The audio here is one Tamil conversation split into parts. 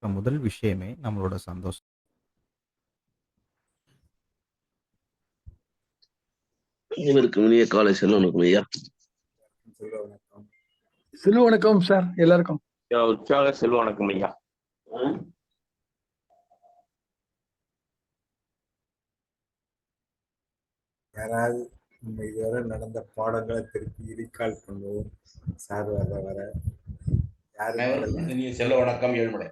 நடக்கிற முதல் விஷயமே நம்மளோட சந்தோஷம். அனைவருக்கும் இனிய காலை செல்வனுக்கும் ஐயா. செல்வ வணக்கம் சார் எல்லாருக்கும். உற்சாக செல்வ வணக்கம் ஐயா. யாராவது நம்ம இதுவரை நடந்த பாடங்களை திருப்பி ரீகால் பண்ணுவோம். சார் வர யாரு செல்வ வணக்கம். ஏழுமலை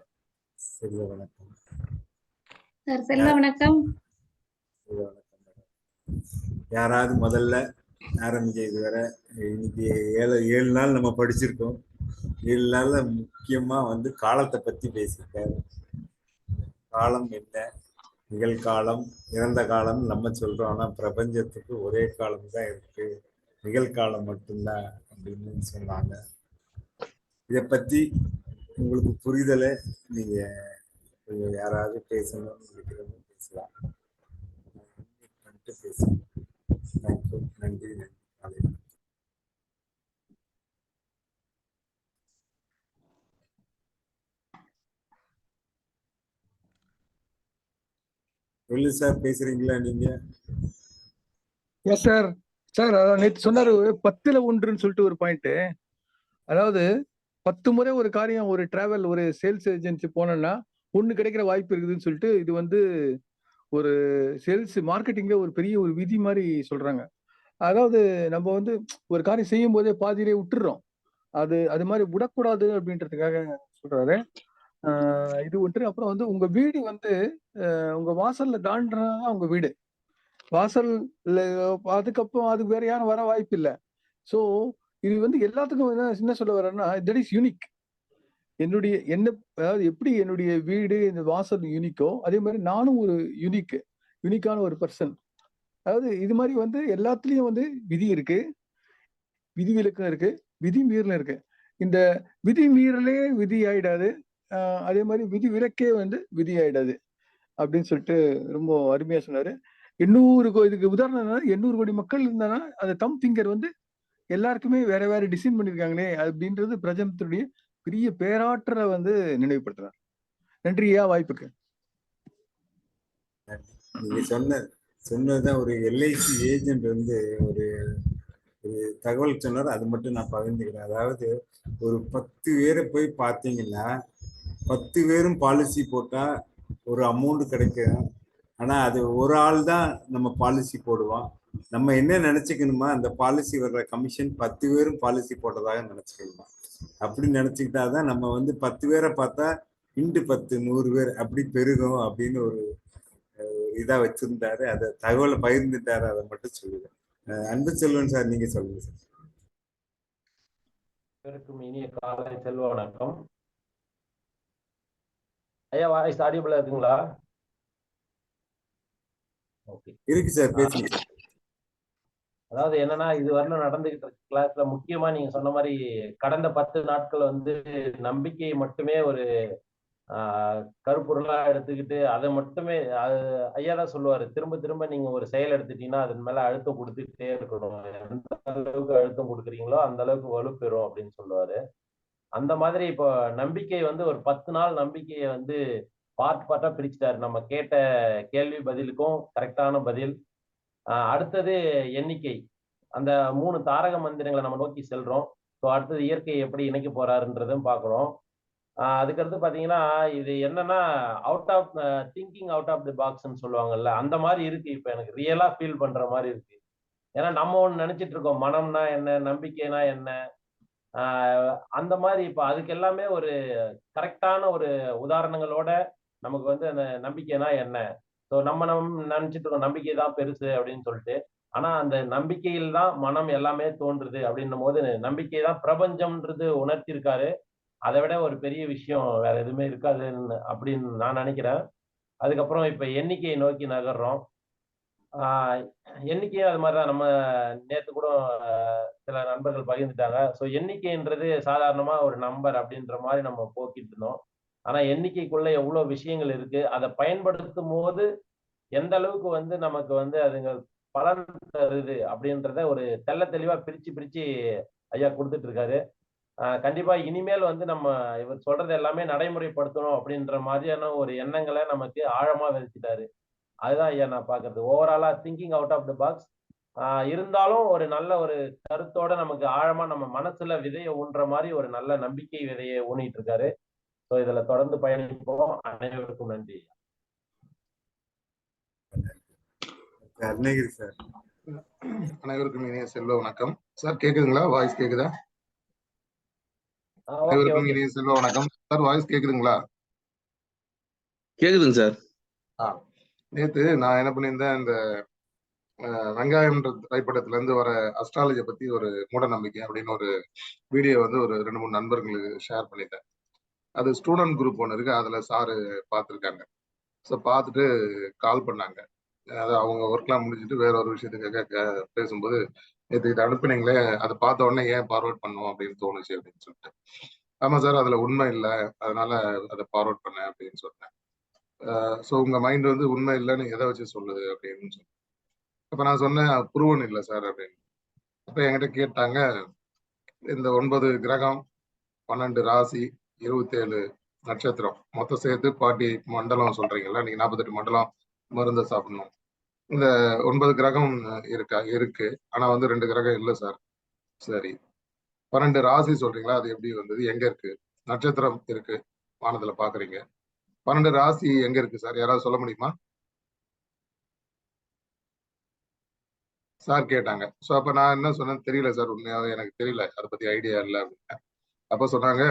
செல்வ வணக்கம் சார். செல்வ வணக்கம். செல்வ வணக்கம். யாராவது முதல்ல ஆரம்பிக்க இதுவரை இன்னைக்கு 7 நாள் நம்ம படிச்சிருக்கோம். 7 நாள்ல முக்கியமா காலத்தை பத்தி பேசியிருக்காரு. காலம் என்ன, நிகழ்காலம், இறந்த காலம் நம்ம சொல்றோம். ஆனா பிரபஞ்சத்துக்கு ஒரே காலம் தான் இருக்கு, நிகழ்காலம் மட்டும்தான் அப்படின்னு சொன்னாங்க. இதை பத்தி உங்களுக்கு புரிதலை நீங்க யாராவது பேசணும்னு நினைக்கிறவங்க பேசலாம். பேசலாம். நன்றி நன்றி. சார் பேசுறீங்களா நீங்க? Yes sir. சார் அதான் நேற்று சொன்னாரு 10ல் 1ன்னு சொல்லிட்டு ஒரு பாயிண்ட். அதாவது 10 முறை ஒரு காரியம், ஒரு டிராவல், ஒரு சேல்ஸ் ஏஜென்சி போனோம்னா 1 கிடைக்கிற வாய்ப்பு இருக்குதுன்னு சொல்லிட்டு இது ஒரு சேல்ஸ் மார்க்கெட்டிங்ல ஒரு பெரிய ஒரு விதி மாதிரி சொல்றாங்க. அதாவது நம்ம ஒரு காரியம் செய்யும் போதே பாதியிலே விட்டுறோம். அது மாதிரி விடக்கூடாது அப்படின்றதுக்காக சொல்றாரு. இது ஒன்று. அப்புறம் உங்க வீடு உங்க வாசல்ல தாண்டா உங்க வீடு வாசல்ல, அதுக்கப்புறம் அதுக்கு வேற யாரும் வர வாய்ப்பு இல்லை. ஸோ இது எல்லாத்துக்கும் என்ன சொல்ல வரேன்னா, தட் இஸ் யூனிக். அதாவது எப்படி என்னுடைய வீடு, இந்த வாசல் யூனிக்கோ, அதே மாதிரி நானும் ஒரு யூனிக்கான ஒரு பர்சன். அதாவது இது மாதிரி எல்லாத்துலயும் விதி இருக்கு, விதி விலக்கம் இருக்கு, விதி மீறலும் இருக்கு. இந்த விதி மீறலே விதி ஆயிடாது, அதே மாதிரி விதி விலக்கே விதி ஆயிடாது அப்படின்னு சொல்லிட்டு ரொம்ப அருமையா சொன்னாரு. 800 இதுக்கு உதாரணம் 800 கோடி மக்கள் இருந்தானா அந்த தம் திங்கர் எல்லாருக்குமே வேற வேற டிசைன் பண்ணிருக்காங்களே அப்படின்றது பிரஜனத்துடைய பெரிய பேராற்றலை நினைவுபடுத்துறார். நன்றியா வாய்ப்புக்கு. நீங்க சொன்னதுதான் ஒரு எல்ஐசி ஏஜென்ட் ஒரு தகவல் சொன்னார். அது மட்டும் நான் பகிர்ந்துக்கிறேன். அதாவது ஒரு 10 பேரை போய் பார்த்தீங்கன்னா 10 பேரும் பாலிசி போட்டா ஒரு அமௌண்ட் கிடைக்கும். ஆனா அது ஒரு ஆள் தான் நம்ம பாலிசி போடுவோம். நம்ம என்ன நினைச்சுக்கணுமா, அந்த பாலிசி வர்ற கமிஷன் 10 பேரும் பாலிசி போட்டதாக நினைச்சுக்கணுமா. அப்படி நினைச்சுக்கிட்டாதான் நம்ம 10 பேரை பார்த்தா இண்டு 10 100 பேர் அப்படி பெருகும் அப்படின்னு ஒரு இதா வச்சிருந்தாரு. அதை தகவலை பகிர்ந்துட்டாரு. அதை மட்டும் சொல்லுங்க. அன்பு செல்வன் சார், நீங்க சொல்லுங்க சார். இனிய காலை செல்வ வணக்கம் ஐயா. வாய்ஸ் ஆடியபிளா இருக்குங்களா? ஓகே, இருக்கு சார், பேசுங்க சார். அதாவது என்னன்னா, இது வரலும் நடந்துகிட்டு இருக்க கிளாஸ்ல முக்கியமா நீங்க சொன்ன மாதிரி கடந்த 10 நாட்கள் நம்பிக்கையை மட்டுமே ஒரு கருப்பொருளா எடுத்துக்கிட்டு அதை மட்டுமே ஐயா தான் சொல்லுவாரு, திரும்ப திரும்ப நீங்க ஒரு செயல் எடுத்துட்டீங்கன்னா அதன் மேல அழுத்தம் கொடுத்துட்டே இருக்கணும். எந்த அளவுக்கு அழுத்தம் கொடுக்குறீங்களோ அந்த அளவுக்கு வலுப்பெறும் அப்படின்னு சொல்லுவாரு. அந்த மாதிரி இப்போ நம்பிக்கை ஒரு 10 நாள் நம்பிக்கையை பார்ட்டா பிரிச்சுட்டாரு. நம்ம கேட்ட கேள்வி பதிலுக்கும் கரெக்டான பதில். அடுத்தது எண்ணிக்கை. அந்த 3 தாரக மந்திரங்களை நம்ம நோக்கி செல்றோம். ஸோ அடுத்தது இயற்கையை எப்படி இணைக்க போறாருன்றதும் பார்க்குறோம். அதுக்கடுத்து பாத்தீங்கன்னா, இது என்னன்னா திங்கிங் அவுட் ஆஃப் தி பாக்ஸ்ன்னு சொல்லுவாங்கல்ல, அந்த மாதிரி இருக்கு. இப்ப எனக்கு ரியலா ஃபீல் பண்ற மாதிரி இருக்கு. ஏன்னா நம்ம ஒண்ணு நினைச்சிட்டு இருக்கோம், மனம்னா என்ன, நம்பிக்கைனா என்ன, அந்த மாதிரி இப்ப அதுக்கு எல்லாமே ஒரு கரெக்டான ஒரு உதாரணங்களோட நமக்கு அந்த நம்பிக்கைனா என்ன. ஸோ நம்ம நினைச்சிட்டு இருக்கோம் நம்பிக்கை தான் பெருசு அப்படின்னு சொல்லிட்டு. ஆனா அந்த நம்பிக்கையில் தான் மனம் எல்லாமே தோன்றுது அப்படின்னும் போது நம்பிக்கை தான் பிரபஞ்சம்ன்றது உணர்த்திருக்காரு. அதை விட ஒரு பெரிய விஷயம் வேற எதுவுமே இருக்காதுன்னு அப்படின்னு நான் நினைக்கிறேன். அதுக்கப்புறம் இப்ப எண்ணிக்கையை நோக்கி நகர்றோம். எண்ணிக்கையும் அது மாதிரிதான். நம்ம நேற்று கூட சில நண்பர்கள் பகிர்ந்துட்டாங்க. ஸோ எண்ணிக்கைன்றது சாதாரணமா ஒரு நம்பர் அப்படின்ற மாதிரி நம்ம போக்கிட்டு இருந்தோம். ஆனா எண்ணிக்கைக்குள்ள எவ்வளவு விஷயங்கள் இருக்கு, அதை பயன்படுத்தும் போது எந்த அளவுக்கு நமக்கு அதுங்க பலன் தருது அப்படின்றத ஒரு தெள்ள தெளிவா பிரிச்சு ஐயா கொடுத்துட்டு இருக்காரு. கண்டிப்பா இனிமேல் வந்து நம்ம இவர் சொல்றது எல்லாமே நடைமுறைப்படுத்தணும் அப்படின்ற மாதிரியான ஒரு எண்ணங்களை நமக்கு ஆழமா விதைச்சிட்டாரு. அதுதான் ஐயா நான் பாக்குறது. ஓவராலா thinking out of the box. இருந்தாலும் ஒரு நல்ல ஒரு கருத்தோட நமக்கு ஆழமா நம்ம மனசுல விதைய ஊன்ற மாதிரி ஒரு நல்ல நம்பிக்கை விதையை ஊனிட்டு இருக்காரு. ஸோ இதுல தொடர்ந்து பயணிப்போம். அனைவருக்கும் நன்றி. அருணகிரி சார். அனைவருக்கும் இனிய செல்வ வணக்கம். சார் கேக்குதுங்களா? வாய்ஸ் கேக்குதா? ஓகே அனைவருக்கும் ஓகே. இனிய செல்வ வணக்கம். சார் வாய்ஸ் கேக்குதுங்களா? கேக்குதுங்க சார். நேத்து நான் என்ன பண்ணியிருந்தேன், இந்த வெங்காயம்ன்ற திரைப்படத்துல இருந்து வர அஸ்ட்ராலஜியை பத்தி ஒரு மூட நம்பிக்கை அப்படின்னு ஒரு வீடியோ வந்து ஒரு 2-3 நண்பர்களுக்கு ஷேர் பண்ணிட்டேன். அது ஸ்டூடெண்ட் குரூப் ஒன்று இருக்கு, அதுல சாரு பார்த்துருக்காங்க. ஸோ பார்த்துட்டு கால் பண்ணாங்க. அதாவது அவங்க ஒர்க்லாம் முடிச்சுட்டு வேற ஒரு விஷயத்துக்காக பேசும்போது, நேற்று இதை அனுப்புனீங்களே, அதை பார்த்த உடனே ஏன் ஃபார்வர்ட் பண்ணுவோம் அப்படின்னு தோணுச்சு அப்படின்னு சொல்லிட்டு. ஆமா சார், அதுல உண்மை இல்லை, அதனால அதை ஃபார்வர்ட் பண்ணேன் அப்படின்னு சொன்னேன். ஸோ உங்க மைண்ட் வந்து உண்மை இல்லைன்னு எதை வச்சு சொல்லுது அப்படின்னு சொல்லி. அப்ப நான் சொன்னேன், புருவன் இல்லை சார் அப்படின்னு. அப்ப என்கிட்ட கேட்டாங்க, இந்த 9 கிரகம், 12 ராசி, 27 நட்சத்திரம் மொத்தம் சேர்த்து 48 மண்டலம் சொல்றீங்கல்ல, நீங்க 48 மண்டலம் மருந்தை சாப்பிடணும். இந்த 9 கிரகம் இருக்கு, ஆனா வந்து 2 கிரகம் இல்லை சார். சரி, 12 ராசி சொல்றீங்களா, அது எப்படி வந்தது, எங்க இருக்கு? நட்சத்திரம் இருக்கு, வானத்துல பாக்குறீங்க. 12 ராசி எங்க இருக்கு சார், யாராவது சொல்ல முடியுமா சார் கேட்டாங்க. ஸோ அப்ப நான் என்ன சொன்னேன், தெரியல சார், உண்மையாவே எனக்கு தெரியல, அதை பத்தி ஐடியா இல்லை அப்படின்னு. அப்ப சொன்னாங்க,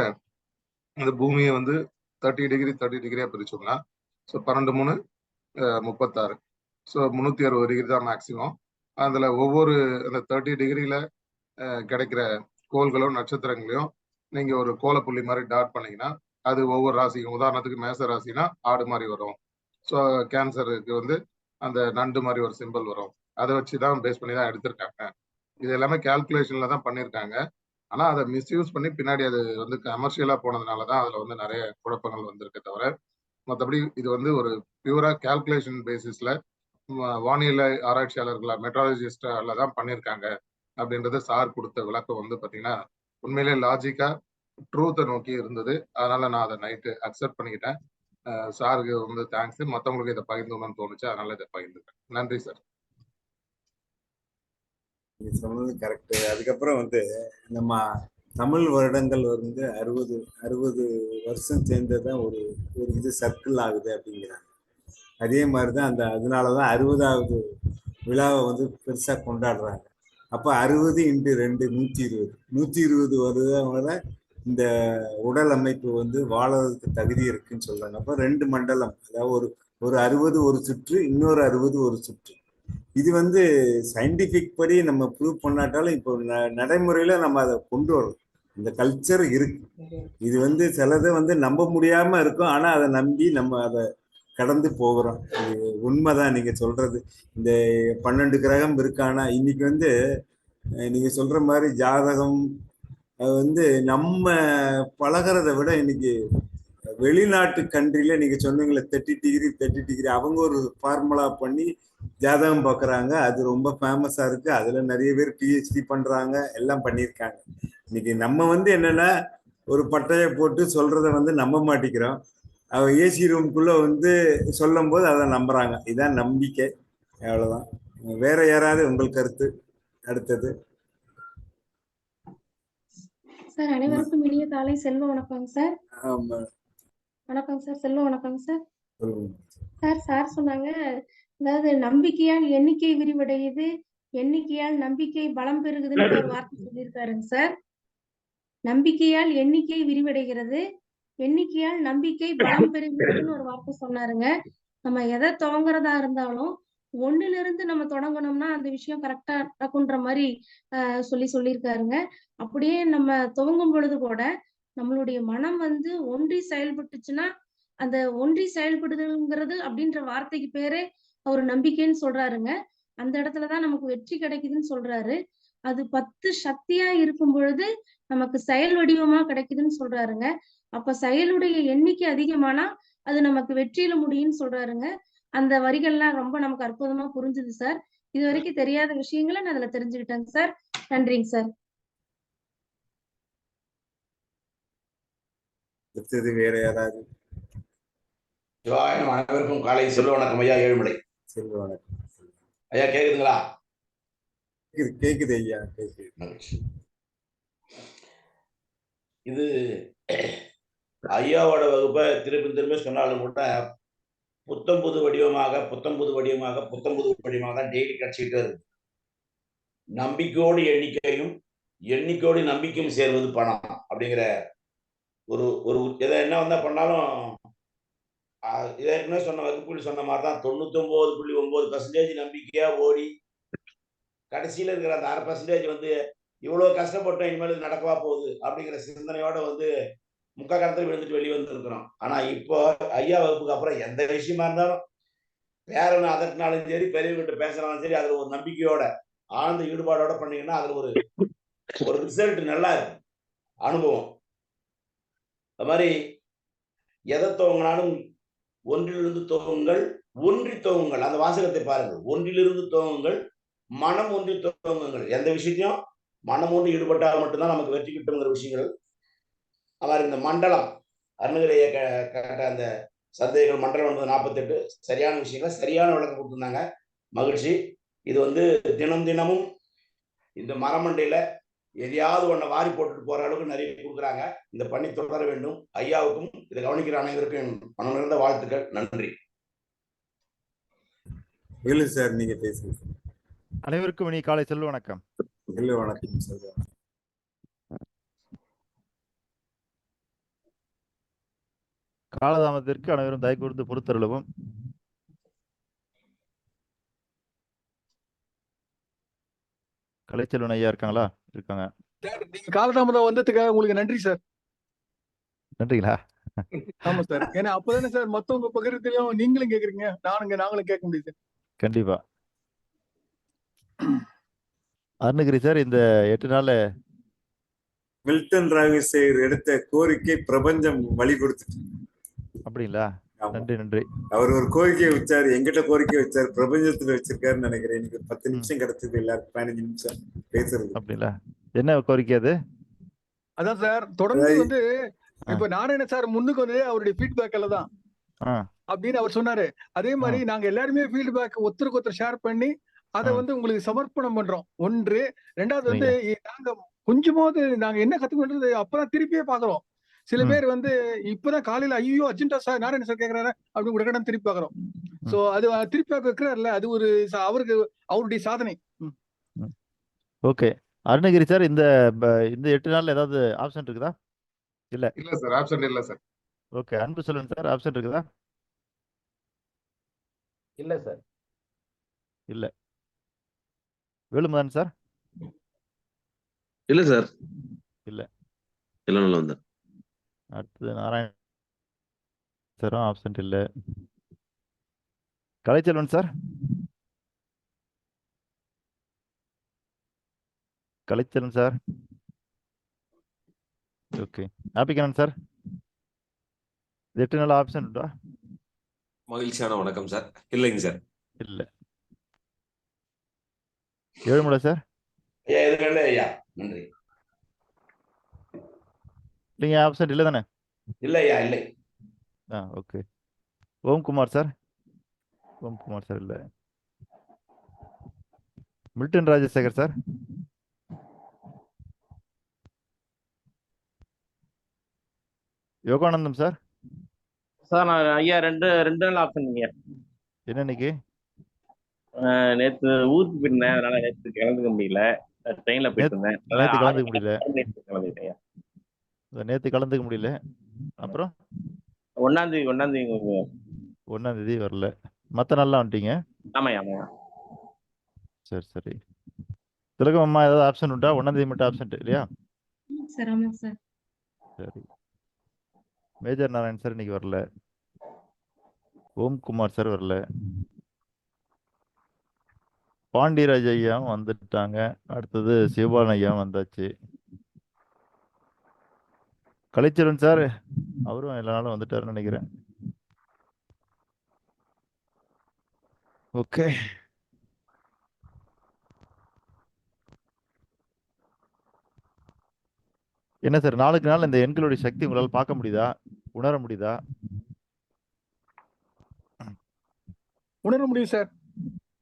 இந்த பூமியை வந்து 30 டிகிரி 30 டிகிரியா பிரிச்சோம்னா, ஸோ 12 3 36, ஸோ 360 டிகிரி தான் மேக்சிமம். அதுல ஒவ்வொரு அந்த 30 டிகிரியில கிடைக்கிற கோள்களும் நட்சத்திரங்களையும் நீங்க ஒரு கோலப்புள்ளி மாதிரி டாட் பண்ணீங்கன்னா, அது ஒவ்வொரு ராசிக்கும், உதாரணத்துக்கு மேச ராசினா ஆடு மாதிரி வரும். ஸோ கேன்சருக்கு வந்து அந்த நண்டு மாதிரி ஒரு சிம்பிள் வரும். அதை வச்சுதான் பேஸ் பண்ணி தான் எடுத்திருக்காங்க. இது எல்லாமே கால்குலேஷன்ல தான் பண்ணியிருக்காங்க. ஆனா அதை மிஸ்யூஸ் பண்ணி பின்னாடி அது வந்து கமர்ஷியலா போனதுனாலதான் அதுல வந்து நிறைய குழப்பங்கள் வந்திருக்க தவிர, மற்றபடி இது வந்து ஒரு பியூரா கால்குலேஷன் பேசிஸ்ல வானிலை ஆராய்ச்சியாளர்களா மெட்ராலஜிஸ்டால தான் பண்ணியிருக்காங்க அப்படின்றத சார் கொடுத்த விளக்கம் வந்து பாத்தீங்கன்னா உண்மையிலே லாஜிக்கா ட்ரூத்தை நோக்கி இருந்தது. அதனால நான் அதை நைட்டு அக்செப்ட் பண்ணிக்கிட்டேன். சாருக்கு வந்து தேங்க்ஸ். மற்றவங்களுக்கு இதை பகிர்ந்துக்கணும்னு தோணுச்சு, அதனால இதை பகிர்ந்துட்டேன். நன்றி சார். நீங்க சொன்னது கரெக்டு. அதுக்கப்புறம் வந்து நம்ம தமிழ் வருடங்கள் வந்து 60 வருஷம் சேர்ந்ததான் ஒரு இது சர்க்கிள் ஆகுது அப்படிங்கிறாங்க. அதே மாதிரிதான் அதனாலதான் 60வது விழாவை வந்து பெருசா கொண்டாடுறாங்க. அப்ப 60 × 2 120 120 வருடம் வரை இந்த உடல் அமைப்பு வந்து வாழறதுக்கு தகுதி இருக்குன்னு சொல்றாங்க. அப்ப 2 மண்டலம், அதாவது ஒரு 60 ஒரு சுற்று, இன்னொரு 60 ஒரு சுற்று. இது வந்து சயின்டிபிக் படி நம்ம ப்ரூவ் பண்ணாட்டாலும் இப்போ நடைமுறையில நம்ம அதை கொண்டு வரோம். இந்த கல்ச்சர் இருக்கு. இது வந்து சிலதை வந்து நம்ப முடியாம இருக்கும், ஆனா அதை நம்பி நம்ம அதை கடந்து போகிறோம். இது உண்மைதான் நீங்க சொல்றது. இந்த 12 கிரகம் இருக்கானா, இன்னைக்கு வந்து நீங்க சொல்ற மாதிரி ஜாதகம் அது வந்து நம்ம பழகிறத விட இன்னைக்கு வெளிநாட்டு கண்ட்ரில நீங்க சொன்னீங்களே 30 டிகிரி அவங்க ஒரு ஃபார்முலா பண்ணி ஜாதகம் பார்க்குறாங்க. அது ரொம்ப ஃபேமஸா இருக்கு. அதுல நிறைய பேர் PhD பண்றாங்க, எல்லாம் பண்ணியிருக்காங்க. இன்னைக்கு நம்ம வந்து என்னன்னா ஒரு பட்டையை போட்டு சொல்றத வந்து நம்ப மாட்டேங்கிறோம். அவ ஏசி ரூம்குள்ள வந்து சொல்லும் போது அதை நம்புறாங்க. இதான் நம்பிக்கை, அவ்வளவுதான். வேற யாராவது உங்கள் கருத்து அடுத்தது? சார் அனைவருக்கும் இனிய காலை செல்வ வணக்கம் சார். ஆமா, வணக்கம் சார், செல்வ வணக்கம் சார். சொல்லுங்க. சார் சொன்னாங்க, அதாவது நம்பிக்கையால் எண்ணிக்கை விரிவடையுது, எண்ணிக்கையால் நம்பிக்கை பலம் பெருகுதுன்னு ஒரு வார்த்தை சொல்லியிருக்காருங்க சார். நம்பிக்கையால் எண்ணிக்கை விரிவடைகிறது, எண்ணிக்கையால் நம்பிக்கை பலம் பெறுகிறதுன்னு ஒரு வார்த்தை சொன்னாருங்க. நம்ம எதை துவங்குறதா இருந்தாலும் 1ல இருந்து நம்ம தொடங்கணும்னா அந்த விஷயம் கரெக்டா நடக்குன்ற மாதிரி சொல்லியிருக்காருங்க. அப்படியே நம்ம துவங்கும் பொழுது கூட நம்மளுடைய மனம் வந்து ஒன்றி செயல்பட்டுச்சுன்னா, அந்த ஒன்றி செயல்படுதுங்கிறது அப்படின்ற வார்த்தைக்கு பேரே அவர் நம்பிக்கைன்னு சொல்றாருங்க. அந்த இடத்துலதான் நமக்கு வெற்றி கிடைக்குதுன்னு சொல்றாரு. அது 10 சக்தியா இருக்கும் பொழுது நமக்கு செயல் வடிவமா கிடைக்குதுன்னு சொல்றாருங்க. அப்ப செயலுடைய எண்ணிக்கை அதிகமானா அது நமக்கு வெற்றியில முடியும்னு சொல்றாருங்க. அந்த வரிகள்லாம் ரொம்ப நமக்கு அற்புதமா புரிஞ்சுது சார். இது வரைக்கும் தெரியாத விஷயங்களை நான் அதுல தெரிஞ்சுக்கிட்டேங்க சார். நன்றிங்க சார். அடுத்தது வேற யாராவது? சிவாயனம் அனைவருக்கும் காலை செல்வ வணக்கம் ஐயா. ஏழுமலை செல்வ வணக்கம். ஐயா, கேக்குதுங்களா? கேக்குது ஐயா, கேக்குது. மகிழ்ச்சி. இது ஐயாவோட வகுப்பை திருப்பி திரும்பி சொன்னாலும் கூட புத்தம் புது வடிவமாக தான் டெய்லி கிடைச்சிக்கிட்டே இருக்கு. நம்பிக்கையோடு எண்ணிக்கையும் எண்ணிக்கையோடு நம்பிக்கையும் சேர்வது பணம் அப்படிங்கிற ஒரு ஒரு எதை என்ன வந்தா பண்ணாலும் ஏற்கனவே சொன்ன வகுப்பில் சொன்ன மாதிரி தான் 99.9% நம்பிக்கையா ஓடி கடைசியில் இருக்கிற அந்த 1/2% வந்து இவ்வளவு கஷ்டப்பட்டோம், இனிமேல் இது நடக்கவா போகுது அப்படிங்கிற சிந்தனையோட வந்து முக்கா காலத்தில் விழுந்துட்டு வெளியே வந்துருக்கிறோம். ஆனா இப்போ ஐயா வகுப்புக்கு அப்புறம் எந்த விஷயமா இருந்தாலும் பேரனை அதட்டினாலும் சரி, பெரியவங்கிட்ட பேசினாலும் சரி, அதுல ஒரு நம்பிக்கையோட ஆழ்ந்த ஈடுபாடோட பண்ணீங்கன்னா அதுல ஒரு ரிசல்ட் நல்லா இருக்கும், அனுபவம். அது மாதிரி எதை துவங்கினாலும் ஒன்றிலிருந்து துவங்குங்கள், ஒன்றி துவங்குங்கள். அந்த வாசகத்தை பாருங்கள். ஒன்றிலிருந்து துவங்குங்கள், மனம் ஒன்றி துவங்குங்கள். எந்த விஷயத்தையும் மனம் ஒன்றி ஈடுபட்டால் மட்டும்தான் நமக்கு வெற்றி கிட்டுங்கிற விஷயங்கள். அவர் இந்த மண்டலம் அருணகிரியை கேட்ட அந்த சந்தேகங்கள், மண்டலம் என்பது 48 சரியான விஷயங்களை சரியான விளக்கம் கொடுத்துருந்தாங்க. மகிழ்ச்சி. இது வந்து தினமும் இந்த மரமண்டையில எதையாவது ஒன்றை வாரி போட்டுட்டு போற அளவுக்கு நிறைய கொடுக்குறாங்க. இந்த பணி தொடர வேண்டும். ஐயாவுக்கும் இதை கவனிக்கிற அனைவருக்கும் மனம் நிறைந்த வாழ்த்துக்கள். நன்றி. வேலு சார், நீங்க பேசுங்க. அனைவருக்கும் இனி காலை செல்வ வணக்கம். செல்வ வணக்கம் சார். காலதாமதத்திற்கு அனைவரும் தயவு கூர்ந்து பொறுத்தருளவும். கலைச்செல்வன் ஐயா இருக்காங்களா? இருக்காங்க. நீங்க காலதாமதம் வந்ததுக்காக உங்களுக்கு நன்றி சார். நன்றிங்களா? ஆமா சார். ஏன்னா அப்பதானே சார் மத்தவங்க பகிர்றதுலயும் நீங்களும் கேக்குறீங்க, நாங்களும் கேட்க முடியுது. கண்டிப்பா. அருணகிரி சார், இந்த 8 நாள் மில்டன் ராவிசேகர் எடுத்த கோரிக்கை பிரபஞ்சம் வழி கொடுத்துட்டு. அப்படிங்களா? நன்றி. அவர் ஒரு கோரிக்கையை வச்சாரு, எங்கிட்ட கோரிக்கை வச்சாரு, பிரபஞ்சத்துல வச்சிருக்காருன்னு நினைக்கிறேன். எனக்கு 10 நிமிஷம் கிடைச்சது, எல்லாருக்கும் 15 நிமிஷம் பேசுறது. அப்படிங்களா? என்ன கோரிக்கை அது? அதான் சார், தொடர்ந்து வந்து இப்ப நாராயண சார் முன்னுக்கு வந்து அவருடைய ஃபீட்பேக்ல தான் அப்படின்னு அவர் சொன்னாரு. அதே மாதிரி நாங்க எல்லாருமே ஃபீட்பேக் ஒருத்தருக்கு ஒருத்தர் ஷேர் பண்ணி அதை வந்து உங்களுக்கு சமர்ப்பணம் பண்றோம். ஒன்று. ரெண்டாவது வந்து நாங்க கொஞ்சமாவது நாங்க என்ன கத்துக்கிட்டது அப்பதான் திருப்பியே பாக்குறோம். சில பேர் வந்து இப்பதான் காலையில ஐயோ அர்ஜென்டா சார் நாராயண சார் கேக்குறாரு அப்படின்னு உடனே திருப்பி பாக்குறோம். சோ அது திருப்பி வைக்கிறாருல, அது ஒரு அவருக்கு அவருடைய சாதனை. ஓகே. அருணகிரி சார், இந்த 8 நாள்ல ஏதாவது ஆப்ஷன் இருக்குதா? இல்ல சார், ஆப்ஷன் இல்ல சார். ஓகே. அன்பு சொல்லுங்க சார், ஆப்ஷன் இருக்குதா? இல்ல சார். இல்ல. வேலுமதன் சார்? இல்ல சார். இல்ல. எல்லாம் நல்லா வந்தார். அடுத்தது நாராயண சாரும் ஆப்சன்ட் இல்ல. Kalaiselvan sir? Kalaiselvan sir? Okay. Appikannan sir? 8 நாள் ஆப்ஷன் உண்டா? மகிழ்ச்சியான வணக்கம் சார். இல்லைங்க சார். இல்ல. ஏழுமலை சார்? ஐயா, எதுவும் ஐயா. நன்றி. இல்லைங்க, ஆப்ஷன் இல்லை தானே? இல்லை ஐயா, இல்லை. Okay. Omkumar sir? Omkumar sir இல்லை. Milton Rajasekar sir? Yoganandam sir? Sir நான் ஐயா ரெண்டு நாள் ஆப்ஷன் ஐயா. என்ன இன்னைக்கு? நேற்று ஊருக்கு போயிருந்தேன், அதனால நேற்று கலந்துக்க முடியல. ட்ரெயின்ல போயிட்டு இருந்தேன். நேற்று கலந்துக்க முடியல. கலந்துக்கிட்டேன். நேற்று கலந்துக்க முடியல. அப்புறம் 1ஆம் தேதி 1ஆம் தேதி வரல. மற்ற நாள்லாம் வந்துட்டீங்க? ஆமாய்யா. சரி. திலகம் அம்மா ஏதாவது ஆப்ஷன் உண்டா? 1ஆம் தேதி மட்டும் ஆப்ஷன் இல்லையா? சார் ஆமாம் சார். சரி. மேஜர் நாராயண் சார் இன்னைக்கு வரல. ஓம்குமார் சார் வரல. பாண்டியராஜ் ஐயாவும் வந்துட்டாங்க. அடுத்தது சிவபாலன் ஐயாவும் வந்தாச்சு. கலைச்செல்வன் சார் அவரும் எல்லா நாளும் வந்துட்டாருன்னு நினைக்கிறேன். ஓகே. என்ன சார் நாளுக்கு நாள் இந்த எண்களுடைய சக்தி உங்களால் பார்க்க முடியுதா, உணர முடியுதா? உணர முடியும் சார்.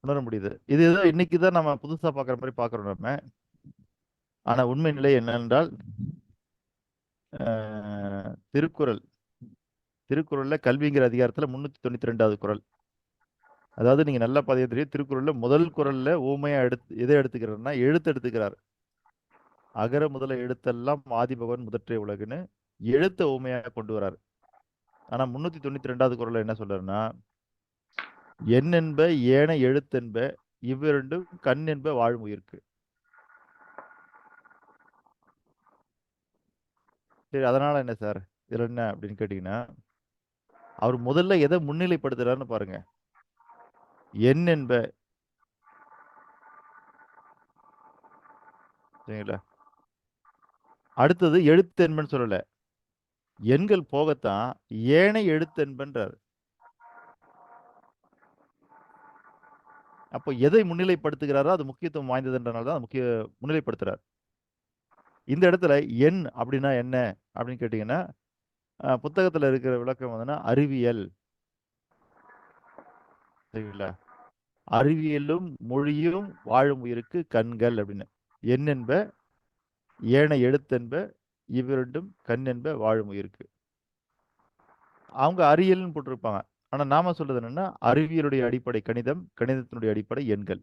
உணர முடியுது. இது ஏதோ இன்னைக்கு தான் நம்ம புதுசா பார்க்குற மாதிரி பார்க்குறோம் நம்ம. ஆனா உண்மை நிலை என்னவென்றால் திருக்குறள்ல கல்விங்கிற அதிகாரத்துல 392வது குறள். அதாவது நீங்க நல்லா பார்த்தீங்கன்னா தெரியும், திருக்குறள்ல முதல் குறள்ல ஊமையா எதை எடுத்துக்கிறாருன்னா எழுத்து எடுத்துக்கிறார். அகர முதல எழுத்தெல்லாம் ஆதிபகவன் முதற்றே உலகுன்னு எழுத்த ஊமையா கொண்டு வராரு. ஆனா 392வது குறள்ல என்ன சொல்றாருன்னா, எண் என்ப ஏன எழுத்தென்ப இவ்விரண்டும் கண் என்ப வாழும் உயிர்க்கு. சரி, அதனால என்ன சார் இதுல என்ன அப்படின்னு கேட்டீங்கன்னா, அவர் முதல்ல எதை முன்னிலைப்படுத்துறாருன்னு பாருங்க. எண் என்ப, சரிங்களா? அடுத்தது எழுத்தென்பன்னு சொல்லல, எண்கள் போகத்தான் ஏனை எழுத்தென்பன்றார். அப்போ எதை முன்னிலைப்படுத்துகிறாரோ அது முக்கியத்துவம் வாய்ந்ததுன்றனால தான் முக்கிய முன்னிலைப்படுத்துறார். இந்த இடத்துல எண் அப்படின்னா என்ன அப்படின்னு கேட்டீங்கன்னா, புத்தகத்துல இருக்கிற விளக்கம் வந்துன்னா அறிவியல், சரிங்களா? அறிவியலும் மொழியும் வாழும் உயிருக்கு கண்கள் அப்படின்னு. எண் என்ப ஏன எழுத்தென்ப இவ்விரண்டும் கண் என்ப வாழும் உயிருக்கு. அவங்க அறிவியல்னு போட்டிருப்பாங்க. ஆனா நாம சொல்றது என்னன்னா, அறிவியலுடைய அடிப்படை கணிதம், கணிதத்தினுடைய அடிப்படை எண்கள்.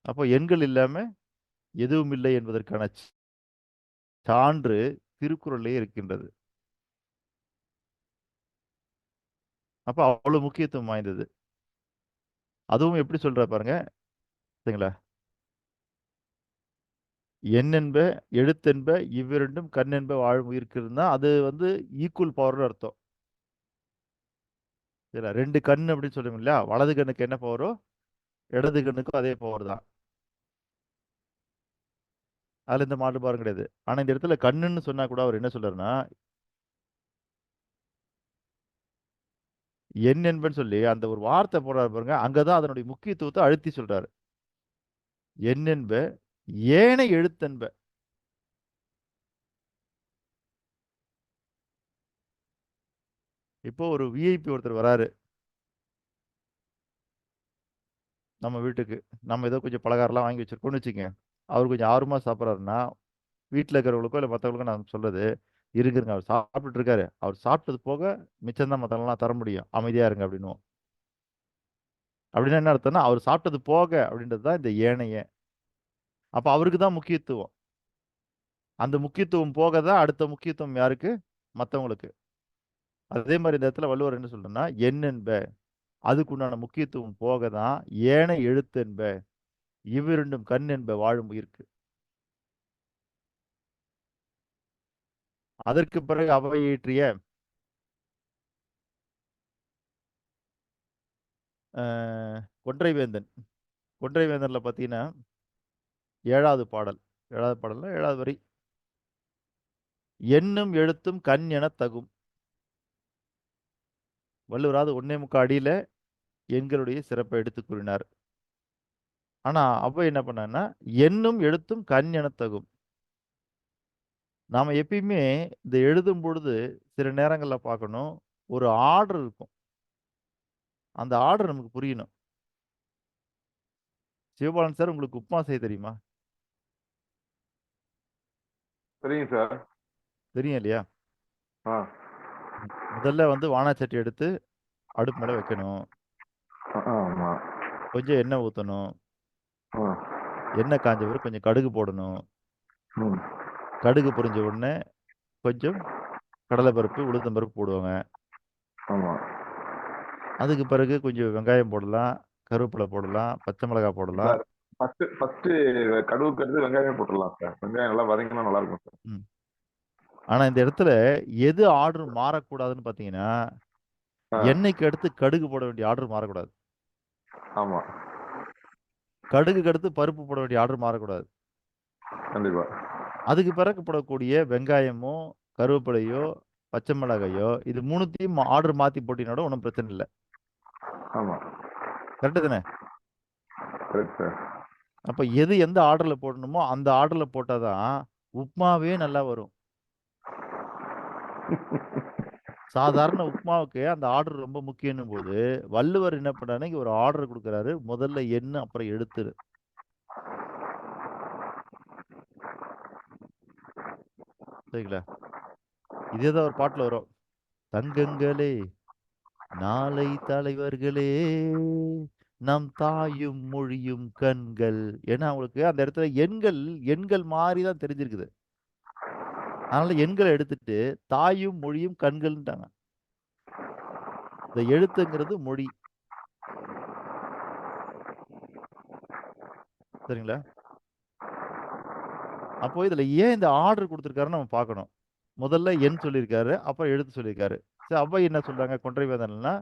அப்போ எண்கள் இல்லாம எதுவும் இல்லை என்பதற்கான சான்று திருக்குறளே இருக்கின்றது. அப்ப அவ்வளவு முக்கியத்துவம் வாய்ந்தது. அதுவும் எப்படி சொல்ற பாருங்க, சரிங்களா? எண் என்ப எழுத்தென்ப இவ்விரண்டும் கண் என்ப வாழும் உயிருக்கு இருந்தா அது வந்து ஈக்குவல் பவர்னு அர்த்தம். சரிங்களா? 2 கண் அப்படின்னு சொல்லுங்க இல்லையா, வலது கண்ணுக்கு என்ன பவரோ இடது கண்ணுக்கும் அதே பவர் தான். அதுல இந்த மாறுபாடும் கிடையாது. ஆனா இந்த இடத்துல கண்ணுன்னு சொன்னா கூட அவர் என்ன சொல்றாருன்னா, எண் என்பன்னு சொல்லி அந்த ஒரு வார்த்தை போடுறாரு பாருங்க, அங்கதான் அதனுடைய முக்கியத்துவத்தை அழுத்தி சொல்றாரு. எண் என்ப ஏனை எழுத்தென்ப. இப்போ ஒரு விஐபி ஒருத்தர் வராரு நம்ம வீட்டுக்கு. நம்ம ஏதோ கொஞ்சம் பலகாரம்லாம் வாங்கி வச்சிருக்கோம்னு வச்சுக்கோங்க. அவர் கொஞ்சம் ஆர்வமா சாப்பிட்றாருன்னா, வீட்டில் இருக்கிறவங்களுக்கோ இல்லை மற்றவங்களுக்கோ நான் சொல்றது, இருங்க அவர் சாப்பிட்டுட்டு இருக்காரு, அவர் சாப்பிட்டது போக மிச்சம் தான் மற்றவங்களாம் தர முடியும், அமைதியா இருங்க அப்படின்னுவோம். அப்படின்னா என்ன அர்த்தம்னா, அவர் சாப்பிட்டது போக அப்படின்றது தான் இந்த ஏனைய. அப்போ அவருக்கு தான் முக்கியத்துவம். அந்த முக்கியத்துவம் போக தான் அடுத்த முக்கியத்துவம் யாருக்கு? மற்றவங்களுக்கு. அதே மாதிரி இந்த இடத்துல வள்ளுவர் என்ன சொல்றேன்னா, எண் என்ப அதுக்கு உண்டான முக்கியத்துவம் போக தான் ஏனை எழுத்து என்ப இவ்விரண்டும் கண் என்ப வாழும் உயிர்க்கு. அதற்கு பிறகு அவை இயற்றிய கொன்றைவேந்தன். கொன்றைவேந்தன்ல பார்த்தீங்கன்னா 7வது பாடல், 7வது பாடல்ல 7வது வரி, எண்ணும் எழுத்தும் கண் என தகும். வள்ளுவராது 1.25 அடியில எண்களுடைய சிறப்பை எடுத்து கூறினார். ஆனா அவ்வை என்ன பண்ணான்னா, எண்ணும் எழுத்தும் கண் என தகும். நாம எப்பயுமே இந்த எழுதும் பொழுது சில நேரங்கள்ல பார்க்கணும், ஒரு ஆர்டர் இருக்கும். அந்த ஆர்டர் நமக்கு புரியணும். சிவபாலன் சார், உங்களுக்கு உப்புமா செய்ய தெரியுமா? தெரியும் சார். தெரியும் இல்லையா? முதல்ல வந்து வானாச்சட்டி எடுத்து அடுப்பு மேல வைக்கணும். ஆமா. கொஞ்சம் எண்ணெய் ஊற்றணும். எண்ணெய் காஞ்ச பிறகு கொஞ்சம் கடுகு போடணும். கடுகு பொரிஞ்ச உடனே கொஞ்சம் கடலைப்பருப்பு, உளுத்தம்பருப்பு போடுவாங்க. ஆமா. அதுக்கு பிறகு கொஞ்சம் வெங்காயம் போடலாம், கருவேப்பிலை போடலாம், பச்சை மிளகாய் போடலாம். ஃபர்ஸ்ட் கடுகுக்கு அடுத்து வெங்காயம் போட்டுடலாம் சார். வெங்காயம் நல்லா வதங்கினா நல்லா இருக்கும் சார். ஆனா இந்த இடத்துல எது ஆர்டர் மாறக்கூடாதுன்னு பார்த்தீங்கன்னா, எண்ணெய்க்கு அடுத்து கடுகு போட வேண்டிய ஆர்டர் மாறக்கூடாது. ஆமா. கடுகுக்கு அடுத்து பருப்பு போட வேண்டிய ஆர்டர் மாறக்கூடாது. கண்டிப்பா. அதுக்கு பிறகு போடக்கூடிய வெங்காயமோ, கருவேப்பிலையோ, பச்சை மிளகாயோ, இது 3த்தையும் ஆர்டர் மாத்தி போட்டீங்கன்னா ஒன்றும் பிரச்சனை இல்லை. ஆமா. கரெக்டு தானே? Correct sir. அப்ப எது எந்த ஆர்டர்ல போடணுமோ அந்த ஆர்டர்ல போட்டாதான் உப்மாவே நல்லா வரும். சாதாரண உப்மாவுக்கு அந்த ஆர்டர் ரொம்ப முக்கியம்னும் போது வள்ளுவர் என்ன பண்ணாரு, இங்க ஒரு ஆர்டர் கொடுக்குறாரு. முதல்ல எண்ணு, அப்புறம் எழுத்து. சரிங்களா? இதேதான் ஒரு பாட்டுல வரும். தங்கங்களே, நாளை தலைவர்களே, நம் தாயும் மொழியும் கண்கள். ஏன்னா அவங்களுக்கு அந்த இடத்துல எண்கள் எண்கள் மாறி தான் தெரிஞ்சிருக்குது. அதனால எண்களை எடுத்துட்டு தாயும் மொழியும் கண்கள்ன்ட்டாங்க. இந்த எழுத்துங்கிறது மொழி. சரிங்களா? அப்போ இதுல ஏன் இந்த ஆர்டர் கொடுத்துருக்காருன்னு நம்ம பார்க்கணும். முதல்ல எண் சொல்லியிருக்காரு, அப்புறம் எழுத்து சொல்லியிருக்காரு. சரி, அவ்வை என்ன சொல்றாங்க கொன்றை வேதனைனா,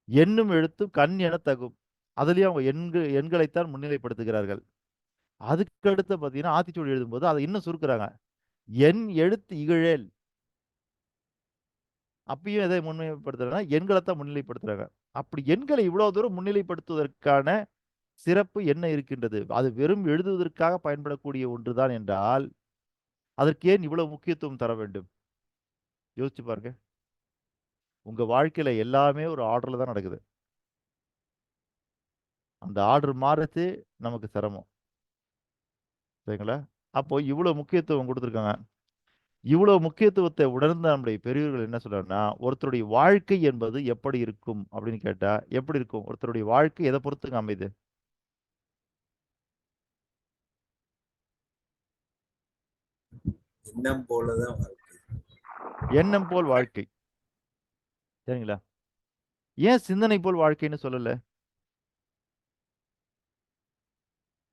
எண்ணும் எழுத்தும் கண் என தகும். அதுலயும் அவங்க எண்களைத்தான் முன்னிலைப்படுத்துகிறார்கள். அதுக்கு அடுத்து பார்த்தீங்கன்னா ஆத்திச்சூடி எழுதும்போது அதை இன்னும் சுருக்குறாங்க. எண் எழுத்து இகழேல். அப்பயும் எதை முன்னிலைப்படுத்துறாங்கன்னா எண்களைத்தான் முன்னிலைப்படுத்துறாங்க. அப்படி எண்களை இவ்வளவு தூரம் முன்னிலைப்படுத்துவதற்கான சிறப்பு என்ன இருக்கின்றது? அது வெறும் எழுதுவதற்காக பயன்படக்கூடிய ஒன்றுதான் என்றால் அதற்கு ஏன் இவ்வளவு முக்கியத்துவம் தர வேண்டும்? யோசிச்சு பாருங்க. உங்க வாழ்க்கையில எல்லாமே ஒரு ஆர்டர்ல தான் நடக்குது. அந்த ஆர்டர் மாறுறது நமக்கு சிரமம். சரிங்களா? அப்போ இவ்வளவு முக்கியத்துவம் கொடுத்துருக்காங்க. இவ்வளவு முக்கியத்துவத்தை உணர்ந்த நம்முடைய பெரியவர்கள் என்ன சொல்றாங்கன்னா, ஒருத்தருடைய வாழ்க்கை என்பது எப்படி இருக்கும் அப்படின்னு கேட்டா எப்படி இருக்கும்? ஒருத்தருடைய வாழ்க்கை எதை பொறுத்துங்க அமையுது? எண்ணம் போலதான் வாழ்க்கை. எண்ணம் போல் வாழ்க்கை. சரிங்களா? ஏன் சிந்தனை போல் வாழ்க்கைன்னு சொல்லல?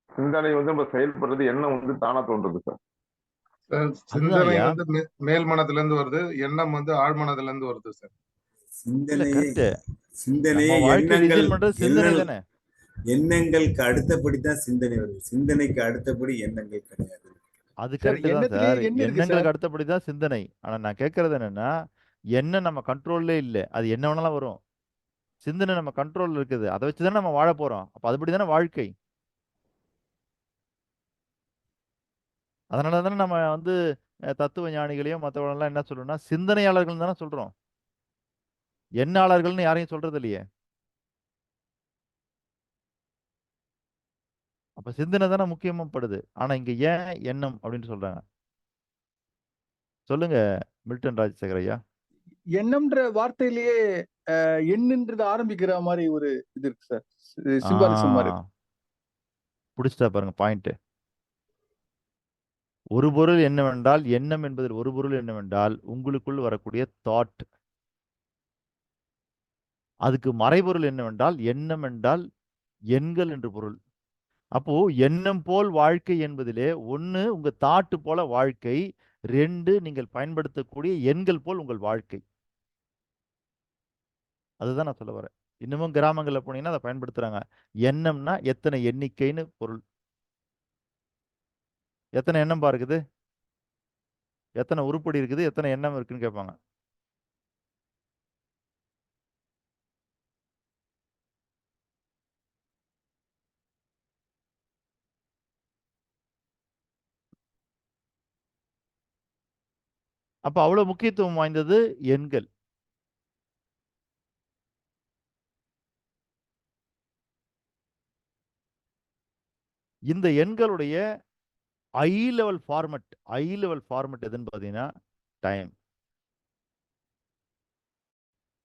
சிந்தனை வந்து நம்ம செயல்படுறது எண்ணம் வந்து தானா தோன்றுது சார். அதுதான் சிந்தனை ஐயா. வந்து மேல் மனதுல இருந்து வருது, எண்ணம் வந்து ஆழ்மனதுல இருந்து வருது சார். இல்ல சிந்தனையே கரெக்ட். சிந்தனையே நம்ம வாழ்க்கை எண்ணங்கள் டிசைன் பண்றது சிந்தனை தானே. எண்ணங்களுக்கு அடுத்தபடி தான் சிந்தனை வருது. சிந்தனைக்கு அடுத்தபடி எண்ணங்கள் கிடையாது. அது சார் கரெக்ட் தான் எண்ணத்திலேயே சார். எண் இருக்கு எண்ணங்களுக்கு சார். அடுத்தபடி தான் சிந்தனை. ஆனா நான் கேட்கறது என்னன்னா, எண்ணம் நம்ம கண்ட்ரோல்லே இல்லை. அது என்ன வேணாலும் வரும். சிந்தனை நம்ம கண்ட்ரோல்ல இருக்குது. அதை வச்சு தானே நம்ம வாழ போறோம். அப்ப அதுபடி தானே வாழ்க்கை. அதனால தானே நம்ம வந்து தத்துவ ஞானிகளையும் மற்றவங்களெல்லாம் என்ன சொல்றோம்னா சிந்தனையாளர்கள் தானே சொல்றோம். எண்ணாளர்கள்னு யாரையும் சொல்றது இல்லையே. அப்ப சிந்தனை தானே முக்கியமாப்படுது. ஆனா இங்க ஏன் எண்ணம் அப்படின்னு சொல்றாங்க? சொல்லுங்க மில்டன் ராஜசேகர் ஐயா. எண்ணம்ன்ற வார்த்தையிலேயே எண்ணுன்றது ஆரம்பிக்கிற மாதிரி ஒரு இது இருக்கு சார். ஆ, சிம்பாலிசம் மாதிரி. புடிச்சிட்டா பாருங்க பாயிண்ட். ஒரு பொருள் என்னவென்றால் எண்ணம் என்பதில் ஒரு பொருள் என்னவென்றால் உங்களுக்குள் வரக்கூடிய தாட். அதுக்கு மறைபொருள் என்னவென்றால் எண்ணம் என்றால் எண்கள் என்று பொருள். அப்போ எண்ணம் போல் வாழ்க்கை என்பதிலே ஒண்ணு உங்க தாட்டு போல வாழ்க்கை, 2 நீங்கள் பயன்படுத்தக்கூடிய எண்கள் போல் உங்கள் வாழ்க்கை. அதுதான் நான் சொல்ல வரேன். இன்னமும் கிராமங்கள்ல போனீங்கன்னா அதை பயன்படுத்துறாங்க. எண்ணம்னா எத்தனை எண்ணிக்கைன்னு பொருள். எத்தனை எண்ணம் இருக்குது, எத்தனை உருப்படி இருக்குது, எத்தனை எண்ணம் இருக்குன்னு கேட்பாங்க. அப்ப அவ்வளவு முக்கியத்துவம் வாய்ந்தது எண்கள். இந்த எண்களுடைய ஹை லெவல் ஃபார்மட் எதுன்னு பார்த்தீங்கன்னா டைம்.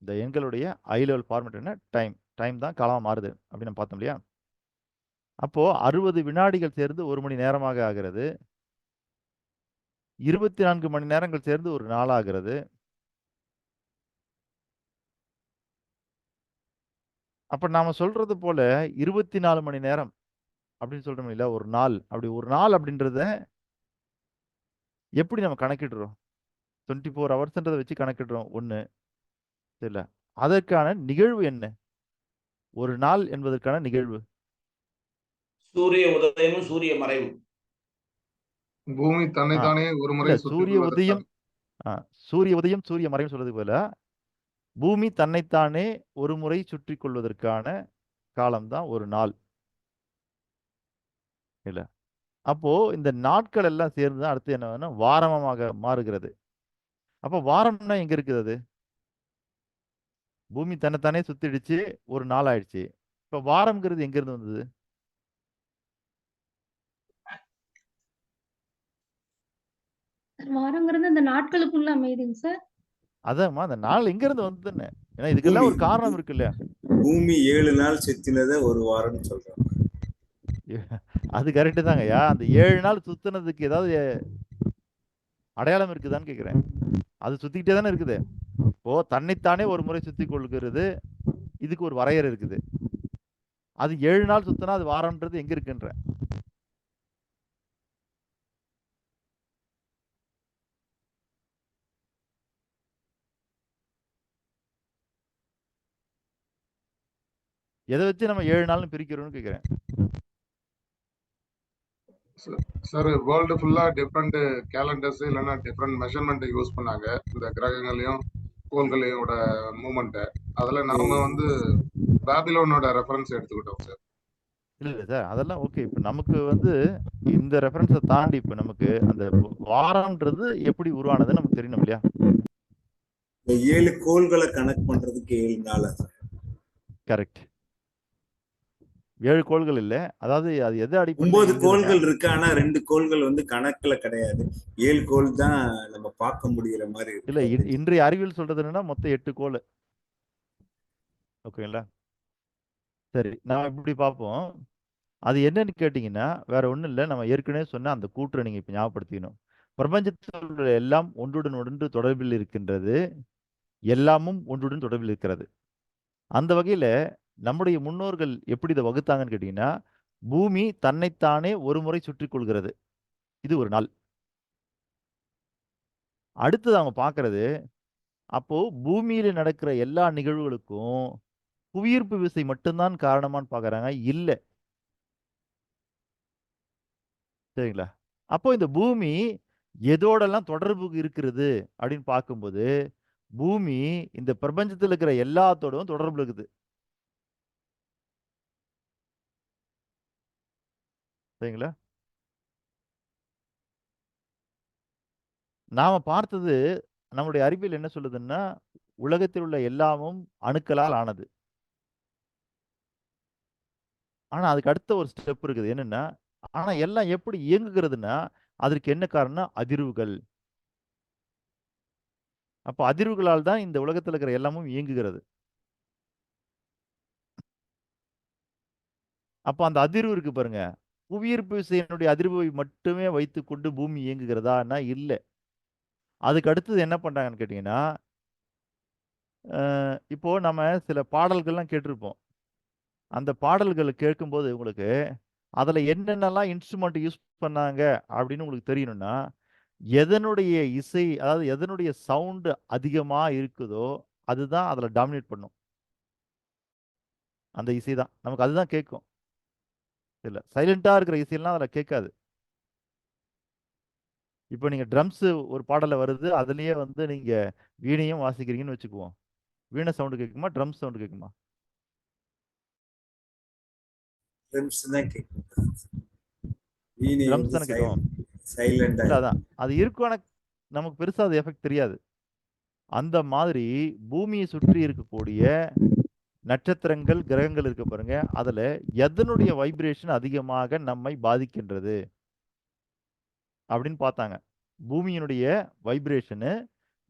இந்த எண்களுடைய ஹை லெவல் ஃபார்மட் என்ன? டைம் தான் காலமா மாறுது அப்படின்னு நம்ம பார்த்தோம் இல்லையா? அப்போ 60 வினாடிகள் சேர்ந்து 1 மணி நேரமாக ஆகிறது. 24 மணி நேரங்கள் சேர்ந்து ஒரு நாளாகிறது. அப்ப நாம சொல்றது போல 24 மணி நேரம் அப்படின்னு சொல்றோம் இல்ல, ஒரு நாள். அப்படி ஒரு நாள் அப்படின்றத எப்படி நம்ம கணக்கிடுறோம்? 24 ஹவர்ஸ்ன்றதை வச்சு கணக்கிடுறோம் ஒண்ணு. இல்ல, அதற்கான நிகழ்வு என்ன? ஒரு நாள் என்பதற்கான நிகழ்வு சூரிய உதயமும் சூரிய மறைவு. பூமி தன்னைத்தானே ஒரு இல்ல, முறை சுற்றி சூரிய உதயம் சூரிய மறைவு சொல்றது போல பூமி தன்னைத்தானே ஒரு முறை சுற்றி கொள்வதற்கான காலம்தான் ஒரு நாள். இல்ல, அப்போ இந்த நாட்கள் எல்லாம் சேர்ந்து தான் அடுத்து என்ன வாரமாக மாறுகிறது. அப்போ வாரம்னா எங்க இருக்குது அது? பூமி தன்னைத்தானே சுத்திடுச்சு, ஒரு நாள் ஆயிடுச்சு. இப்ப வாரம்ங்கிறது எங்க இருந்து வந்தது? வாரங்கிறது அந்த நாட்களுக்குள்ள அமையுதுங்க சார். அதாம்மா, அந்த நாள் எங்க இருந்து வந்ததுன்னு. ஏன்னா இதுக்கெல்லாம் ஒரு காரணம் இருக்கு இல்லையா? பூமி 7 நாள் சுத்தினதை ஒரு வாரம்னு சொல்றாங்க. அது கரெக்டு தாங்கய்யா. அந்த 7 நாள் சுத்தினதுக்கு ஏதாவது அடையாளம் இருக்குதான்னு கேக்குறேன். அது சுத்திக்கிட்டே தானே இருக்குது. இப்போ தன்னைத்தானே ஒரு முறை சுத்தி கொள்கிறது, இதுக்கு ஒரு வரையறை இருக்குது. அது 7 நாள் சுத்தினா அது வாரம்ன்றது எங்க இருக்குன்ற? எதை வச்சு நம்ம 7 நாள்னு பிரிக்கிறோம்னு கேக்குறேன். சார் வேர்ல்டு ஃபுல்லா டிஃப்ரெண்ட் கேலண்டர்ஸ் இல்லைன்னா டிஃப்ரெண்ட் மெஷர்மெண்ட் யூஸ் பண்ணாங்க இந்த கிரகங்களையும் கோள்களையோட மூமெண்ட்டை. அதுல நாம வந்து பாபிலோனோட ரெஃபரன்ஸ் எடுத்துக்கிட்டோம் சார். இல்ல சார், அதெல்லாம் ஓகே. இப்ப நமக்கு இந்த ரெஃபரன்ஸை தாண்டி இப்ப நமக்கு அந்த வாரம்ன்றது எப்படி உருவானதுன்னு நமக்கு தெரியணும் இல்லையா? இந்த 7 கோள்களை கனெக்ட் பண்றதுக்கு 7 நாள் ஆச்சு. கரெக்ட். 7 கோள்கள் இல்ல. அதாவது அது எதை 9 அடிப்படையில் கோள்கள் இருக்கு. ஆனா 2 கோள்கள் கணக்குல கிடையாது. 7 கோள் தான் நம்ம பார்க்க முடியற மாதிரி இல்ல, இருக்கு. இன்றைய அறிவியல் சொல்றது என்னன்னா மொத்தம் 8 கோள். ஓகேங்களா? சரி, நான் இப்படி பார்ப்போம். அது என்னன்னு கேட்டீங்கன்னா வேற ஒண்ணும் இல்ல. நம்ம ஏற்கனவே சொன்ன அந்த கூற்றை நீங்க இப்ப ஞாபகப்படுத்திக்கணும். பிரபஞ்சத்தில் உள்ள எல்லாம் ஒன்றுடன் ஒன்று தொடர்பில் இருக்கின்றது, எல்லாமும் ஒன்றுடன் தொடர்பில் இருக்கிறது. அந்த வகையில நம்முடைய முன்னோர்கள் எப்படி இதை வகுத்தாங்கன்னு கேட்டீங்கன்னா, பூமி தன்னைத்தானே ஒரு முறை சுற்றி கொள்கிறது, இது ஒரு நாள். அடுத்தது அவங்க பார்க்கறது, அப்போ பூமியில நடக்கிற எல்லா நிகழ்வுகளுக்கும் புவியீர்ப்பு விசை மட்டும்தான் காரணமான்னு பார்க்கறாங்க. இல்ல. சரிங்களா? அப்போ இந்த பூமி எதோடெல்லாம் தொடர்பு இருக்கிறது அப்படின்னு பார்க்கும்போது, பூமி இந்த பிரபஞ்சத்தில் இருக்கிற எல்லாத்தோடும் தொடர்புல இருக்குது. சரிங்களா? நாம பார்த்தது நம்முடைய அறிவியல் என்ன சொல்லுதுன்னா, உலகத்தில் உள்ள எல்லாமும் அணுக்களால் ஆனது. ஆனா அதுக்கு அடுத்த ஒரு ஸ்டெப் இருக்குது. என்னன்னா, ஆனா எல்லாம் எப்படி இயங்குகிறதுன்னா, அதற்கு என்ன காரணம்னா அதிர்வுகள். அப்ப அதிர்வுகளால் தான் இந்த உலகத்துல இருக்கிற எல்லாமும் இயங்குகிறது. அப்ப அந்த அதிர்வு இருக்கு பாருங்க. புவியீர்ப்பு விசையினுடைய அதிர்வை மட்டுமே வைத்துக்கொண்டு பூமி இயங்குகிறதான்னா இல்ல. அதுக்கு அடுத்தது என்ன பண்றாங்கன்னு கேட்டீங்கன்னா, இப்போ நம்ம சில பாடல்கள்லாம் கேட்டிருப்போம். அந்த பாடல்கள கேட்கும்போது உங்களுக்கு, அதுல என்னென்னலாம் இன்ஸ்ட்ருமெண்ட் யூஸ் பண்ணாங்க அப்படின்னு உங்களுக்கு தெரியணும்னா, எதனுடைய இசை, அதாவது எதனுடைய சவுண்ட் அதிகமா இருக்குதோ, அதுதான் அதுல டாமினேட் பண்ணும். அந்த இசை தான். நமக்கு அதுதான் கேட்கும். இல்ல, சைலன்ட்டா இருக்கிற இசையெல்லாம் அதுல கேட்காது. இப்போ நீங்க ட்ரம்ஸ் ஒரு பாடல்ல வருது. அதுலயே நீங்க வீணையும் வாசிக்கிறீங்கன்னு வச்சுக்குவோம். வீணை சவுண்ட் கேட்குமா? ட்ரம்ஸ் சவுண்ட் கேட்குமா? ட்ரம்ஸ் தான் கேட்கும். வீணை ட்ரம்ஸ் தானே கேட்கும். சைலண்டா. இல்ல அதான். அது இருக்கும். ஆனா நமக்கு பெருசா அது எஃபெக்ட் தெரியாது. அந்த மாதிரி பூமியை சுற்றி இருக்கக்கூடிய நட்சத்திரங்கள், கிரகங்கள் இருக்கு பாருங்க. அதுல எதனுடைய வைப்ரேஷன் அதிகமாக நம்மை பாதிக்கின்றது அப்படின்னு பார்த்தாங்க. பூமியினுடைய வைப்ரேஷனு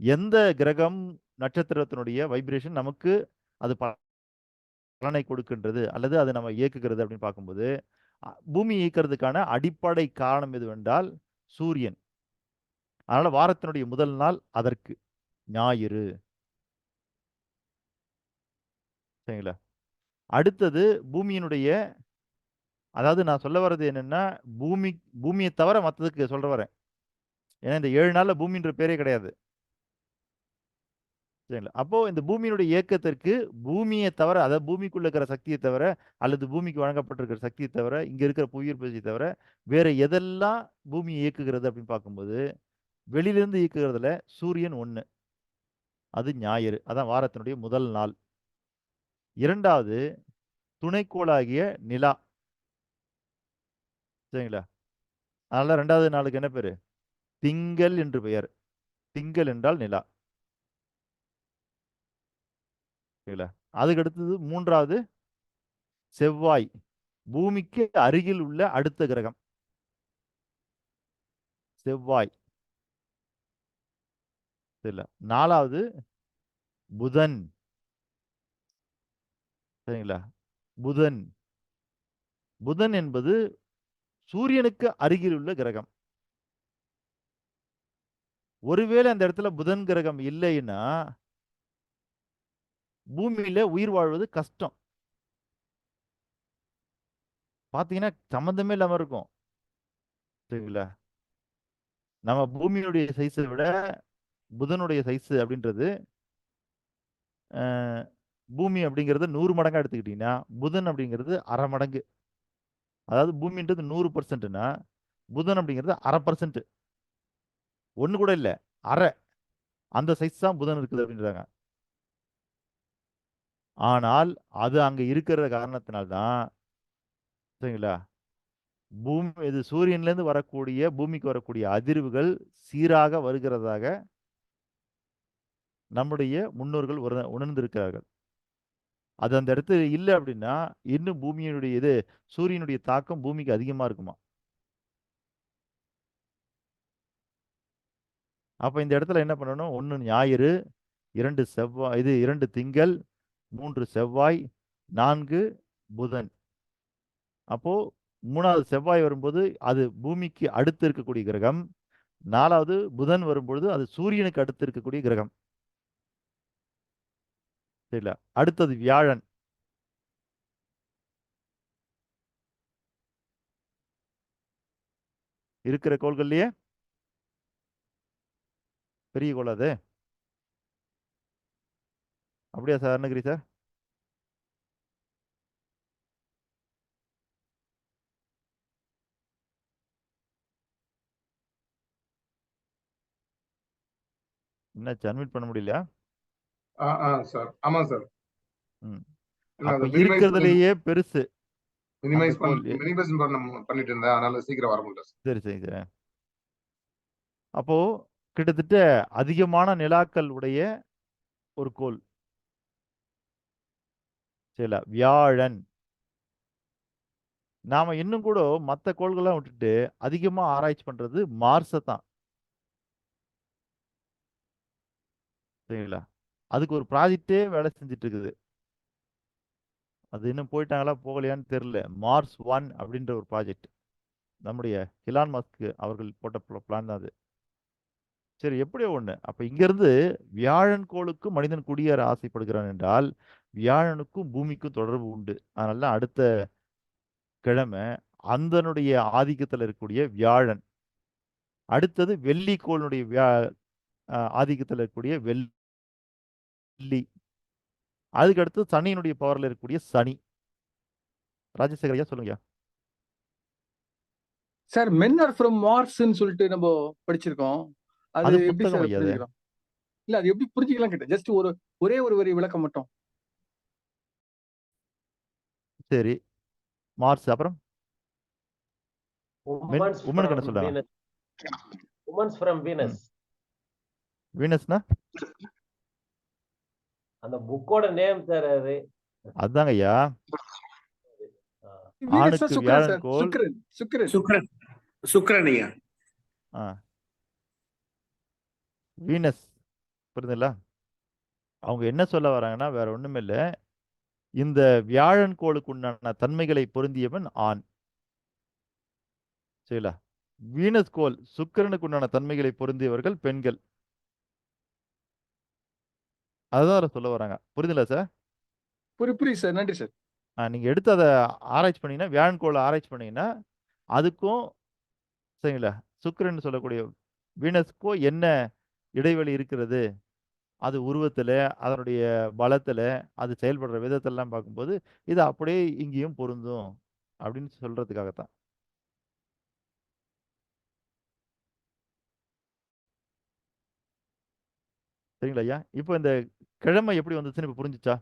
எந்த கிரகம், நட்சத்திரத்தினுடைய வைப்ரேஷன் நமக்கு அது பலனை கொடுக்கின்றது அல்லது அது நம்ம இயக்குகிறது அப்படின்னு பார்க்கும்போது, பூமி இயக்கிறதுக்கான அடிப்படை காரணம் எதுவென்றால் சூரியன். அதனால வாரத்தினுடைய முதல் நாள் அதற்கு ஞாயிறு. சரிங்களா? அடுத்தது பூமியினுடைய, அதாவது நான் சொல்ல வர்றது என்னன்னா, பூமியை தவிர மற்றதுக்கு சொல்ல வரேன். ஏன்னா இந்த 7 நாள்ல பூமின்ற பேரே கிடையாது. சரிங்களா? அப்போ இந்த பூமியினுடைய இயக்கத்திற்கு பூமியை தவிர, அதாவது பூமிக்குள்ள இருக்கிற சக்தியை தவிர அல்லது பூமிக்கு வழங்கப்பட்டிருக்கிற சக்தியை தவிர, இங்க இருக்கிற புவியீர்ப்பு விசையை தவிர வேற எதெல்லாம் பூமியை இயக்குகிறது அப்படின்னு பார்க்கும்போது, வெளியிலிருந்து இயக்குகிறதுல சூரியன் 1. அது ஞாயிறு. அதான் வாரத்தினுடைய முதல் நாள். 2வது துணைக்கோளாகிய நிலா. சரிங்களா? அதனால 2வது நாளுக்கு என்ன பேரு? திங்கள் என்று பெயர். திங்கள் என்றால் நிலா. சரிங்களா? அதுக்கு அடுத்தது 3வது செவ்வாய். பூமிக்கு அருகில் உள்ள அடுத்த கிரகம் செவ்வாய். சரிங்களா? 4வது புதன். சரிங்களா? புதன். புதன் என்பது சூரியனுக்கு அருகில் உள்ள கிரகம். ஒருவேளை அந்த இடத்துல புதன் கிரகம் இல்லைன்னா பூமியில உயிர் வாழ்வது கஷ்டம். பாத்தீங்கன்னா சம்பந்தமே இல்லாம இருக்கும். சரிங்களா? நம்ம பூமியுடைய சைஸை விட புதனுடைய சைஸ் அப்படின்றது பூமி அப்படிங்கிறது 100 மடங்கா எடுத்துக்கிட்டீங்கன்னா புதன் அப்படிங்கிறது அரை மடங்கு. அதாவது பூமின்றது 100%னா புதன் அப்படிங்கிறது 0.5%. ஒண்ணு கூட இல்ல, அரை. அந்த சைஸ் தான் புதன் இருக்குது அப்படின்றாங்க. ஆனால் அது அங்க இருக்கிற காரணத்தினால்தான் சரிங்களா பூமி இது சூரியன்ல இருந்து வரக்கூடிய பூமிக்கு வரக்கூடிய அதிர்வுகள் சீராக வருகிறதாக நம்முடைய முன்னோர்கள் உணர்ந்திருக்கிறார்கள். அது அந்த இடத்துல இல்லை அப்படின்னா இன்னும் பூமியினுடைய சூரியனுடைய தாக்கம் பூமிக்கு அதிகமா இருக்குமா. அப்ப இந்த இடத்துல என்ன பண்ணணும்? 1 ஞாயிறு, 2 செவ்வாய், 2 திங்கள், 3 செவ்வாய், 4 புதன். அப்போ 3வது செவ்வாய் வரும்போது அது பூமிக்கு அடுத்து இருக்கக்கூடிய கிரகம். 4வது புதன் வரும்பொழுது அது சூரியனுக்கு அடுத்து இருக்கக்கூடிய கிரகம். சரிங்களா? அடுத்தது வியாழன். இருக்கிற கோள்கள்லயே பெரிய கோள் அது. அப்படியா சார்? அருணகிரி சார்? என்னாச்சு, அட்மிட் பண்ண முடியலையா? சார் ஆமா சார். ம். இல்ல, அப்ப அது இருக்கிறதுலயே பெருசு அந்த மினிமைஸ் கோள். பண்ணிட்டு இருந்தேன், அதனால சீக்கிரம் வர முடியல சார். சரி சரி சரி. அப்போ கிட்டத்தட்ட அதிகமான நிலாக்கள் உடைய ஒரு கோள். சரிங்களா? வியாழன். நாம இன்னும் கூட மற்ற கோள்கள்லாம் விட்டுட்டு அதிகமா ஆராய்ச்சி பண்றது மார்ஸை தான். சரிங்களா? அதுக்கு ஒரு ப்ராஜெக்டே வேலை செஞ்சுட்டு இருக்குது. அது இன்னும் போயிட்டாங்களா போகலையான்னு தெரியல. மார்ஸ் 1 அப்படின்ற ஒரு ப்ராஜெக்ட் நம்முடைய எலான் மஸ்க் அவர்கள் போட்ட பிளான் தான் அது. சரி, எப்படியோ ஒண்ணு. அப்ப இங்கிருந்து வியாழன் கோளுக்கு மனிதன் குடியேற ஆசைப்படுகிறான் என்றால் வியாழனுக்கும் பூமிக்கும் தொடர்பு உண்டு. அதனால அடுத்த கிழமை அந்தனுடைய ஆதிக்கத்தில் இருக்கக்கூடிய வியாழன், அடுத்தது வெள்ளி கோளுடைய ஆதிக்கத்தில் இருக்கக்கூடிய வெள்ளி, அதுக்கு அடுத்து சனியினுடைய பவர்ல இருக்கக்கூடிய சனி. ராஜசேகர் ஐயா சொல்லுங்க. சார் மென் ஆர் ஃப்ரம் மார்ஸ்ன்னு சொல்லிட்டு நம்ம படிச்சிருக்கோம். அது அது எப்படி புத்தகம் சார் ஐயா அது. புரிஞ்சுக்கிறோம்? இல்ல அது எப்படி புரிஞ்சுக்கலாம் கேட்டேன். ஜஸ்ட் ஒரே ஒரு வரி விளக்கம் மட்டும். சரி, மார்ஸ். அப்புறம் உமன்ஸ் உமனுக்கு என்ன ஃப்ரம் சொல்றாங்க? வீனஸ். Womens from Venus. வீனஸ்னா அந்த புக்கோட நேம் சார் அது. அதுதாங்க ஐயா. வீனஸா ஆணுக்கு சுக்கிரன் வியாழன் சார்? கோள். சுக்கிரன் ஐயா. வீனஸ். புரியுதுங்களா? அவங்க என்ன சொல்ல வராங்கன்னா வேற ஒண்ணுமே இல்லை, இந்த வியாழன் கோளுக்கு உண்டான தன்மைகளை பொருந்தியவன் ஆண். சரிங்களா? வீனஸ் கோள் சுக்கிரனுக்கு உண்டான தன்மைகளை பொருந்தியவர்கள் பெண்கள். அதுதான் சொல்ல வராங்க. புரியுதுங்களா சார்? புரியுது சார். நன்றி சார். நீங்க எடுத்து அதை ஆராய்ச்சி பண்ணீங்கன்னா, வியாழன் கோளை ஆராய்ச்சி பண்ணீங்கன்னா அதுக்கும் சரிங்களா சுக்கிரன் சொல்லக்கூடிய வீனஸ்க்கும் என்ன இடைவெளி இருக்கிறது, அது உருவத்துல, அதனுடைய பலத்துல, அது செயல்படுற விதத்தெல்லாம் பார்க்கும்போது இது அப்படியே இங்கேயும் பொருந்தும் அப்படின்னு சொல்றதுக்காகத்தான். சரிங்களா ஐயா? இப்போ இந்த கிழமை எப்படி வந்துச்சுன்னு இப்ப புரிஞ்சுச்சா?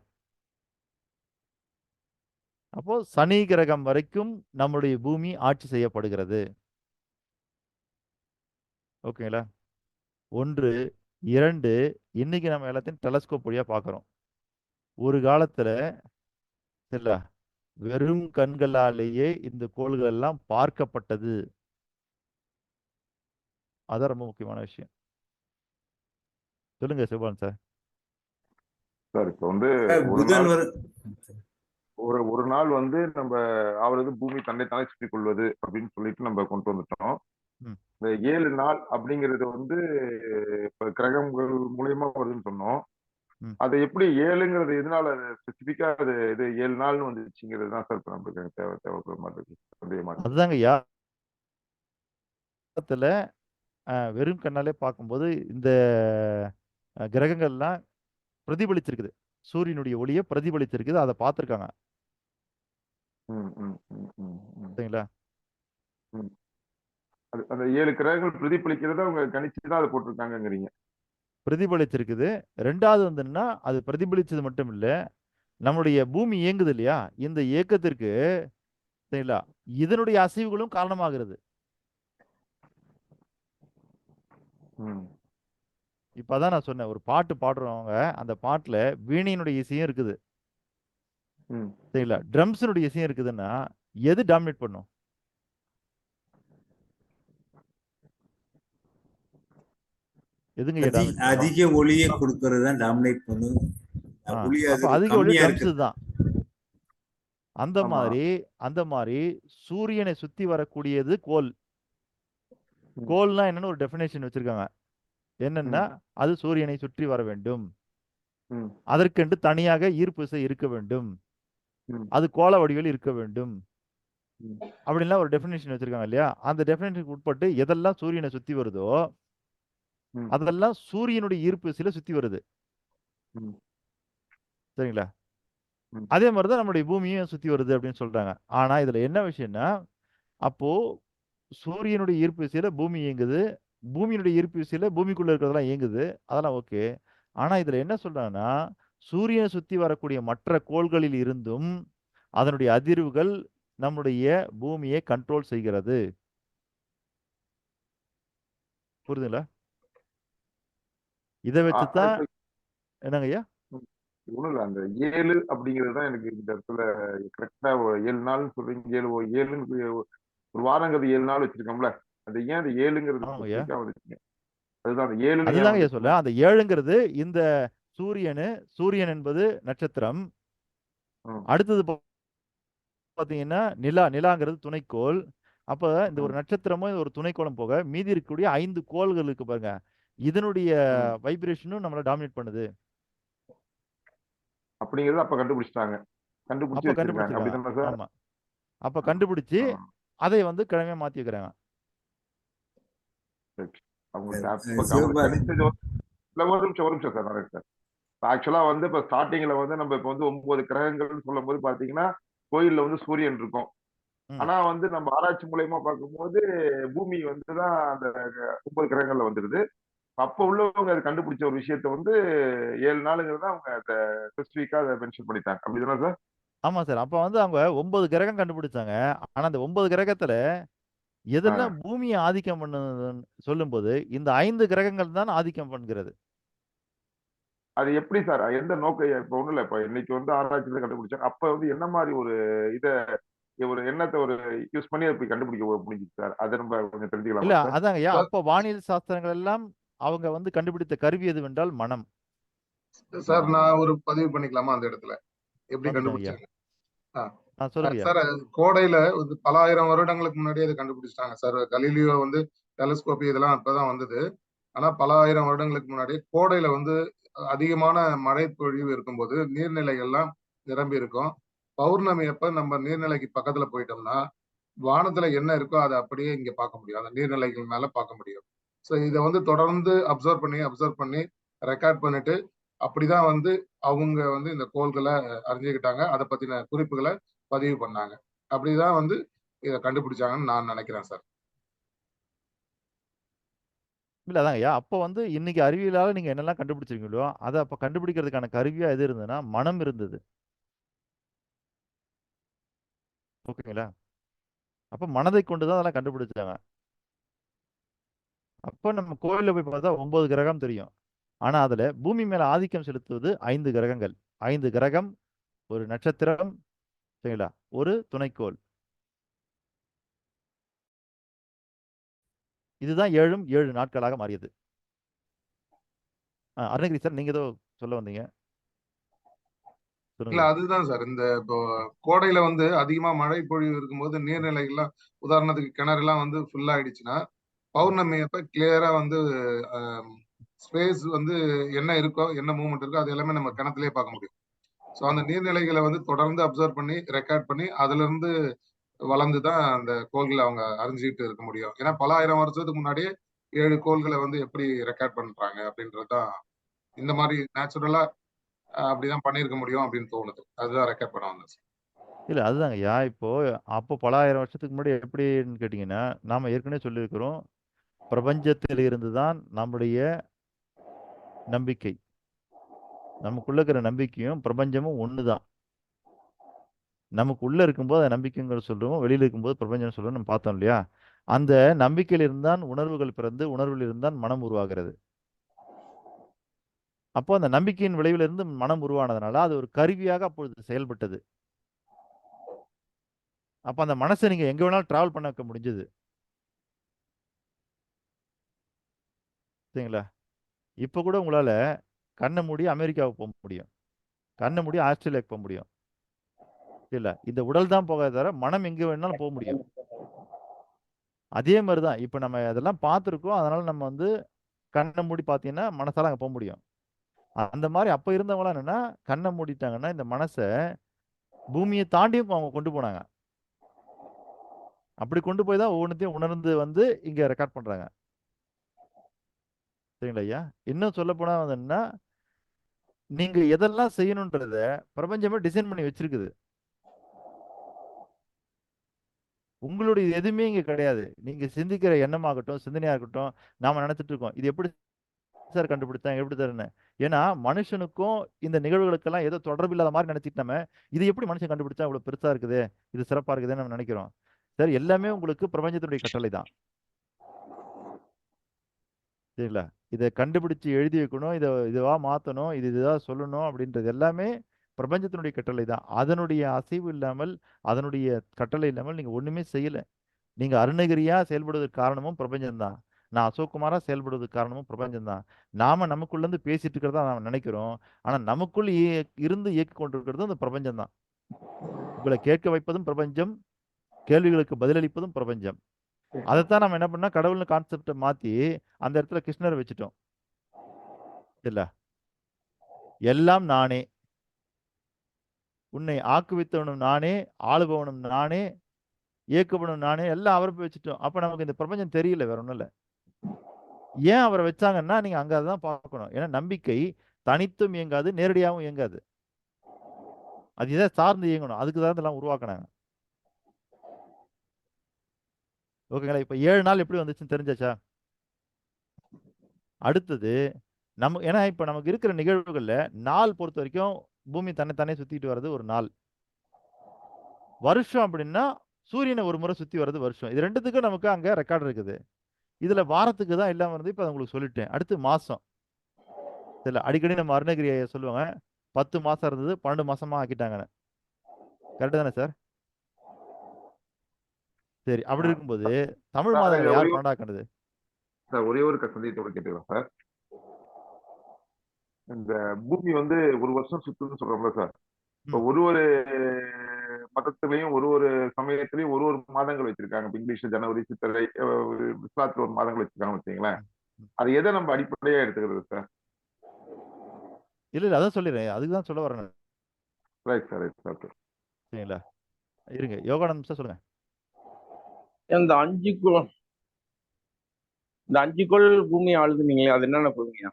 அப்போ சனி கிரகம் வரைக்கும் நம்முடைய பூமி ஆட்சி செய்யப்படுகிறது. ஓகேங்களா? 1, 2 இன்னைக்கு நம்ம எல்லாத்தையும் டெலஸ்கோப் வழியா பார்க்குறோம். ஒரு காலத்துல இல்ல வெறும் கண்களாலேயே இந்த கோள்கள் எல்லாம் பார்க்கப்பட்டது. அதான் ரொம்ப முக்கியமான விஷயம். சொல்லுங்க சிவபாலன் சார். சார் இப்போ வந்து சார், ஒரு புதன் நாள் வரும். ஒரு நாள் வந்து நம்ம ஆவறது பூமி தன்னைத்தானே சுற்றி கொள்வது அப்படின்னு சொல்லிட்டு நம்ம கொண்டு வந்துட்டோம். ம். இந்த 7 நாள் அப்படிங்கிறது வந்து இப்ப கிரகங்கள் மூலியமா வருதுன்னு சொன்னோம். ம். அதை எப்படி 7ங்கிறது எதனால ஸ்பெசிபிக்கா அது இது 7 நாள்னு வந்துச்சுங்கிறது தான் சார் இப்ப நம்மளுக்கு தேவைப்பட மாட்டேங்குது, சந்தேகமா இருக்கு. அதுதாங்க யாத்துல வெறும் கண்ணாலே பார்க்கும்போது இந்த கிரகங்கள்லாம் பிரதிபலிச்சிருக்குது. சூரியனுடைய ஒளியை பிரதிபலிச்சிருக்குது. அதை பார்த்துருக்காங்க. ம், ம், ம், ம், ம், சரிங்களா? ம். அந்த 7 கிரகங்கள் பிரதிபலிக்கிறத அவங்க கணிச்சு தான் அதை போட்டிருக்காங்கங்கிறீங்க. பிரதிபலிச்சிருக்குது. 2வது வந்துன்னா அது பிரதிபலிச்சது மட்டும் இல்ல, நம்முடைய பூமி இயங்குது இல்லையா? இந்த இயக்கத்திற்கு சரிங்களா? இதனுடைய அசைவுகளும் காரணமாகிறது. ம். இப்ப அதான் நான் சொன்னேன். ஒரு பாட்டு பாடுறவங்க அந்த பாட்டுல வீணையினுடைய இசையும் இருக்குது. ம். சரிங்களா? ட்ரம்ஸினுடைய இசையும் இருக்குதுன்னா எது டாமினேட் பண்ணும்? எதுங்க டாமினேட் பண்ணும்? அதிக ஒளியை கொடுக்கறது தான் டாமினேட் பண்ணும். ஒளி அப்ப அது அதிக ஒளி கம்மியா ட்ரம்ஸ் இருக்கு. தான். அந்த ஆமா. மாதிரி சூரியனை சுத்தி வரக்கூடியது கோள். ம். கோள்னா என்னன்னு ஒரு டெஃபினேஷன் வச்சிருக்காங்க. என்னன்னா ம். அது சூரியனை சுற்றி வர வேண்டும். ம். அதற்கென்று தனியாக ஈர்ப்பு விசை இருக்க வேண்டும். ம். அது கோள வடிவில் இருக்க வேண்டும். ம். அப்படின்லாம் ஒரு டெஃபினேஷன் வச்சிருக்காங்க இல்லையா? அந்த டெஃபினேஷனுக்கு உட்பட்டு எதெல்லாம் சூரியனை சுத்தி வருதோ ம். அதெல்லாம் சூரியனுடைய ஈர்ப்பு விசையில சுத்தி வருது. ம். சரிங்களா? ம். அதே மாதிரி தான் நம்முடைய பூமியும் சுத்தி வருது அப்படின்னு சொல்றாங்க. ஆனா இதுல என்ன விஷயம்னா, அப்போ சூரியனுடைய ஈர்ப்பு விசையில பூமி இயங்குது. பூமியினுடைய ஈர்ப்பு விசையில பூமிக்குள்ள இருக்கிறதெல்லாம் இயங்குது. அதெல்லாம் ஓகே. ஆனா இதுல என்ன சொல்றாங்கன்னா, சூரியனை சுத்தி வரக்கூடிய மற்ற கோள்களில் இருந்தும் அதனுடைய அதிர்வுகள் நம்முடைய பூமியை கண்ட்ரோல் செய்கிறது. புரியுதுங்களா? இதை வச்சு தான் இப்ப என்னங்க ஐயா? ஒண்ணும் இல்ல. அந்த 7 அப்படிங்கிறது தான் எனக்கு இந்த இடத்துல கரெக்டா 7 நாள்னு சொல்றீங்க. 7ன்னு ஒரு வாரங்கிறது 7 நாள் வச்சிருக்கோம்ல. அது ஏன் அது 7ங்கிறது ஆமாங்க ஐயா. ஸ்பெசிஃபிக்கா வந்துச்சுங்க? அதுதான் அந்த 7ன்னு ஏன் அதுதாங்க ஐயா வந்துச்சுங்க? சொல்ல. அந்த 7ங்கிறது இந்த சூரியன் என்பது நட்சத்திரம். ம். அடுத்தது பார்த்தீங்கன்னா நிலாங்கிறது துணைக்கோள். அப்ப இந்த ஒரு ம். நட்சத்திரமும் இது ஒரு துணைக்கோளும் போக மீதி இருக்கக்கூடிய 5 கோள்கள் இருக்கு பாருங்க. இதனுடைய ம். வைப்ரேஷனும் நம்மள டாமினேட் பண்ணுது. அப்படிங்கிறது அப்ப கண்டுபிடிச்சிட்டாங்க. கண்டுபிடிச்சு அப்ப வச்சிருக்காங்க. கண்டுபிடிச்சிருக்காங்க. அப்படிதானே சார்? ஆமா. அப்ப ஆ. கண்டுபிடிச்சு ஆ. அதை வந்து கிழமையா மாத்தி வைக்கிறாங்க. சரி. அவங்க சிவபாலன், கணிச்சது இல்ல, ஒரு நிமிஷம் சார். நான் சார் ஆக்சுவலா வந்து இப்ப ஸ்டார்டிங்ல வந்து நம்ம இப்ப வந்து 9 கிரகங்கள்னு சொல்லும்போது பாத்தீங்கன்னா கோயில்ல வந்து சூரியன் இருக்கும். ம். ஆனா வந்து நம்ம ஆராய்ச்சி மூலியமா பார்க்கும்போது பூமி வந்து தான் அந்த 9 கிரகங்கள்ல வந்துடுது. அப்ப உள்ளவங்க அதை கண்டுபிடிச்ச ஒரு விஷயத்த வந்து 7 நாளுங்கிறத அவங்க அதை ஸ்பெசிஃபிக்கா அதை மென்ஷன் பண்ணிட்டாங்க. அப்படிதானே சார்? ஆமா சார். அப்ப வந்து அவங்க 9 கிரகம் கண்டுபிடிச்சாங்க. ஆனா அந்த 9 கிரகத்துல ஆ. எதெல்லாம் பூமியை ஆதிக்கம் பண்ணுதுன்னு சொல்லும்போது இந்த 5 கிரகங்கள் தான் ஆதிக்கம் பண்ணுகிறது. அது எப்படி சார்? எந்த நோக்கம்? இப்ப ஒண்ணும் இல்ல. இப்ப இன்னைக்கு வந்து ஆராய்ச்சியில கண்டுபிடிச்சாங்க. அப்ப வந்து என்ன மாதிரி ஒரு இத ஒரு எண்ணத்த ஒரு யூஸ் பண்ணி அப்படி கண்டுபிடிக்க முடிஞ்சுச்சு சார்? அத நம்ம கொஞ்சம் இல்ல தெரிஞ்சுக்கலாமா சார்? அதாங்கய்யா. சார், அப்ப வானியல் சாஸ்திரங்கள் எல்லாம் அவங்க வந்து கண்டுபிடித்த கருவி எதுவென்றால் மனம். சார் ஆ. நான் ஒரு பதிவு பண்ணிக்கலாமா அந்த இடத்துல? எப்படி வந்துட்டேங்க ஐயா. கண்டுபிடிச்சாங்க? ஆ. சொல்லுங்க ஐயா. சார் கோடையில வந்து பல ஆயிரம் வருடங்களுக்கு முன்னாடியே அதை கண்டுபிடிச்சிட்டாங்க சார். கலீலியோ வந்து டெலஸ்கோப் இதெல்லாம் அப்பதான் வந்தது. ஆனா பல ஆயிரம் வருடங்களுக்கு முன்னாடி கோடையில வந்து அதிகமான மழை பொழிவு இருக்கும்போது நீர்நிலைகள்லாம் நிரம்பி இருக்கும். பௌர்ணமி அப்ப நம்ம நீர்நிலைக்கு பக்கத்துல போயிட்டோம்னா வானத்துல என்ன இருக்கோ அதை அப்படியே இங்க பார்க்க முடியும். அந்த நீர்நிலைகள் மேல பார்க்க முடியும். ஸோ இதை வந்து தொடர்ந்து அப்சர்வ் பண்ணி ரெக்கார்ட் பண்ணிட்டு அப்படிதான் வந்து அவங்க வந்து இந்த கோள்களை அறிஞ்சுக்கிட்டாங்க. அதை பத்தின குறிப்புகளை பதிவு பண்ணாங்க. அப்படிதான் வந்து இதை கண்டுபிடிச்சாங்கன்னு நான் நினைக்கிறேன் சார். இல்ல அதாங்க ஐயா. அப்ப வந்து இன்னைக்கு அறிவியலால நீங்க என்னெல்லாம் கண்டுபிடிச்சிருக்கீங்களோ அதை அப்ப கண்டுபிடிக்கிறதுக்கான கருவியா எது இருந்ததுன்னா மனம் இருந்தது. ஓகேங்களா? அப்ப மனதை கொண்டு தான் அதெல்லாம் கண்டுபிடிச்சாங்க. அப்போ நம்ம கோயிலில் போய் பார்த்தா 9 கிரகம் தெரியும். ஆனால் அதில் பூமி மேலே ஆதிக்கம் செலுத்துவது 5 கிரகங்கள். 5 கிரகம், ஒரு நட்சத்திரம், சரிங்களா, ஒரு துணைக்கோள். இதுதான் 7 நாட்களாக மாறியது. அருணகிரி சார், நீங்க ஏதோ சொல்ல வந்தீங்க, இல்ல சொல்லுங்க. அதுதான் சார். இந்த இப்போ கோடையில வந்து அதிகமா மழை பொழிவு இருக்கும்போது நீர்நிலைகள்லாம், உதாரணத்துக்கு கிணறுலாம் வந்து ஃபுல் ஆயிடுச்சுன்னா, பௌர்ணமி அப்ப கிளியரா வந்து ஸ்பேஸ் வந்து என்ன இருக்கோ, என்ன மூவ்மெண்ட் இருக்கோ, அது எல்லாமே நம்ம கிணத்துலயே பார்க்க முடியும். ஸோ அந்த நீர்நிலைகளை வந்து தொடர்ந்து அப்சர்வ் பண்ணி ரெக்கார்ட் பண்ணி அதுல இருந்து வளர்ந்து தான் அந்த கோள்களை அவங்க அறிஞ்சிட்டு இருக்க முடியும். ஏன்னா பல ஆயிரம் வருஷத்துக்கு முன்னாடியே 7 கோள்களை வந்து எப்படி ரெக்கார்ட் பண்றாங்க அப்படின்றதுதான் இந்த மாதிரி நேச்சுரலா அப்படிதான் பண்ணியிருக்க முடியும் அப்படின்னு தோணுது. அதுதான் ரெக்கார்ட் பண்ண வந்தேன் சார். இல்லை, அதுதாங்க ஐயா. இப்போ அப்போ பல ஆயிரம் வருஷத்துக்கு முன்னாடி எப்படின்னு கேட்டிங்கன்னா, நாம் ஏற்கனவே சொல்லியிருக்கிறோம், பிரபஞ்சத்தில் இருந்து தான் நம்முடைய நம்பிக்கை, நமக்குள்ள இருக்கிற நம்பிக்கையும் பிரபஞ்சமும் ஒன்று தான். நமக்கு உள்ள இருக்கும்போது அதை நம்பிக்கைங்கிற சொல்றோம், வெளியில இருக்கும்போது பிரபஞ்சம் சொல்றோம், நம்ம பார்த்தோம் இல்லையா? அந்த நம்பிக்கையில் இருந்தான் உணர்வுகள் பிறந்து, உணர்வில் இருந்தான் மனம் உருவாகிறது. அப்போ அந்த நம்பிக்கையின் விளைவிலிருந்து மனம் உருவானதுனால அது ஒரு கருவியாக அப்பொழுது செயல்பட்டது. அப்போ அந்த மனசை நீங்க எங்க வேணாலும் டிராவல் பண்ண வைக்க முடிஞ்சது, சரிங்களா? இப்போ கூட உங்களால கண்ணை மூடி அமெரிக்காவுக்கு போக முடியும், கண்ணை மூடி ஆஸ்திரேலியாவுக்கு போக முடியும், இல்ல இந்த உடல் தான் போகாத தவிர மனம் எங்க வேணாலும் போக முடியும். அதே மாதிரி தான் இப்போ நம்ம அதெல்லாம் பார்த்துருக்கோம், அதனால நம்ம வந்து கண்ணை மூடி பார்த்தீங்கன்னா மனசால அங்கே போக முடியும். அந்த மாதிரி அப்போ இருந்தவங்களாம் என்னன்னா, கண்ணை மூடிட்டாங்கன்னா இந்த மனசை பூமியை தாண்டியும் அவங்க கொண்டு போனாங்க. அப்படி கொண்டு போய் தான் ஒவ்வொன்றத்தையும் உணர்ந்து வந்து இங்க ரெக்கார்ட் பண்றாங்க, சரிங்களா ஐயா? இன்னும் சொல்ல போனா வந்து என்னன்னா, நீங்க எதெல்லாம் செய்யணுன்றத பிரபஞ்சமே டிசைன் பண்ணி வச்சிருக்குது. உங்களுடைய எதுவுமே இங்க கிடையாது. நீங்க சிந்திக்கிற எண்ணமாகட்டும், சிந்தனையா இருக்கட்டும், நாம நினைச்சிட்டு இருக்கோம் இது எப்படி சார் கண்டுபிடிச்சாங்க, எப்படி சார்ன்னு. ஏன்னா மனுஷனுக்கும் இந்த நிகழ்வுகளுக்கெல்லாம் ஏதோ தொடர்பு இல்லாத மாதிரி நினைச்சிட்டு நம்ம இது எப்படி மனுஷன் கண்டுபிடிச்சா இவ்வளவு பெருசா இருக்குது, இது சிறப்பா இருக்குதுன்னு நம்ம நினைக்கிறோம். சார், எல்லாமே உங்களுக்கு பிரபஞ்சத்தினுடைய கட்டளை தான், சரிங்களா? இதை கண்டுபிடிச்சு எழுதி வைக்கணும், இதை இதுவா மாற்றணும், இது இதுதான் சொல்லணும் அப்படின்றது எல்லாமே பிரபஞ்சத்தினுடைய கட்டளை தான். அதனுடைய அசைவு இல்லாமல், அதனுடைய கட்டளை இல்லாமல் நீங்க ஒண்ணுமே செய்யல. நீங்க அருணகிரியா செயல்படுவதற்கு காரணமும் பிரபஞ்சம்தான். நான் அசோக்குமாரா செயல்படுவதற்கு காரணமும் பிரபஞ்சம்தான். நாம நமக்குள்ள இருந்து பேசிட்டு இருக்கிறதா நாம நினைக்கிறோம், ஆனா நமக்குள் இருந்து இயக்கி கொண்டிருக்கிறது அந்த பிரபஞ்சம் தான். உங்களை கேட்க வைப்பதும் பிரபஞ்சம், கேள்விகளுக்கு பதிலளிப்பதும் பிரபஞ்சம். அதைத்தான் நம்ம என்ன பண்ணா, கடவுள்னு கான்செப்டை மாத்தி அந்த இடத்துல கிருஷ்ணரை வச்சுட்டோம், இல்ல? எல்லாம் நானே, உன்னை ஆக்குவித்தவனும் நானே, ஆளுபவனும் நானே, இயக்கப்படும் நானே, எல்லாம் அவரை போய் வச்சுட்டோம். அப்ப நமக்கு இந்த பிரபஞ்சம் தெரியல, வேற ஒண்ணும் இல்ல. ஏன் அவரை வச்சாங்கன்னா நீங்க அங்க அதான் பார்க்கணும். ஏன்னா நம்பிக்கை தனித்தும் இயங்காது, நேரடியாகவும் இயங்காது, அது இதை சார்ந்து இயங்கணும். அதுக்கு தான் இதெல்லாம் உருவாக்குனாங்க. ஓகேங்களா? இப்ப 7 நாள் எப்படி வந்துச்சுன்னு தெரிஞ்சாச்சா? அடுத்தது நம்ம, ஏன்னா இப்ப நமக்கு இருக்கிற நிகழ்வுகள்ல நாள் பொறுத்த வரைக்கும் பூமி தன்னைத்தானே சுத்திட்டு வர்றது ஒரு நாள். வருஷம் அப்படின்னா சூரியனை ஒரு முறை சுத்தி வர்றது வருஷம். இது ரெண்டுத்துக்கும் நமக்கு அங்க ரெக்கார்டு இருக்குது. இதுல வாரத்துக்கு தான் இல்லாம இருந்து இப்ப உங்களுக்கு சொல்லிட்டேன். அடுத்து மாசம், இல்ல அடிக்கடி நம்ம அருணகிரி ஐயா சொல்லுவாங்க 10 மாசம் இருந்தது 12 மாசமா ஆக்கிட்டாங்கன்னு. கரெக்டு தானே சார்? சரி, அப்படி இருக்கும்போது தமிழ் மாதங்களை யார் 12 ஆக்கினது? சார் ஒரே ஒரு சந்தேகத்தோட கேட்டுக்கலாம் சார். இந்த பூமி வந்து ஒரு வருஷம் சுத்துன்னு சொல்றோம்ல சார். இப்போ ஒரு மதத்திலையும் ஒரு சமயத்திலையும் ஒரு மாதங்கள் வச்சிருக்காங்க. இப்ப இங்கிலீஷ்ல ஜனவரி, சித்திரை, இஸ்லாத்துல ஒரு மாதங்கள் வச்சிருக்காங்க வச்சுங்களேன். அது எதை நம்ம அடிப்படையா எடுத்துக்கிறது சார்? இல்ல அதான் சொல்லிடுறேன், அதுக்கு தான் சொல்ல வரேன். Right sir, right sir. Okay, சரிங்களா? இருங்க, யோகானந்தம் சார் சொல்லுங்க. இந்த 5 கோள் பூமி ஆளுதுனீங்களே, அது என்னென்ன கோளுங்கய்யா?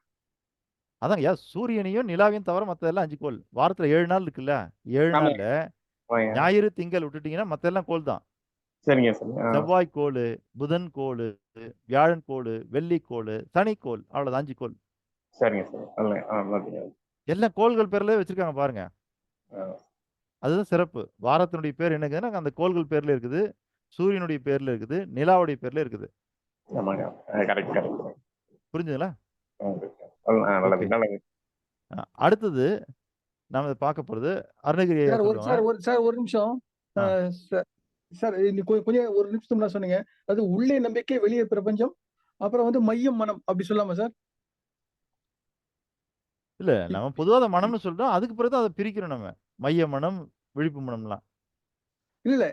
அதாங்க ஐயா, சூரியனையும் நிலாவையும் தவிர மற்றதெல்லாம் 5 கோள். வாரத்துல 7 நாள் இருக்குல்ல, 7 நாள்ல ஞாயிறு திங்கள் விட்டுட்டீங்கன்னா மத்த எல்லாம் கோள் தான். சரிங்க சார். செவ்வாய் கோள், புதன் கோள், வியாழன் கோள், வெள்ளி கோள், சனி கோள், அவ்வளவுதான் 5 கோள். சரிங்க சார். எல்லாம் கோள்கள் பேர்ல வச்சிருக்காங்க பாருங்க. அதுதான் சிறப்பு. வாரத்தினுடைய பேர் என்னங்கன்னா அந்த கோள்கள் பேர்ல இருக்குது, சூரியனுடைய பேர்ல இருக்குது, நிலாவுடைய பேர்ல இருக்குது. ஆமாங்க. Correct correct. புரிஞ்சுதுங்களா? நல்லது ஓகே. நல்லது. அடுத்தது நாம இதை பார்க்க போறது அருணகிரி ஐயா சார் சொல்லுவாங்க. ஒரு நிமிஷம். ஆ. சார் சார் கொஞ்சம் ஒரு நிமிஷம் முன்னாடி சொன்னீங்க, அது உள்ளே நம்பிக்கை வெளியே பிரபஞ்சம், அப்புறம் வந்து மையம் மனம் அப்படி சொல்லாமா சார்? இல்ல நம்ம பொதுவா அதை மனம்னு சொல்றோம். அதுக்கு பிறகு அதை பிரிக்கிறோம் நம்ம. மைய மனம், விழிப்பு மனம்லாம். இல்ல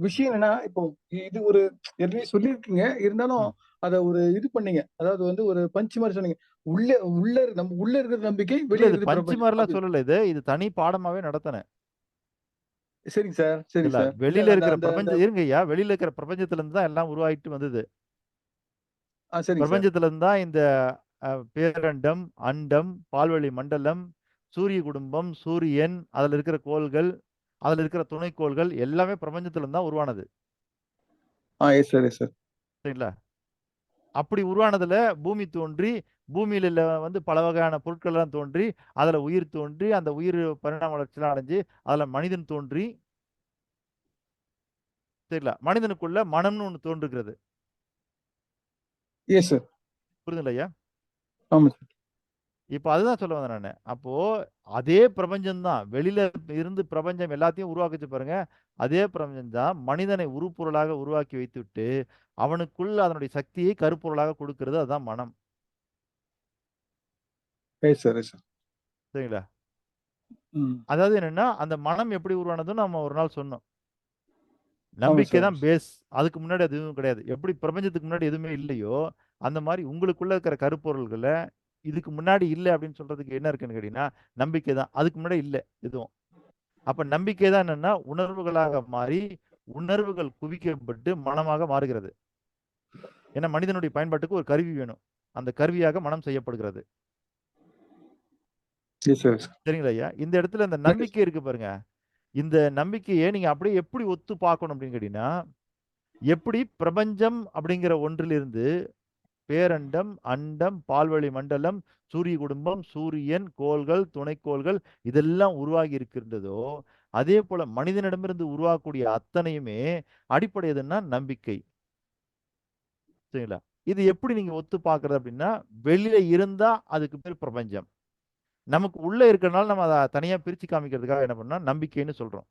விஷயம் என்னன்னா, இப்போ இது ஒரு ஏற்கனவே சொல்லியிருக்கீங்க, இருந்தாலும் அத ஒரு இது பண்ணீங்க. அதாவது வந்து ஒரு பஞ்ச் மாதிரி சொன்னீங்க. நம்ம உள்ள இருக்கிற நம்பிக்கை, இல்ல வெளியே இது இருக்கிற பஞ்சு பிரபஞ்சம். மாதிரிலாம் அப்படி. சொல்லல. இது தனி பாடமாவே நடத்தினேன். சரிங்க சார், சரிங்க இல்ல சார். இல்ல வெளியில அந்த இருக்கிற அந்த அந்த பிரபஞ்சம் இருங்க ஐயா. வெளியில இருக்கிற பிரபஞ்சத்துல இருந்து தான் எல்லாம் உருவாயிட்டு வந்தது. சரிங்க சார். பிரபஞ்சத்துல இருந்து தான் இந்த பேரண்டம், அண்டம், பால்வெளி மண்டலம், சூரிய குடும்பம், சூரியன், அதுல இருக்கிற கோள்கள், அதுல இருக்கிற துணைக்கோள்கள் எல்லாமே பிரபஞ்சத்துல இருந்து தான் உருவானது. S sir, yes sir. சரிங்களா? அப்படி உருவானதுல பூமி தோன்றி, பூமியில வந்து பல வகையான பொருட்கள் எல்லாம் தோன்றி, அதுல உயிர் தோன்றி, அந்த உயிர் பரிணாம வளர்ச்சியெல்லாம் அடைஞ்சு, அதுல மனிதன் தோன்றி, சரிங்களா? மனிதனுக்குள்ள மனம்னு ஒண்ணு தோன்றுகிறது. Yes sir. புரியுதுங்களா ஐயா? ஆமா சார். இப்ப அதுதான் சொல்ல வந்தேன் நானு. அப்போ அதே பிரபஞ்சம் தான். வெளியில இருந்து பிரபஞ்சம் எல்லாத்தையும் உருவாக்குச்சு பாருங்க. அதே பிரபஞ்சம் தான் மனிதனை உருப்பொருளாக உருவாக்கி வைத்துவிட்டு, அவனுக்குள்ள அதனுடைய சக்தியை கருப்பொருளாக கொடுக்கிறது. அதுதான் மனம். S sir, yes sir. சரிங்களா? ம். அதாவது என்னன்னா, அந்த மனம் எப்படி உருவானதுன்னு நம்ம ஒரு நாள் சொன்னோம். ஆமா நம்பிக்கை சார். தான் பேஸ். அதுக்கு முன்னாடி அது எதுவும் கிடையாது. எப்படி பிரபஞ்சத்துக்கு முன்னாடி எதுவுமே இல்லையோ, அந்த மாரி உங்களுக்குள்ள இருக்கிற கருப்பொருள்கள, இதுக்கு முன்னாடி இல்ல அப்படின்னு சொல்றதுக்கு என்ன இருக்குன்னு கேட்டீங்கன்னா, நம்பிக்கை தான். அதுக்கு முன்னாடி இல்ல எதுவும். அப்ப நம்பிக்கை தான் என்னன்னா, உணர்வுகளாக மாறி, உணர்வுகள் குவிக்கப்பட்டு மனமாக மாறுகிறது. ஏன்னா மனிதனுடைய பயன்பாட்டுக்கு ஒரு கருவி வேணும். அந்த கருவியாக மனம் செய்யப்படுகிறது. S sir, yes sir. சரிங்களா ஐயா? இந்த இடத்துல இந்த நம்பிக்கை இருக்கு பாருங்க. இந்த நம்பிக்கையை நீங்க அப்படியே எப்படி ஒத்து பார்க்கணும் அப்படின்னு கேட்டீங்கன்னா, எப்படி பிரபஞ்சம் அப்படிங்கிற ஒன்றிலிருந்து பேரண்டம், அண்டம், பால்வெளி மண்டலம், சூரிய குடும்பம், சூரியன், கோள்கள், துணைக்கோள்கள் இதெல்லாம் உருவாகி இருக்கின்றதோ, அதே போல மனிதனிடமிருந்து உருவாகக்கூடிய அத்தனையுமே அடிப்படை எதுன்னா நம்பிக்கை. சரிங்களா? இது எப்படி நீங்க ஒத்து பார்க்கறது அப்படின்னா, வெளியில இருந்தா அதுக்கு பேர் பிரபஞ்சம். நமக்கு உள்ள இருக்கிறனால நம்ம அதை தனியா பிரிச்சு காமிக்கிறதுக்காக என்ன பண்ணோம், நம்பிக்கைன்னு சொல்றோம்.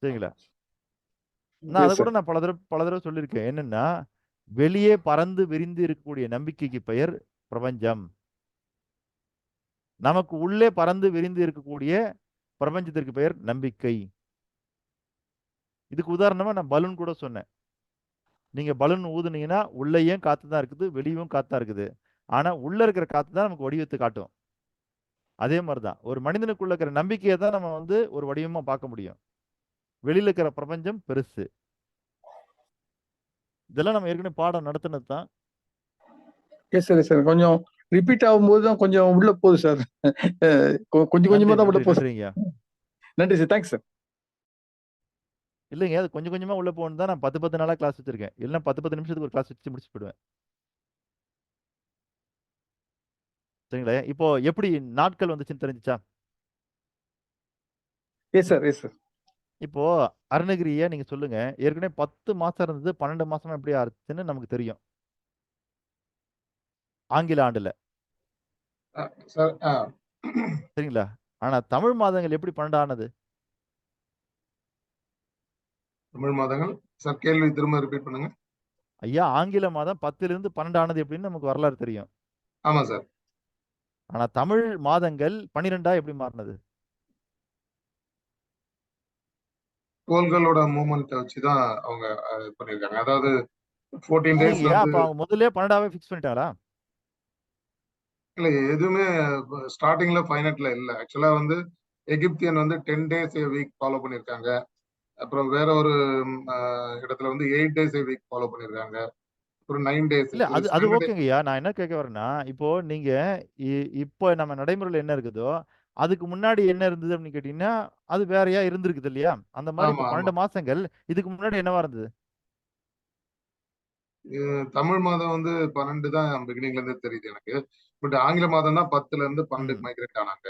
சரிங்களா? நான் அதை கூட நான் பல தடவை சொல்லியிருக்கேன். என்னன்னா, வெளியே பறந்து விரிந்து இருக்கக்கூடிய நம்பிக்கைக்கு பெயர் பிரபஞ்சம். நமக்கு உள்ளே பறந்து விரிந்து இருக்கக்கூடிய பிரபஞ்சத்திற்கு பெயர் நம்பிக்கை. இதுக்கு உதாரணமா நான் பலூன் கூட சொன்னேன். நீங்க பலூன் ஊதுனீங்கன்னா உள்ளேயும் காத்து தான் இருக்குது, வெளியும் காத்து தான் இருக்குது. ஆனா உள்ள இருக்கிற காத்து தான் நமக்கு வடிவத்தை காட்டும். அதே மாதிரிதான் ஒரு மனிதனுக்குள்ள இருக்கிற நம்பிக்கையை தான் நம்ம வந்து ஒரு வடிவமா பார்க்க முடியும். வெளியில இருக்கிற பிரபஞ்சம் பெருசு. இதெல்லாம் நம்ம ஏற்கனவே பாடம் நடத்தினது தான். S sir, yes sir. கொஞ்சம் ரிப்பீட் ஆகும்போது தான் கொஞ்சம் உள்ள போகுது சார். கொஞ்சம் கொஞ்சமா தான் உள்ள போகுது. நன்றிங்க. நன்றி சார். Thanks sir. இல்லைங்க, அது கொஞ்சம் கொஞ்சமா உள்ள போகணும் தான் நான் 10 நாளா கிளாஸ் வச்சிருக்கேன். இல்லைன்னா 10 நிமிஷத்துக்கு ஒரு கிளாஸ் வச்சு முடிச்சு போயிடுவேன். சரிங்களா? இப்போ எப்படி நாட்கள் வந்துச்சுன்னு தெரிஞ்சுச்சா? Yes sir, yes sir. இப்போ அருணகிரியை நீங்க சொல்லுங்க. ஏற்கனவே 10 மாசம் இருந்தது 12 மாசமா எப்படி ஆச்சுன்னு நமக்கு தெரியும். ஆங்கில ஆண்டுல. சார் சரிங்களா? ஆனா தமிழ் மாதங்கள் எப்படி 12 ஆனது? தமிழ் மாதங்கள் சார் கேள்வி திரும்ப ரிப்பீட் பண்ணுங்க. ஐயா, ஆங்கில மாதம் 10லிருந்து 12 ஆனது எப்படின்னு நமக்கு வரலாறு தெரியும். ஆமா சார். ஆனா தமிழ் மாதங்கள் 12ஆ எப்படி மாறினது? கோள்களோட மூவ்மெண்ட் வச்சுதான் அவங்க பண்ணிருக்காங்க. அதாவது 14 டேஸ்ல இல்லைங்கய்யா, வந்து அப்ப அவங்க முதல்லயே 12ஆவே ஃபிக்ஸ் பண்ணிட்டாங்களா? இல்ல எதுவுமே ஸ்டார்டிங்ல ஃபைனட்ல இல்ல. ஆக்சுவலா வந்து எகிப்தியன் வந்து 10 டேஸ் a வீக் ஃபாலோ பண்ணிருக்காங்க. அப்புறம் வேற ஒரு இடத்துல வந்து 8 டேஸ் a வீக் ஃபாலோ பண்ணிருக்காங்க. அப்புறம் 9 டேஸ். இல்ல அது ஓகேங்கய்யா. நான் என்ன கேட்க வரேன்னா, இப்போ நீங்க இப்போ நம்ம நடைமுறையில என்ன இருக்குதோ, அதுக்கு முன்னாடி என்ன இருந்தது அப்படின்னு கேட்டீங்கன்னா, அது வேறயா இருந்திருக்குது இல்லையா? அந்த மாதிரி இப்போ ஆமா, 12 மாசங்கள் இதுக்கு முன்னாடி என்னவா இருந்தது? தமிழ் மாதம் வந்து 12 தான் பிகினிங்ல இருந்தே தெரியுது எனக்கு. பட் ஆங்கில மாதம் தான் 10ல இருந்து 12க்கு மைக்ரேட் ஆனாங்க.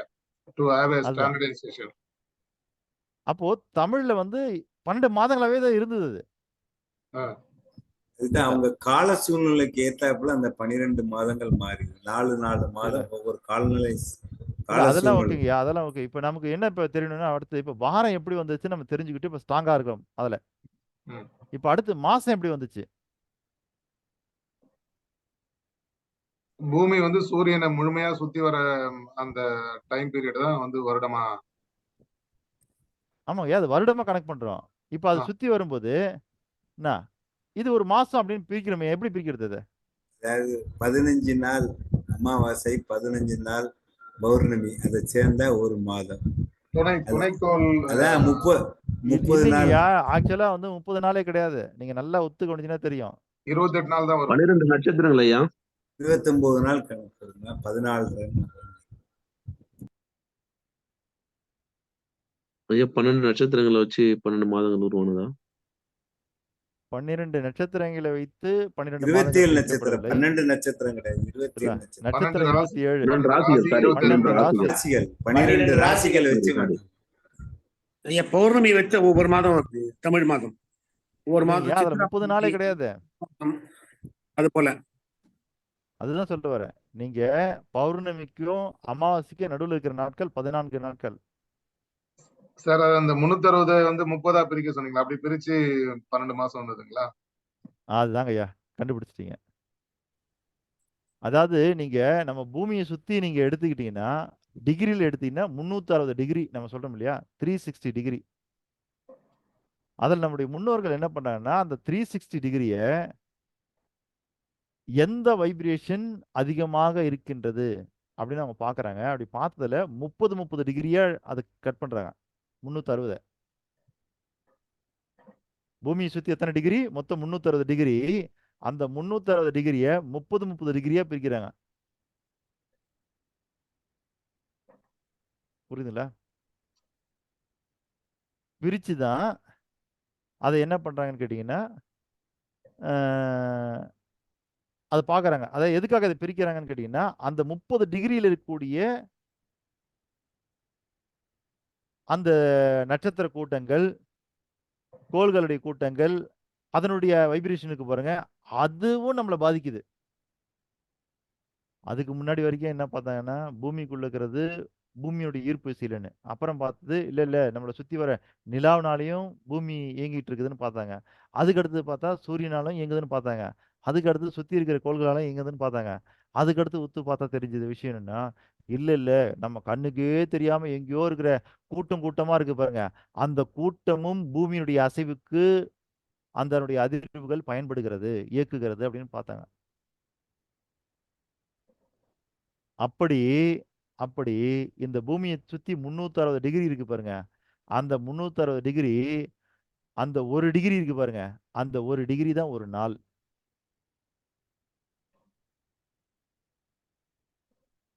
டு ஹேவ் a அதுதான். ஸ்டாண்டர்டைசேஷன். அப்போ தமிழ்ல வந்து 12 மாதங்களாவே தான் இருந்தது அது. இதுதான் அவங்க கால சூழ்நிலைக்கு ஏத்தாப்புல அந்த 12 மாதங்கள் மாறிது. 4 மாதம் ஒவ்வொரு காலநிலை கால அதெல்லாம் சூழ்நிலை. ஓகேங்கய்யா, அதெல்லாம் ஓகே. இப்ப நமக்கு என்ன இப்ப தெரியணும்னா, அடுத்து இப்ப வாரம் எப்படி வந்துச்சு நம்ம தெரிஞ்சுக்கிட்டு இப்ப ஸ்ட்ராங்கா இருக்கோம் அதுல. ம். இப்ப அடுத்து மாசம் எப்படி வந்துச்சு? பூமி வந்து சூரியனை முழுமையா சுத்தி வர அந்த டைம் பீரியட் தான் வந்து வருடமா? ஆமாங்கய்யா, அது வருடமா கணக்கு பண்றோம். இப்ப அது ஆ. சுத்தி வரும்போது என்ன இது ஒரு மாசம் அப்படின்னு பிரிக்கிறோமே, எப்படி பிரிக்கிறது அது? அதாவது 15 நாள் அமாவாசை, 15 நாள் பௌர்ணமி, அதை சேர்ந்தா ஒரு மாதம். துணைக்கோள் அதான் 30 நாள். இல்லைங்கய்யா, ஆக்சுவலா வந்து 30 நாளே கிடையாது. நீங்க நல்லா ஒத்து கவனிச்சீங்கன்னா தெரியும். 28 நாள் தான் வரும். 12 நட்சத்திரங்கள் ஐயா. 29 நாள் கணக்கு வருங்க. 14 ஐயா 12 நட்சத்திரங்களை வச்சு 12 மாதங்கள் உருவானதா? 12 நட்சத்திரங்களை வைத்து 12 27 மாதங்கள் நட்சத்திரம். பிரிக்கப்படவில்லை. 12 நட்சத்திரம் கிடையாது, 27 நட்சத்திரம். நட்சத்திரம் 27. 12 ராசிகள், சாரி, 12 ராசிகள். ராசிகள் 12 ராசிகள் வச்சு ஐயா பௌர்ணமி வச்ச ஒவ்வொரு மாதம் வருது, தமிழ் மாதம் ஒவ்வொரு மாதம். அதுல 30 நாளே கிடையாது. அது போல அதுதான் சொல்லிட்டு வரேன். நீங்க பௌர்ணமிக்கும் அமாவாசைக்கும் நடுவில் இருக்கிற நாட்கள் 14 நாட்கள். சார் அந்த 360 வந்து 30 பிரிக்க சொன்னீங்களா? அப்படி பிரிச்சு 12 மாசம் வந்ததுங்களா? அதுதாங்க ஐயா, கண்டுபிடிச்சிட்டீங்க. அதாவது நீங்க நம்ம பூமியை சுத்தி நீங்க எடுத்துக்கிட்டீங்கன்னா, டிகிரியில் எடுத்தீங்கன்னா 360 டிகிரி நம்ம சொல்றோம் இல்லையா, 360 டிகிரி. அதில் நம்முடைய முன்னோர்கள் என்ன பண்ணாங்கன்னா, அந்த 360 டிகிரிய எந்த வைப்ரேஷன் அதிகமாக இருக்கின்றது அப்படின்னு அவங்க பார்க்குறாங்க. அப்படி பார்த்ததுல 30 டிகிரியா அதை கட் பண்றாங்க. 360. பூமியை சுத்தி எத்தனை டிகிரி? மொத்தம் 360 டிகிரி. அந்த 360 டிகிரிய 30 டிகிரியா பிரிக்கிறாங்க. புரியுதுங்களா? பிரிச்சுதான் அதை என்ன பண்றாங்கன்னு கேட்டீங்கன்னா, அதை பார்க்குறாங்க. அதை எதுக்காக அதை பிரிக்கிறாங்கன்னு கேட்டீங்கன்னா, அந்த 30 டிகிரியில் இருக்கக்கூடிய அந்த நட்சத்திர கூட்டங்கள், கோள்களுடைய கூட்டங்கள், அதனுடைய வைப்ரேஷனுக்கு பாருங்க, அதுவும் நம்மளை பாதிக்குது. அதுக்கு முன்னாடி வரைக்கும் என்ன பார்த்தாங்கன்னா, பூமிக்குள்ள இருக்கிறது பூமியோட ஈர்ப்பு விசையிலன்னு. அப்புறம் பார்த்தது இல்ல நம்மளை சுத்தி வர நிலாவினாலையும் பூமி இயங்கிட்டு இருக்குதுன்னு பார்த்தாங்க. அதுக்கு அடுத்து பார்த்தா சூரியனாலும் இயங்குதுன்னு பார்த்தாங்க. அதுக்கு அடுத்து சுத்தி இருக்கிற கோள்களாலும் இயங்குதுன்னு பார்த்தாங்க. அதுக்கடுத்து உத்து பார்த்தா தெரிஞ்சது விஷயம் என்னன்னா, இல்ல நம்ம கண்ணுக்கே தெரியாம எங்கேயோ இருக்கிற கூட்டமா இருக்கு பாருங்க, அந்த கூட்டமும் பூமியினுடைய அசைவுக்கு அதனுடைய அதிர்வுகள் பயன்படுகிறது, இயக்குகிறது அப்படின்னு பார்த்தாங்க. அப்படி இந்த பூமியை சுத்தி 360 டிகிரி இருக்கு பாருங்க, அந்த 360 டிகிரி, அந்த 1 டிகிரி இருக்கு பாருங்க, அந்த 1 டிகிரி தான் ஒரு நாள்.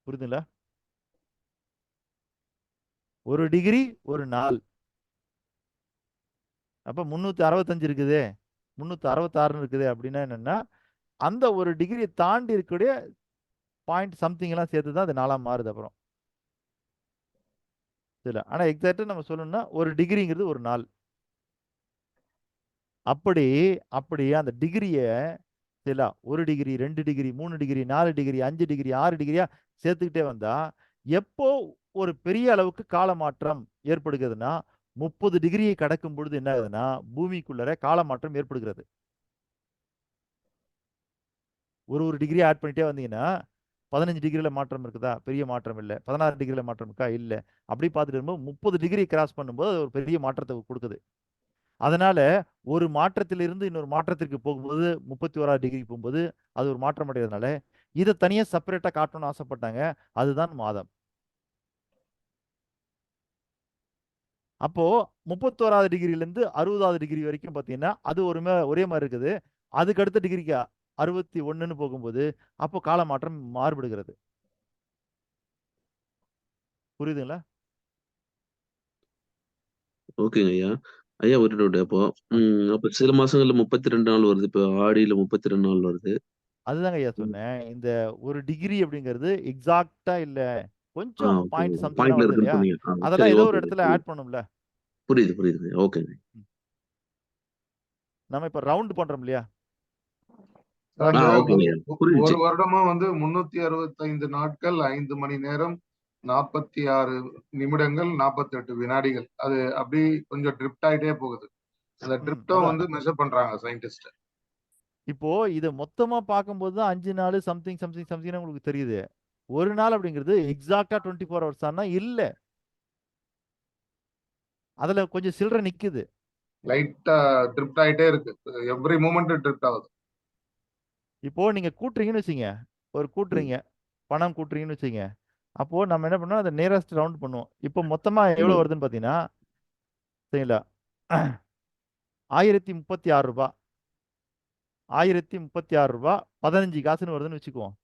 புரியுதுங்களா? 1 டிகிரி ஒரு நாள். அப்ப 365 இருக்குது, 366 இருக்குது. அப்படின்னா என்னன்னா, அந்த 1 டிகிரி தாண்டி இருக்கக்கூடிய பாயிண்ட் சம்திங் எல்லாம் சேர்த்து தான் அது நாளா மாறுது. அப்புறம் இதுல ஆனா எக்ஸாக்டா நம்ம சொல்லணும்னா 1 டிகிரிங்கிறது ஒரு நாள். அப்படி அந்த டிகிரிய 1 degree, 2 degree, 3 degree, 4 degree, 5 degree, 6 டிகிரியா சேர்த்துக்கிட்டே வந்தா எப்போ ஒரு பெரிய அளவுக்கு கால மாற்றம் ஏற்படுகிறதுனா, 30 டிகிரியை கடக்கும் பொழுது என்ன ஆகுதுன்னா, பூமிக்குள்ளர கால மாற்றம் ஏற்படுகிறது. ஒரு டிகிரி ஆட் பண்ணிட்டே வந்தீங்கன்னா 15 டிகிரியில மாற்றம் இருக்குதா? பெரிய மாற்றம் இல்லை. 16 டிகிரியில மாற்றம் இருக்கா? இல்லை. அப்படி பார்த்துட்டு இருக்கும்போது 30 டிகிரி கிராஸ் பண்ணும்போது அது ஒரு பெரிய மாற்றத்தை கொடுக்குது. அதனால ஒரு மாற்றத்திலிருந்து இன்னொரு மாற்றத்திற்கு போகும்போது 31 டிகிரி போகும்போது அது ஒரு மாற்றம் அடைகிறதுனால இதை தனியா செப்பரேட்டா காட்டணும்னு ஆசைப்பட்டாங்க. அதுதான் மாதம். அப்போ 31 டிகிரியிலிருந்து 60 டிகிரி வரைக்கும் பார்த்தீங்கன்னா அது ஒரே மாதிரி இருக்குது. அதுக்கு அடுத்த டிகிரிக்கு 61ன்னு போகும்போது அப்போ கால மாற்றம் மாறுபடுகிறது. புரியுதுங்களா? ஓகேங்க ஐயா. ஐயா ஒரு டவுட். அப்போ சில மாசங்கள்ல 32 நாள் வருது. இப்போ ஆடியில 32 நாள் வருது. அதுதாங்க ஐயா சொன்னேன். இந்த 1 டிகிரி அப்படிங்கிறது எக்ஸாக்டா இல்ல, கொஞ்சம் பாயிண்ட் சம்திங் பாயிண்ட்ல வருது இருக்குன்னு இல்லையா, சொன்னீங்க. அதெல்லாம் சரி, ஏதோ ஒரு ஓகே. இடத்துல ஆட் பண்ணும்ல. புரியுது. ஓகேங்க. நம்ம இப்ப ரவுண்ட் பண்றோம் இல்லையா, சார் ஆ இந்த ஓகேங்க ஐயா ஒரு புரிஞ்சுச்சு. வருடமும் வந்து 365 நாட்கள் 5 மணி நேரம் 46 நிமிடங்கள் 48 வினாடிகள். அது அப்படி கொஞ்சம் ட்ரிப்ட் ஆயிட்டே போகுது. அந்த ட்ரிப்டும் அதான் வந்து மெஷர் பண்றாங்க சயின்டிஸ்ட். இப்போ இதை மொத்தமா பார்க்கும்போது தான் 5 நாள் சம்திங் சம்திங் சம்திங் உங்களுக்கு தெரியுது. ஒரு நாள் அப்படிங்கிறது எக்ஸாக்டா 24 ஹவர்ஸ் ஆனா இல்ல. அதுல கொஞ்சம் சில்லறை நிக்குது. லைட்டா ட்ரிப்ட் ஆயிட்டே இருக்கு. எவ்ரி மூமெண்ட் ட்ரிப்ட் ஆகுது. இப்போ நீங்க கூட்டுறீங்கன்னு வச்சுங்க, ஒரு கூட்டுறீங்க, பணம் கூட்டுறீங்கன்னு வச்சுங்க, அப்போ நம்ம என்ன பண்ணோம், அதை நியரஸ்ட் ரவுண்ட் பண்ணுவோம். இப்போ மொத்தமா எவ்வளவு வருதுன்னு பாத்தீங்கன்னா, சரிங்களா, 1036 ரூபாய், 1036 ரூபாய் 15 காசுன்னு வருதுன்னு வச்சுக்குவோம்.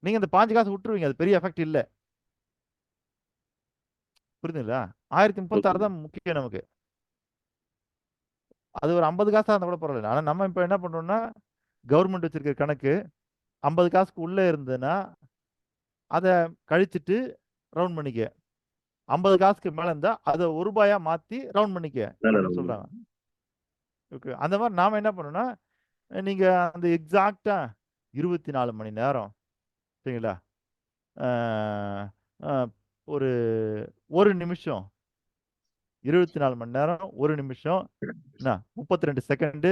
நீங்க இந்த 5 காசு விட்டுருவீங்க, அது பெரிய எஃபெக்ட் இல்ல. புரியுதுங்களா? 1036 தான் முக்கியம் நமக்கு. அது ஒரு 50 காசா இருந்தா கூட பரவாயில்ல. ஆனா நம்ம இப்ப என்ன பண்றோம்னா, கவர்மெண்ட் வச்சிருக்கிற கணக்கு 50 காசுக்கு உள்ள இருந்ததுன்னா அதை கழிச்சிட்டு ரவுண்ட் பண்ணிக்க. 50 காசுக்கு மேல இருந்தா அதை ரூபாயா மாத்தி ரவுண்ட் பண்ணிக்க அப்படின்னு சொல்றாங்க. ஓகே, அந்த மாதிரி நாம என்ன பண்ணோம்னா, நீங்க அந்த எக்ஸாக்டா 24 மணி நேரம், சரிங்களா, அஹ், அஹ், ஒரு ஒரு நிமிஷம், 24 மணி நேரம், ஒரு நிமிஷம், என்ன 32 செகண்ட்,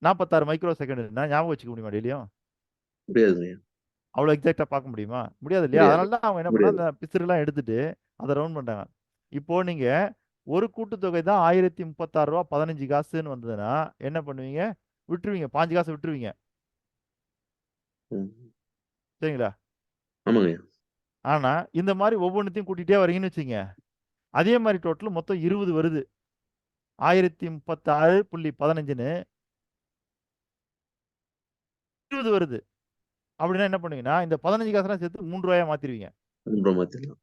46 மைக்ரோ செகண்ட், ஞாபகம் வச்சுக்க முடியுமா டெய்லியும்? முடியாதுங்க. அவ்வளோ எக்ஸாக்டா பார்க்க முடியுமா? முடியாது இல்லையா? முடியாது அதனால தான் அவங்க என்ன பண்ணா, முடியாது. அந்த பிசுறுலாம் எடுத்துட்டு அதை ரவுண்ட் பண்றாங்க. இப்போ நீங்க ஒரு கூட்டுத்தொகை தான் 1036 ரூபா 15 காசுன்னு வந்ததுன்னா என்ன பண்ணுவீங்க? விட்டுருவீங்க, 5 காசு விட்டுருவீங்க. ம். சரிங்களா? ஆமாங்க. ஆனா இந்த மாதிரி ஒவ்வொன்றுத்தையும் கூட்டிகிட்டே வரீங்கன்னு வச்சுங்க, அதே மாதிரி டோட்டல் மொத்தம் 20 வருது. 1036.15ன்னு 20 வருது. அப்படின்னா என்ன பண்ணுவீங்கன்னா, இந்த 15 காசுலாம் சேர்த்து 3 ரூபாயா மாத்திருவீங்க. 3 ரூபா மாத்திடலாம்.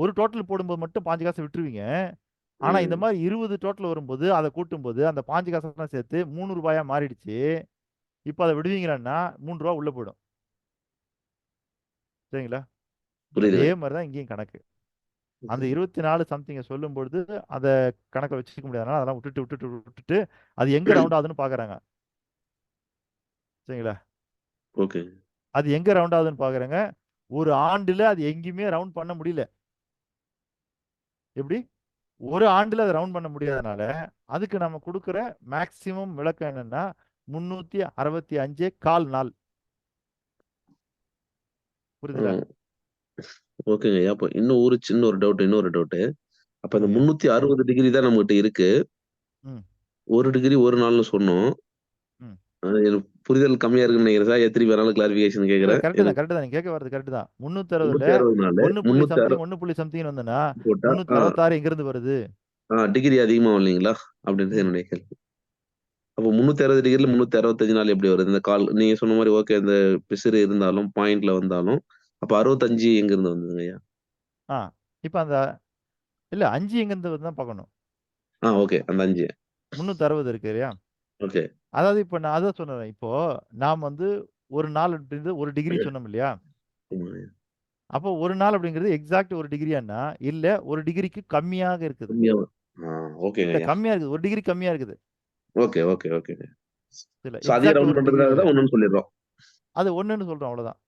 ஒரு டோட்டல் போடும்போது மட்டும் 5 காசு விட்டுருவீங்க. ஆனா இந்த மாதிரி 20 டோட்டல் வரும்போது அதை கூட்டும்போது அந்த 5 காசெல்லாம் சேர்த்து 3 ரூபாயா மாறிடுச்சு. இப்போ அதை விடுவீங்களான்னா 3 ரூபா உள்ள போயிடும். சரிங்களா? அதே புரியுதுங்க. மாதிரி தான் இங்கேயும் கணக்கு. அந்த 24 சம்திங்கை சொல்லும் பொழுது அதை கணக்கை வச்சுக்க முடியாதனால அதெல்லாம் விட்டுட்டு விட்டுட்டு விட்டுட்டு அது எங்க ரவுண்ட் ஆகுதுன்னு பாக்குறாங்க. சரிங்களா? ஓகே. அது எங்க ரவுண்ட் ஆகுதுன்னு பாக்குறாங்க. ஒரு ஆண்டுல அது எங்கேயுமே ரவுண்ட் பண்ண முடியல. எப்படி? ஒரு ஆண்டுல அதை ரவுண்ட் பண்ண முடியாதனால அதுக்கு நம்ம கொடுக்குற மேக்சிமம் விளக்கம் என்னன்னா 365 நாள். புரியுதுங்களா? ஓகேங்க ஐயா. அப்போ சின்ன ஒரு இன்னொரு டவுட். அப்ப அந்த 360 டிகிரி தான் நம்மகிட்ட இருக்கு. ம். 1 டிகிரி 1 நாள்னு சொன்னோம். ம். எனக்கு புரிதல் கம்மியா இருக்குன்னு நினைக்கிறேன் சார். எத்தனை வேணாலும் கிளாரிஃபிகேஷன் இல்ல கேட்கிறேன். கரெக்ட் தான், எனக்கு கரெக்ட் தான். நீங்க கேட்க வர்றது கரெக்ட் தான். 360ல 360 நாள் 1 புள்ளி 360 சம்திங் 1 புள்ளி சம்திங் வந்ததுன்னா போட்டா 366 எங்க இருந்து வருது? டிகிரி அதிகமா இல்லைங்களா? அப்படின்றது ம். என்னுடைய கேள்வி. அப்போ 360 டிகிரில 365 நாள் எப்படி வருது? இந்த கால் நீங்க சொன்ன மாதிரி ஓகே, இந்த பிசிறு இருந்தாலும் பாயிண்ட்ல வந்தாலும் அப்ப 65 எங்க இருந்து வந்ததுங்க ஐயா? இப்ப அந்த இல்ல 5 எங்க இருந்து வருதுன்னு தான் பார்க்கணும். ஓகே. அந்த 5 360 இருக்கு இல்லையா? ஓகே. அதாவது இப்ப நான் அதான் சொன்னேன். இப்போ நாம் வந்து ஒரு நாள் அப்படின்றது 1 டிகிரி சொன்னோம் இல்லையா? அப்போ ஒரு நாள் அப்படிங்கிறது எக்ஸாக்ட் 1 டிகிரியான்னா இல்ல 1 டிகிரிக்கு கம்மியாக இருக்குது. கம்மியாவா? ஓகேங்க இல்ல ஐயா. கம்மியா இருக்குது. 1 டிகிரி கம்மியா இருக்குது. ஓகே, ஓகே, ஓகேங்க. இல்ல சோ அதையும் எக்ஸாக்ட் ரவுண்ட் 1 டிகிரி பண்றதுக்காக இல்ல. தான் 1ன்னு சொல்லிடுறோம். அது 1ன்னு சொல்றோம் அவ்வளவுதான்.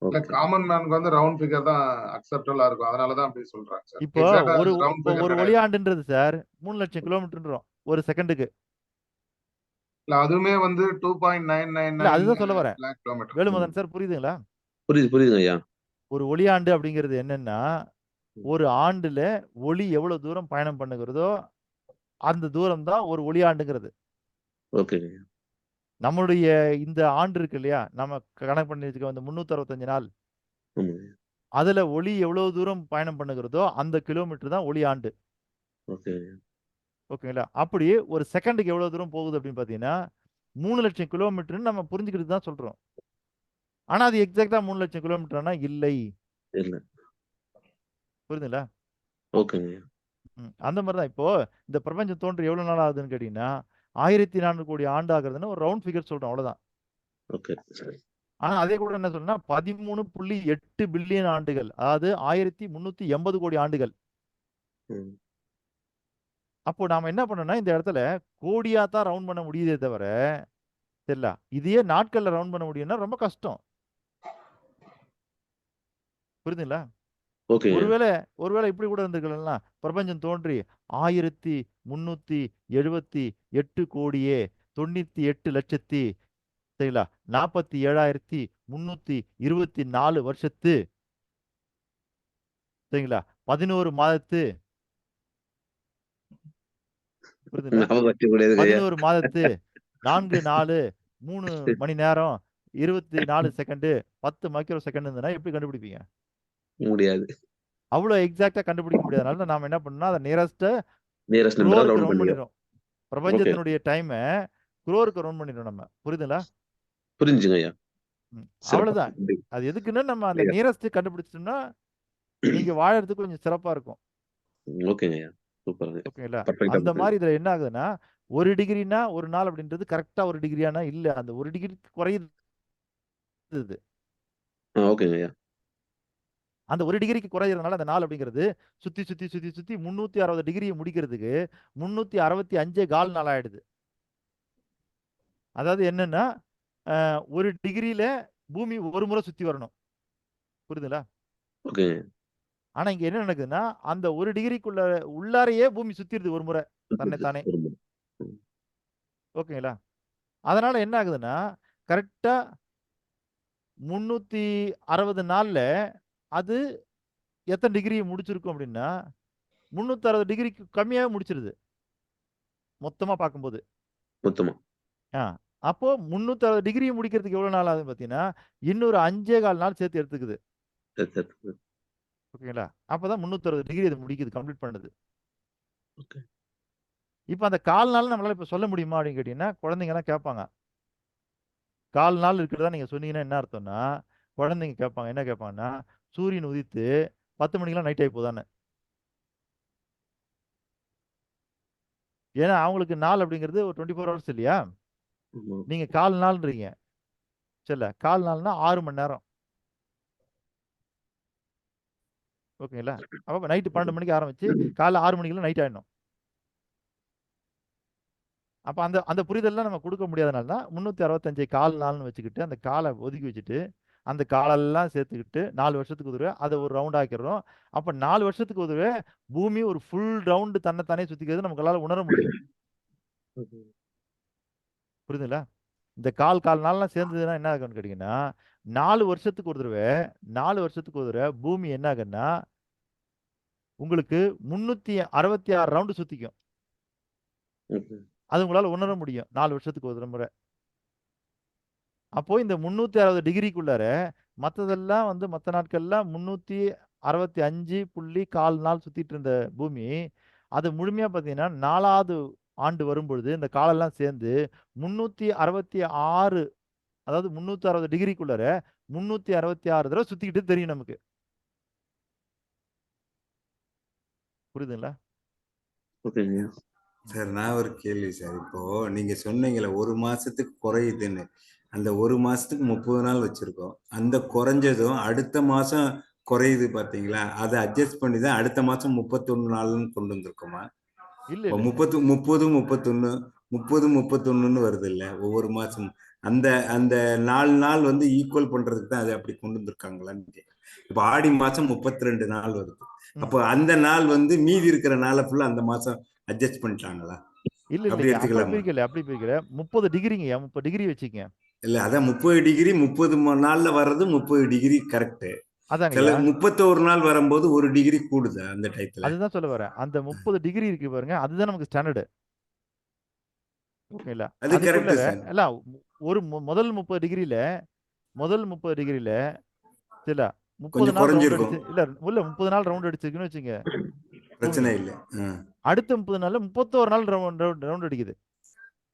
இல்ல ஓகே. காமன் மேனுக்கு வந்து ரவுண்ட் ஃபிகர் தான் அக்செப்டபிளா இருக்கும். அதனாலதான் அப்படி சொல்றாங்க சார். இப்போ எக்ஸாக்டா ஒரு ரவுண்ட் இப்போ ஃபிகர் ஒரு கிடையாது. ஒளியாண்டுன்றது சார் 3 லட்சம் கிலோமீட்டர்ன்றோம் ஒரு செகண்டுக்கு. இல்ல அதுவுமே வந்து இல்ல 2.999 அதுதான் சொல்ல வரேன். லேக் கிலோமீட்டர். வேலுமதன் சார் புரியுதுங்களா? புரியுதுங்க ஐயா. ஒரு ஒளியாண்டு அப்படிங்கிறது என்னன்னா ஒரு ஆண்டுல ஒளி எவ்வளவு தூரம் பயணம் பண்ணுகிறதோ அந்த தூரம் தான் ஒரு ஒளியாண்டுங்கிறது. ஓகேங்க. நம்மளுடைய இந்த ஆண்டு இருக்கு இல்லையா? நம்ம கணக்கு பண்ணி வச்சுக்க இந்த 365 நாள். ஆமாங்க. அதுல ஒளி எவ்வளவு தூரம் பயணம் பண்ணுகிறதோ அந்த கிலோமீட்டர் தான் ஒளி ஆண்டு. ஓகே. ஓகேங்களா? அப்படி ஒரு செகண்டுக்கு எவ்வளவு தூரம் போகுது அப்படின்னு பாத்தீங்கன்னா 3 லட்சம் கிலோமீட்டர்னு நம்ம புரிஞ்சுக்கிட்டு தான் சொல்றோம். ஆனா அது எக்ஸாக்டா 3 லட்சம் கிலோமீட்டர்னா இல்லை. இல்ல. புரியுதுங்களா? ஓகேங்க. அந்த மாதிரி தான் இப்போ இந்த பிரபஞ்சம் தோன்றி எவ்வளவு நாள் ஆகுதுன்னு கேட்டீங்கன்னா 1400 கோடி ஆண்டு ஆகுறதுன்னு ஒரு ரவுண்ட் ஃபிகர் சொல்றோம் அவ்வளவுதான். ஓகே. சரி. ஆனா அதே கூட என்ன சொல்றேன்னா 13.8 பில்லியன் ஆண்டுகள், அதாவது 1380 கோடி ஆண்டுகள். ம். அப்போ நாம என்ன பண்ணோம்னா இந்த இடத்துல கோடியா தான் ரவுண்ட் பண்ண முடியுதே தவிர தெரியல. இதையே நாட்கள்ல ரவுண்ட் பண்ண முடியும்னா ரொம்ப கஷ்டம். புரியுதுங்களா? ஓகேங்க. ஒருவேளை இப்படி கூட இருந்திருக்கலாம். பிரபஞ்சம் தோன்றி 1378 கோடியே 98 லட்சத்தி சரிங்களா 47,324 வருஷத்து சரிங்களா 11 மாதத்து புரியுதுங்களா? ஞாபகம் வச்சுக்கூடாதுங்க ஐயா. 11 மாதத்து 4 நாலு 3 மணி நேரம் 24 செகண்டு 10 மைக்ரோ செகண்ட் இருந்ததுன்னா எப்படி கண்டுபிடிப்பீங்க? முடியாது. அவ்வளோ எக்ஸாக்டா கண்டுபிடிக்க முடியாதனால நாம என்ன பண்ணோம்னா அதை நியரஸ்ட் நியரஸ்ட் நம்பரா குரோருக்கு ரவுண்ட் ரவுண்ட் பண்ணிடுவோம். பண்ணிடுறோம். பிரபஞ்சத்தினுடைய டைமை குரோருக்கு ரவுண்ட் பண்ணிடுறோம் நம்ம. புரியுதுங்களா? புரிஞ்சுங்க ஐயா. சிறப்பா. அவ்வளவுதான். நன்றி. அது எதுக்குன்னா நம்ம அந்த ஐயா. நியரஸ்ட் கண்டுபிடிச்சிட்டோம்னா நீங்க வாழறதுக்கு கொஞ்சம் சிறப்பா இருக்கும். ஓகேங்க ஐயா. சூப்பருங்க. ஓகேங்களா? பர்ஃபெக்ட்டா அந்த புரியுது. மாதிரி இதுல என்ன ஆகுதுன்னா 1 டிகிரினா ஒரு நாள் அப்படின்றது கரெக்டா 1 டிகிரியானா இல்ல. அந்த 1 டிகிரி குறையுது. இது. ஓகேங்க ஐயா. அந்த 1 டிகிரிக்கு குறையிறதுனால அந்த நாள் அப்படிங்கிறது சுத்தி 360 டிகிரியை முடிக்கிறதுக்கு 365 நாள் ஆயிடுது. அதாவது என்னன்னா 1 டிகிரியில பூமி ஒரு முறை சுத்தி வரணும். புரியுதுங்களா? ஓகேங்க. ஆனா இங்க என்ன நடக்குதுன்னா அந்த 1 டிகிரிக்குள்ள உள்ளாரையே பூமி சுத்திடுது ஒரு முறை தன்னைத்தானே. ஓகேங்களா? அதனால என்ன ஆகுதுன்னா கரெக்டா 360 நாள்ல அது எத்தனை டிகிரியை முடிச்சிருக்கும் அப்படின்னா 360 டிகிரிக்கு கம்மியாவே முடிச்சிருது மொத்தமா பார்க்கும்போது. மொத்தமா. அப்போ 360 டிகிரியை முடிக்கிறதுக்கு எவ்வளவு நாள் ஆகுதுன்னு பார்த்தீங்கன்னா இன்னொரு 5.25 நாள் சேர்த்து எடுத்துக்குது. ஓகேங்களா? அப்பதான் 360 டிகிரி அது முடிக்குது, கம்ப்ளீட் பண்ணுது. இப்போ அந்த 1/4 நாள் நம்மளால இப்ப சொல்ல முடியுமா அப்படின்னு கேட்டீங்கன்னா குழந்தைங்க எல்லாம் கேட்பாங்க. 1/4 நாள் இருக்கிறதா நீங்க சொன்னீங்கன்னா என்ன அர்த்தம்னா குழந்தைங்க கேட்பாங்க. என்ன கேட்பாங்கன்னா சூரியன் உதித்து 10 மணிக்கெல்லாம் நைட் ஆகி போதான்னு. ஏன்னா அவங்களுக்கு நாள் அப்படிங்கிறது ஒரு 24 ஹவர்ஸ் இல்லையா? நீங்க 1/4 நாள்ன்றீங்க. சரில 1/4 நாள்னா 6 மணி நேரம். ஓகேங்களா? அப்ப நைட்டு 12 மணிக்கு ஆரம்பிச்சு காலைல 6 மணிக்கெல்லாம் நைட் ஆயிடணும். அப்ப அந்த அந்த புரிதல்லாம் நம்ம கொடுக்க முடியாதனால தான் 365 1/4 நாள்னு வச்சுக்கிட்டு அந்த காலை ஒதுக்கி வச்சுட்டு அந்த காலெல்லாம் சேர்த்துக்கிட்டு 4 வருஷத்துக்கு ஒரு தடவை அதை ஒரு ரவுண்ட் ஆக்கிடுறோம். அப்ப 4 வருஷத்துக்கு ஒரு தடவை பூமி ஒரு ஃபுல் ரவுண்டு தன்னைத்தானே சுத்திக்கிறது நம்மளால உணர முடியும். புரியுதுங்களா? இந்த கால் நாள்லாம் சேர்ந்ததுன்னா என்ன ஆகும்னு கேட்டீங்கன்னா 4 வருஷத்துக்கு ஒரு தடவை பூமி என்ன ஆகுன்னா உங்களுக்கு 366 ரவுண்டு சுத்திக்கும். அது உங்களால உணர முடியும் 4 வருஷத்துக்கு ஒரு முறை. அப்போ இந்த 360 டிகிரிக்குள்ளார மற்றதெல்லாம் மற்ற நாட்கள்லாம் 365.4 நாள் சுத்திட்டு இருந்த பூமி அது முழுமையா பார்த்தீங்கன்னா 4வது ஆண்டு வரும்பொழுது இந்த காலெல்லாம் சேர்ந்து 366 அதாவது 360 டிகிரிக்குள்ளார 366 தடவை சுத்திக்கிட்டு தெரியும் நமக்கு. புரியுதுங்களா? ஓகேங்க. சார் நான் ஒரு கேள்வி சார். இப்போ நீங்க சொன்னீங்களே 1 மாசத்துக்கு குறையுதுன்னு. அந்த 1 மாசத்துக்கு 30 நாள் வச்சிருக்கோம். அந்த குறைஞ்சதும் அடுத்த மாசம் குறையுது பாத்தீங்களா? அதை அட்ஜஸ்ட் பண்ணி தான் அடுத்த மாசம் 31 நாள்னு கொண்டு வந்திருக்கோமா? இல்ல இப்போ இல்ல 30 31 31ன்னு வருது இல்ல ஒவ்வொரு மாசமும். அந்த அந்த 4 நாள் ஈக்குவல் பண்றதுக்கு தான் அதை அப்படி கொண்டு வந்திருக்காங்களான்னு கேட்கிறேன். இப்போ ஆடி மாசம் 32 நாள் வருது. அப்போ அந்த நாள் மீதி இருக்கிற நாளை ஃபுல்லா அந்த மாசம் அட்ஜஸ்ட் பண்ணிட்டாங்களா? இல்ல அப்படி இல்லைங்க. அப்படி எடுத்துக்கலாமா? பிரிக்கல 30 டிகிரிங்கய்யா. 30 டிகிரி வச்சுக்கங்க. இல்ல அதான் 30 டிகிரி 30 நாள்ல வர்றது 30 டிகிரி கரெக்ட். சில அதாங்கய்யா. 31 நாள் வரும்போது 1 டிகிரி கூடுது அந்த டயத்துல. அதுதான் சொல்ல வரேன். அந்த 30 டிகிரி இருக்கு பாருங்க, அதுதான் நமக்கு ஸ்டாண்டர்டு. ஓகேங்களா? அது கரெக்ட் அதுக்குள்ளார சார். எல்லாம் ஒரு முதல் 30 டிகிரியில இல்ல 30 கொஞ்சம் நாள் ரவுண்ட் குறைஞ்சிருக்கும். அடிச்சு இல்ல 30 நாள் ரவுண்ட் அடிச்சிருக்குன்னு வச்சுங்க பூமி. பிரச்சனை இல்ல. அடுத்த 30 நாள்ல 31 நாள் ரவுண்ட் அடிக்குது.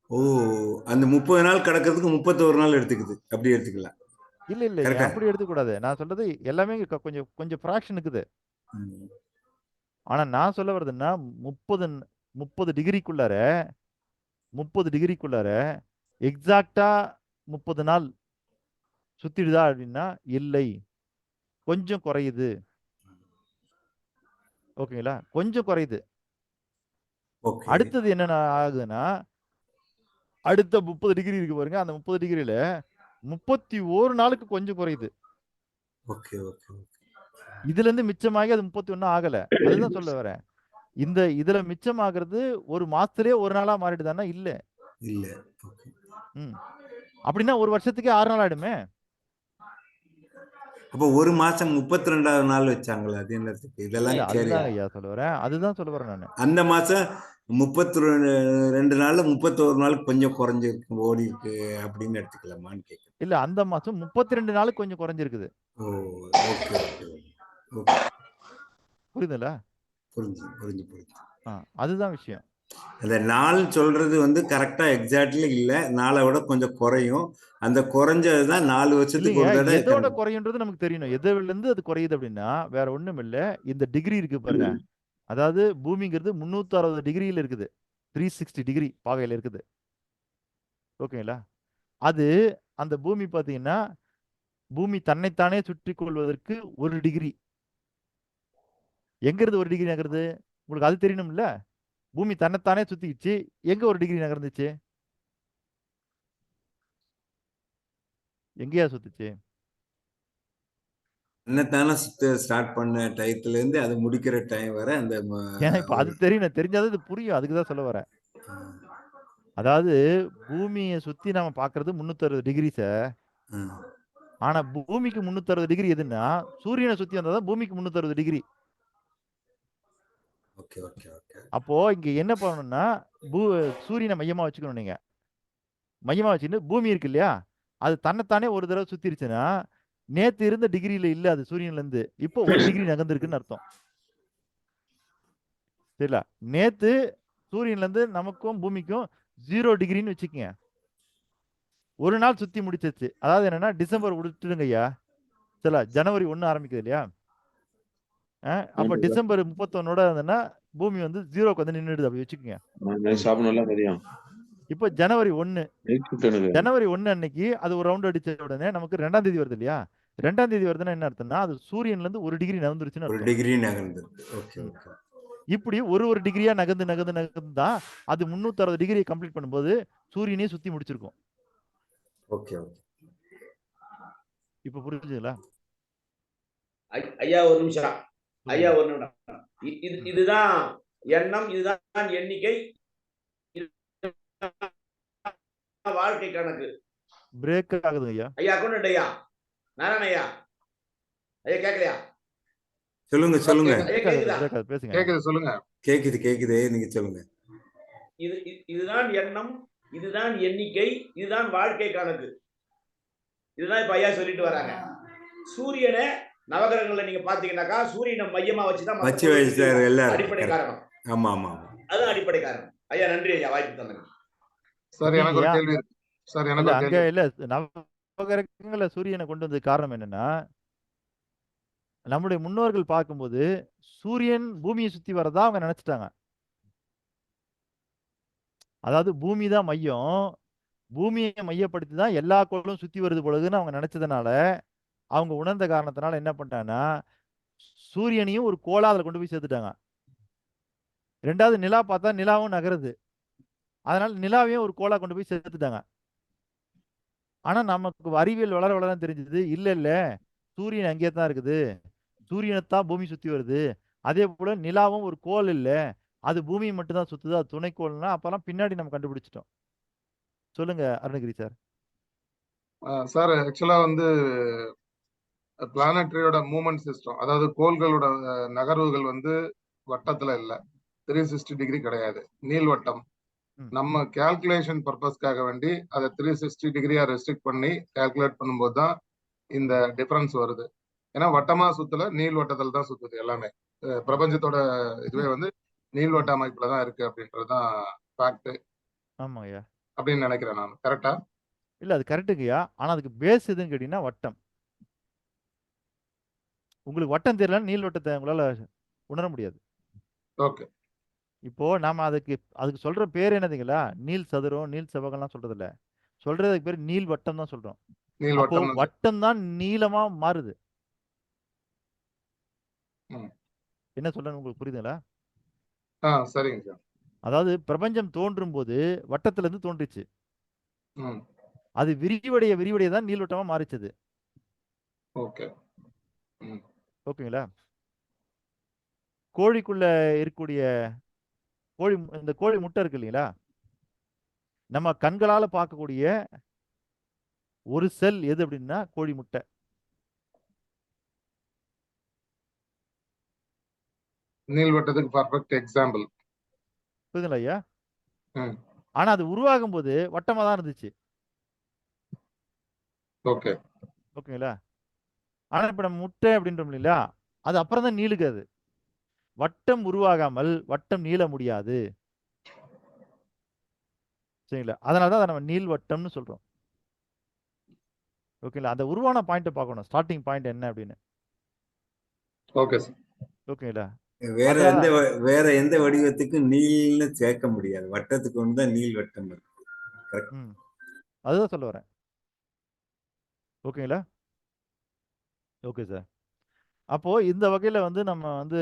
ஓ அந்த 30 நாள் கடக்கிறதுக்கு 31 நாள் எடுத்துக்குது. அப்படி எடுத்துக்கலாம். இல்ல இல்லைங்க, கரெக்டா? அப்படி எடுத்துக்கூடாது. நான் சொல்றது எல்லாமே கொஞ்சம் கொஞ்சம் ஃப்ராக்ஷன் இருக்குது. ஆனா நான் சொல்ல வர்றதுன்னா 30 டிகிரிக்குள்ளார எக்ஸாக்டா 30 நாள் சுத்திடுதா அப்படின்னா இல்லை, கொஞ்சம் குறையுது. ஓகேங்களா? கொஞ்சம் குறையுது. ஓகே. அடுத்தது என்ன ஆகுதுன்னா அடுத்த 30 டிகிரி இருக்கு பாருங்க, அந்த 30 டிகிரியில 31 நாளுக்கு கொஞ்சம் குறையுது. Okay okay okay. இதுல இருந்து மிச்சமாகி அது 31 ஆகல. அதுதான் சொல்ல வரேன். இதுல மிச்சமாகிறது ஒரு மாசத்திலேயே ஒரு நாளா மாறிடுதானா? இல்ல. இல்ல. ஓகே. அப்படின்னா ஒரு வருஷத்துக்கே 6 நாள் ஆயிடுமே. அப்போ ஒரு மாசம் 32வது நாள் வச்சாங்களா? அது என்னத்துக்கு? இதெல்லாம் இல்ல கேள்வி. அதுதாங்க ஐயா சொல்ல வரேன். அதுதான் சொல்ல வரேன் நானு. அந்த மாசம் 32 நாள்ல 31 நாளுக்கு கொஞ்சம் குறைஞ்சிருக்கு ஓடி இருக்கு அப்படின்னு எடுத்துக்கலாமான்னு கேட்குறேன். இல்ல அந்த மாசம் 32 நாளுக்கு கொஞ்சம் குறைஞ்சிருக்குது. ஓ ஓகே ஓகே ஓகே. புரியுதுல்ல? புரிஞ்சு புரிஞ்சு புரிஞ்சு. அதுதான் விஷயம். அந்த நாள் சொல்றது வந்து கரெக்டா எக்ஸாக்ட்லி இல்ல, நாளை விட கொஞ்சம் குறையும். அந்த குறைஞ்சதுதான் 4 வருஷத்துக்கு இல்லைங்க, ஒரு தடவை எதோட குறையுன்றது நமக்கு தெரியணும். எதுல இருந்து அது குறையுது அப்படின்னா வேற ஒண்ணும் இல்ல. இந்த டிகிரி இருக்கு பாருங்க. அதாவது பூமிங்கிறது 360 டிகிரியில இருக்குது. 360 டிகிரி பாகையில இருக்குது. ஓகேங்களா? அது அந்த பூமி பாத்தீங்கன்னா பூமி தன்னைத்தானே சுற்றி கொள்வதற்கு 1 டிகிரி. எங்க இருந்து 1 டிகிரி நகருது? உங்களுக்கு அது தெரியணும்ல. பூமி தன்னைத்தானே சுத்திக்கிச்சு. எங்க 1 டிகிரி நகர்ந்துச்சு? எங்கேயா சுத்துச்சு? என்னத்தானே ஸ்டார்ட் பண்ண டயத்துல இருந்து அது முடிக்கிற டைம் வரை அந்த ஏன்னா இப்ப அது தெரியணும். தெரிஞ்சாதான் இது புரியும். அதுக்கு தான் சொல்ல வரேன். அதாவது பூமியை சுத்தி நாம பாக்குறது 360 டிகிரி சார். ஆனா பூமிக்கு 360 டிகிரி எதுன்னா சூரியனை சுத்தி வந்தாதான் பூமிக்கு 360 டிகிரி. Okay okay okay. அப்போ இங்க என்ன பண்ணணும்னா சூரியனை மையமா வச்சுக்கணும். நீங்க மையமா வச்சுன்னு பூமி இருக்கு இல்லையா, அது தன்னைத்தானே ஒரு தடவை சுத்திருச்சுன்னா நேத்து இருந்த டிகிரியில இல்ல, அது சூரியன்ல இருந்து இப்போ 1 டிகிரி நகர்ந்திருக்குன்னு அர்த்தம். சரிங்களா? நேத்து சூரியன்ல இருந்து நமக்கும் பூமிக்கும் 0 டிகிரின்னு வச்சுக்கோங்க. ஒரு நாள் சுத்தி முடிச்சிருச்சு. அதாவது என்னன்னா டிசம்பர் விட்டுடுங்க ஐயா. சரிங்களா? ஜனவரி 1 ஆரம்பிக்குது இல்லையா? அப்ப டிசம்பர் 31 இருந்ததுன்னா பூமி வந்து 0க்கு வந்து நின்றுடுது. அப்படி வச்சுக்கோங்க. இப்ப ஜனவரி 1 ஜனவரி 1 அன்னைக்கு அது ஒரு ரவுண்ட் அடிச்ச உடனே நமக்கு 2ஆம் தேதி வருது இல்லையா? 2ஆம் தேதி வருதுன்னா என்ன அர்த்தம்னா அது சூரியன்ல இருந்து 1 டிகிரி நகர்ந்துருச்சுன்னு 1 அர்த்தம். டிகிரி நகர்ந்துருக்கு. Okay okay. இப்படி ஒரு டிகிரியா நகர்ந்து அது 360 டிகிரி கம்ப்ளீட் பண்ணும்போது சூரியனே சுத்தி முடிச்சிருக்கும். Okay okay. இப்ப புரிஞ்சுங்களா? ஐயா ஒரு நிமிஷம். ஐயா ஒரு நிமிடம். இதுதான் எண்ணம், இதுதான் எண்ணிக்கை, வாழ்க்கை கணக்கு. பிரேக் ஆகுது ஐயா. ஐயா அக்கௌண்ட் ஐயா நாராயண ஐயா. ஐயா கேட்கலையா? சொல்லுங்க சொல்லுங்க. ஐயா கேக்குதா? பேசுங்க. கேக்குது சொல்லுங்க. கேக்குது நீங்க சொல்லுங்க. இதுதான் எண்ணம், இதுதான் எண்ணிக்கை, இதுதான் வாழ்க்கை கணக்கு. இதுதான் இப்ப ஐயா சொல்லிட்டு வராங்க. சூரியனை நவகிரகங்கள்ல நீங்க பாத்தீங்கன்னாக்கா சூரியனை மையமா வச்சுதான் அடிப்படை காரணம். ஆமா ஆமா. அதுதான் அடிப்படை காரணம். ஐயா நன்றி ஐயா, வாய்ப்பு தந்தது. சார் எனக்கு ஒரு கேள்வி இருக்கு. சார் எனக்கு ஒரு கேள்வி. இல்ல நவகிரகங்கள்ல சூரியனை கொண்டு வந்தது காரணம் என்னன்னா நம்முடைய முன்னோர்கள் பார்க்கும்போது சூரியன் பூமியை சுத்தி வரதா அவங்க நினைச்சிட்டாங்க. அதாவது பூமி தான் மையம், பூமியை மையப்படுத்தி தான் எல்லா கோளும் சுத்தி வருது பொழுதுன்னு அவங்க நினைச்சதுனால அவங்க உணர்ந்த காரணத்தினால என்ன பண்ணிட்டாங்கன்னா சூரியனையும் ஒரு கோளா அதில் கொண்டு போய் சேர்த்துட்டாங்க. 2வது நிலா பார்த்தா நிலாவும் நகருது, அதனால நிலாவையும் ஒரு கோளா கொண்டு போய் சேர்த்துட்டாங்க. ஆனா நமக்கு அறிவியல் வளர வளர தெரிஞ்சது இல்ல சூரியன் அங்கேயே தான் இருக்குது, சூரியனைத்தான் பூமி சுத்தி வருது. அதே போல நிலாவும் ஒரு கோள் இல்ல, அது பூமியை மட்டும் தான் சுத்துது, அது துணைக்கோள்னா அப்பெல்லாம் பின்னாடி நம்ம கண்டுபிடிச்சிட்டோம். சொல்லுங்க அருணகிரி சார். சார் ஆக்சுவலா வந்து பிளானட்டரியோட மூவ்மெண்ட் சிஸ்டம், அதாவது கோள்களோட நகர்வுகள் வந்து வட்டத்துல இல்ல, 360 டிகிரி கிடையாது, நீள்வட்டம். நம்ம கால்குலேஷன் பர்பஸ்க்காக வேண்டி அதை 360 டிகிரியா ரெஸ்ட்ரிக்ட் பண்ணி கால்குலேட் பண்ணும்போது தான் இந்த டிஃபரன்ஸ் வருது. ஏன்னா வட்டமா சுத்தல, நீள்வட்டத்துல தான் சுத்துது எல்லாமே. பிரபஞ்சத்தோட இதுவே வந்து நீள்வட்ட அமைப்புல தான் இருக்கு அப்படின்றதுதான் ஃபேக்ட். ஆமாங்கய்யா அப்படின்னு நினைக்கிறேன் நான். கரெக்டா? இல்ல அது கரெக்டுங்கய்யா. ஆனா அதுக்கு பேஸ் எதுன்னு கேட்டீங்கன்னா வட்டம். உங்களுக்கு வட்டம் தெரியலன்னா நீள்வட்டத்தை உங்களால உணர முடியாது. ஓகே. இப்போ நாம அதுக்கு சொல்ற பேர் என்னதுங்களா? நீள் சதுரம், நீள் செவ்வகம்லாம் சொல்றது இல்ல, சொல்றதுக்கு பேர் நீள் வட்டம் தான் சொல்றோம். அப்போ வட்டம் தான் நீளமா மாறுது. என்ன சொல்றேன்னு உங்களுக்கு புரியுதுங்களா? சரிங்க சார். அதாவது பிரபஞ்சம் தோன்றும் போது வட்டத்துல இருந்து தோன்றுச்சு. ம். அது விரிவடைய தான் நீள்வட்டமா மாறிச்சது. ஓகே. ம். ஓகேங்களா? கோழிக்குள்ள இருக்கக்கூடிய இந்த கோழி முட்டை இருக்கு இல்லைங்களா? நம்ம கண்களால பார்க்கக்கூடிய ஒரு செல் எது அப்படின்னா கோழி முட்டை. நீள்வட்டத்துக்கு பர்ஃபெக்ட் எக்ஸாம்பிள். புரியுதுங்களா ஐயா? ம். ஆனா அது உருவாகும் போது வட்டமா தான் இருந்துச்சு. ஓகே. ஓகேங்களா? ஆனா இப்ப நம்ம முட்டை அப்படின்றோம் இல்லைங்களா? அது அப்புறம் தான் நீளுக்கு அது. வட்டம் உருவாகாமல் வட்டம் நீள முடியாது. சரிங்களா? அதனால தான் அதை நம்ம நீள்வட்டம்னு சொல்றோம். ஓகேங்களா? அந்த உருவான பாயிண்ட்டை பார்க்கணும். ஸ்டார்டிங் பாயிண்ட் என்ன அப்படின்னு. Okay sir. ஓகேங்களா? வேற எந்த வடிவத்துக்கும் நீள்னு சேர்க்க முடியாது. வட்டத்துக்கு ஒன்று தான் நீள் வட்டம் இருக்கு. கரெக்ட். அதுதான் சொல்ல வரேன். ஓகேங்களா? Okay sir. அப்போ இந்த வகையில வந்து நம்ம வந்து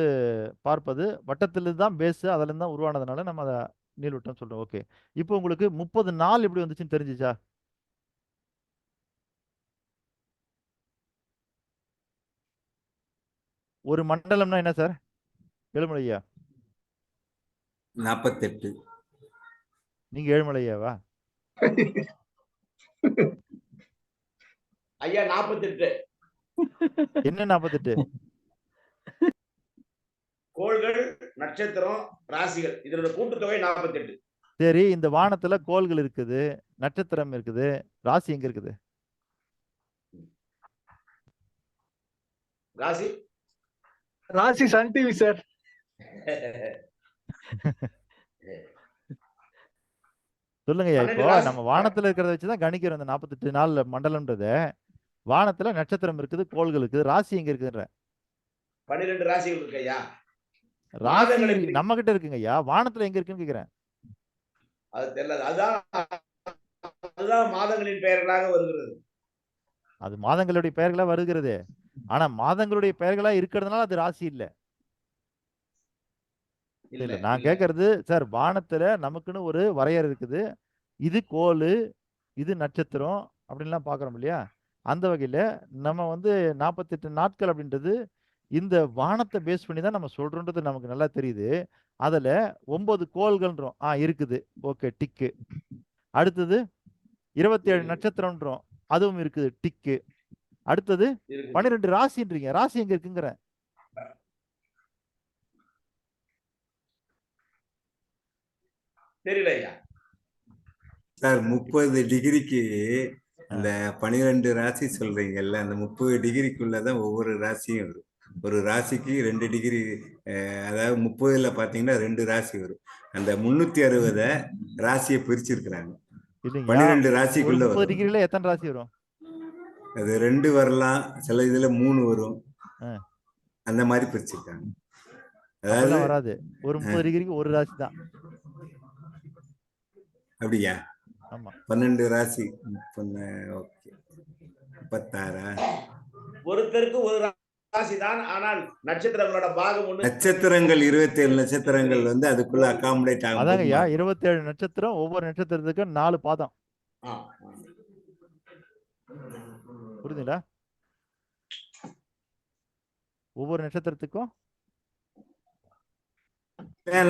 பார்ப்பது வட்டத்திலிருந்து தான் பேஸ், அதுல இருந்து தான் உருவானதுனால நம்ம அதை நீள்வட்டம் சொல்றோம். ஓகே. இப்போ உங்களுக்கு 30 நாள் எப்படி வந்துச்சுன்னு தெரிஞ்சுச்சா? ஒரு மண்டலம்னா என்ன சார்? ஏழுமலை ஐயா. 48. நீங்க ஏழுமலை ஐயாவா? ஐயா 48. என்ன 48? கோள்கள், நட்சத்திரம், ராசிகள் இதனோட கூட்டுத்தொகை 48. சரி, இந்த வானத்துல கோள்கள் இருக்குது, நட்சத்திரம் இருக்குது, ராசி எங்க இருக்குது? ராசி ராசி சன் டிவி சார். சொல்லுங்க ஐயா. இப்போ நம்ம வானத்துல இருக்கிறத வச்சுதான் கணிக்கிறோம் இந்த 48 நாள் மண்டலம்ன்றத. வானத்துல நட்சத்திரம் இருக்குது, கோள்கள் இருக்குது, ராசி எங்க இருக்குன்ற? 12 ராசிகள் இருக்கு ஐயா. ராசி நம்ம கிட்ட இருக்குங்க ஐயா. வானத்துல எங்க இருக்குன்னு கேக்குறேன். அது தெரியல. அதுதான் மாதங்களின் பெயர்களாக வருகிறது. அது மாதங்களுடைய பெயர்களா வருகிறது. ஆனா மாதங்களுடைய பெயர்களா இருக்கிறதுனால அது ராசி இல்ல. இல்ல நான் கேக்குறது சார், வானத்துல நமக்குன்னு ஒரு வரையறை இருக்குது. இது கோளு, இது நட்சத்திரம் அப்படின்லாம் பாக்குறோம் இல்லையா? அந்த வகையில நம்ம வந்து 48 நாட்கள் அப்படின்றது இந்த வானத்தை பேஸ் பண்ணி தான் நம்ம சொல்றோன்றது நமக்கு நல்லா தெரியுது. அதுல 9 கோள்கள்ன்றோம். இருக்குது. ஓகே, டிக்கு. அடுத்தது 27 நட்சத்திரம்ன்றோம். அதுவும் இருக்குது, டிக்கு. அடுத்தது 12 ராசின்றீங்க. ராசி எங்க இருக்குங்கிற? தெரியல ஐயா. சார் 30 டிகிரிக்கு அந்த 12 ராசி சொல்றீங்கல்ல, அந்த 30 டிகிரிக்குள்ளதான் ஒவ்வொரு ராசியும் வரும். ஒரு ராசிக்கு 2 டிகிரி, அதாவது 30ல பாத்தீங்கன்னா 2 ராசி வரும். அந்த 360 ராசியை பிரிச்சிருக்கிறாங்க. 12 ராசிக்குள்ள 30 டிகிரில எத்தனை ராசி வரும்? அது 2 வரலாம், சில இதுல 3 வரும். அந்த மாதிரி பிரிச்சிருக்காங்க. அதாவது வராது. ஒரு 30 டிகிரிக்கு ஒரு ராசி தான். அப்படியா? ஆமா. 12 ராசி. ஓகே. 36. ஒருத்தருக்கு ஒரு ராசி தான். ஆனால் நட்சத்திரங்களோட பாகம் ஒண்ணு. நட்சத்திரங்கள் 27 நட்சத்திரங்கள் வந்து அதுக்குள்ள அகாமடேட் ஆகும். அதாங்கய்யா 27 நட்சத்திரம். ஒவ்வொரு நட்சத்திரத்துக்கும் 4 பாதம். புரியுதுங்களா? ஒவ்வொரு நட்சத்திரத்துக்கும்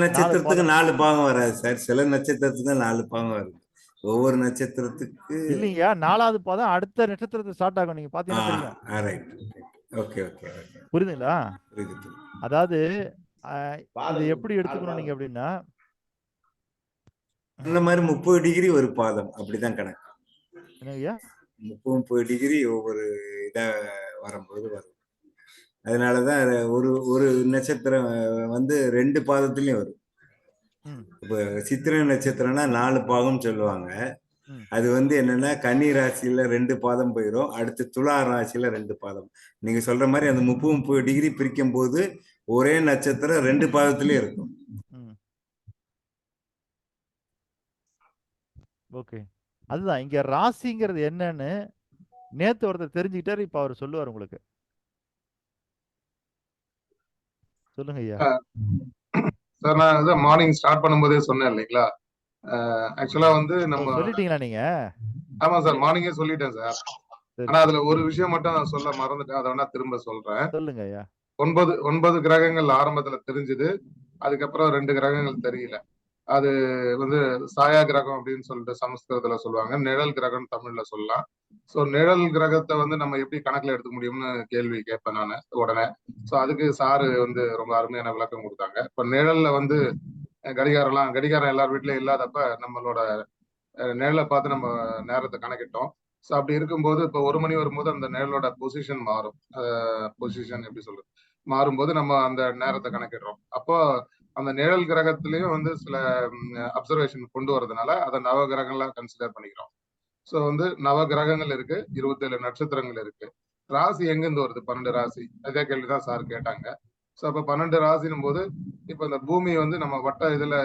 நட்சத்திரத்துக்கு 4 பாகம் வராது சார். சில நட்சத்திரத்துக்கு 4 பாகம் வருது. ஒவ்வொரு நட்சத்திரத்துக்கு இல்லையா? 4வது பாதம் அடுத்த நட்சத்திரத்தை ஸ்டார்ட் ஆகும். நீங்க பாத்தீங்கன்னா தெரியும். Okay okay. புரியுதுங்களா? புரியுது. அதாவது இது எப்படி எடுத்துக்கணும் நீங்க அப்படின்னா, இந்த மாதிரி 30 டிகிரி ஒரு பாதம் அப்படிதான் கணக்கு. என்னங்கய்யா? 30 டிகிரி ஒவ்வொரு இதா வரும்போது வரும். அதனாலதான் ஒரு நட்சத்திரம் வந்து 2 பாதத்திலயும் வரும். இப்ப சித்திரை நட்சத்திரம்னா 4 பாகம் சொல்லுவாங்க. அது வந்து என்னன்னா கன்னி ராசியில 2 பாதம் போயிடும். அடுத்து துலா ராசியில 2 பாதம். நீங்க சொல்ற மாதிரி அந்த 30 டிகிரி பிரிக்கும் போது ஒரே நட்சத்திரம் 2 பாதத்திலயும் இருக்கும். ஓகே. அதுதான் இங்க ராசிங்கிறது என்னன்னு நேத்து ஒருத்தர் தெரிஞ்சுக்கிட்டாரு. இப்ப அவர் சொல்லுவார் உங்களுக்கு. சொல்லுங்க ஐயா. சார் நான் வந்து மார்னிங் ஸ்டார்ட் பண்ணும்போதே சொன்னேன் இல்லைங்களா? ஆக்சுவலா வந்து நம்ம சொல்லிட்டீங்களா நீங்க? ஆமா சார், மார்னிங்கே சொல்லிட்டேன் சார். சரி ஆனா அதுல ஒரு விஷயம் மட்டும் நான் சொல்ல மறந்துட்டேன். அதை வேணா திரும்ப சொல்றேன். சொல்லுங்க ஐயா. 9 கிரகங்கள் ஆரம்பத்துல தெரிஞ்சுது. அதுக்கப்புறம் 2 கிரகங்கள் தெரியல. அது வந்து சாயா கிரகம் அப்படின்னு சொல்லிட்டு சமஸ்கிருதத்துல சொல்லுவாங்க. நிழல் கிரகம் தமிழ்ல சொல்லலாம். சோ நிழல் கிரகத்தை வந்து நம்ம எப்படி கணக்குல எடுத்துக்க முடியும்னு கேள்வி கேட்பேன் நானு உடனே. சோ அதுக்கு சாரு வந்து ரொம்ப அருமையான விளக்கம் கொடுத்தாங்க. இப்ப நிழல்ல வந்து கடிகாரம் எல்லார் வீட்லயும் இல்லாதப்ப நம்மளோட நிழலை பார்த்து நம்ம நேரத்தை கணக்கிட்டோம். ஸோ அப்படி இருக்கும்போது இப்போ 1 மணி வரும்போது அந்த நிழலோட பொசிஷன் மாறும். பொசிஷன் எப்படி சொல்றது, மாறும்போது நம்ம அந்த நேரத்தை கணக்கிடுறோம். அப்போ அந்த நிழல் கிரகத்திலையும் வந்து சில அப்சர்வேஷன் கொண்டு வரதுனால அதை நவ கிரகங்களா கன்சிடர் பண்ணிக்கிறோம். ஸோ வந்து நவ கிரகங்கள் இருக்கு, 27 நட்சத்திரங்கள் இருக்கு. ராசி எங்கிருந்து வருது? 12 ராசி. அதே கேள்விதான் சார் கேட்டாங்க. ஸோ அப்போ 12 ராசினும் போது இப்போ இந்த பூமி வந்து நம்ம வட்ட இதுல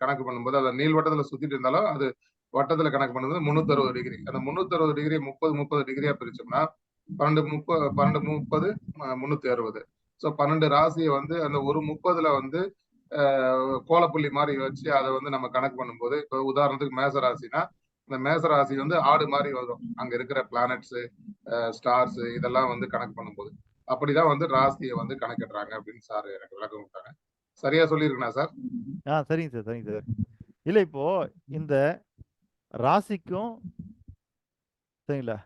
கணக்கு பண்ணும்போது அதை நீள்வட்டத்துல சுத்திட்டு இருந்தாலும் அது வட்டத்துல கணக்கு பண்ணும்போது 360 டிகிரி. அந்த 360 டிகிரி 30 டிகிரியா பிரிச்சோம்னா 12 30 360. ஸோ 12 ராசியை வந்து அந்த ஒரு 30ல வந்து கோலப்புள்ளி மாதிரி வச்சு அதை வந்து நம்ம கணக்கு பண்ணும்போது, இப்போ உதாரணத்துக்கு மேச ராசினா இந்த மேச ராசி வந்து ஆடு மாதிரி வரும். அங்க இருக்கிற பிளானட்ஸ், ஸ்டார்ஸ் இதெல்லாம் வந்து கணக்கு பண்ணும்போது அப்படிதான் வந்து ராசியை வந்து கணக்கிடுறாங்க அப்படின்னு சார் எனக்கு விளக்கம் கொடுத்தாங்க. சரியா சொல்லியிருக்கேனா சார்? சரிங்க சார், சரிங்க சார். இல்லை இப்போ இந்த ராசிக்கும் சரிங்களா,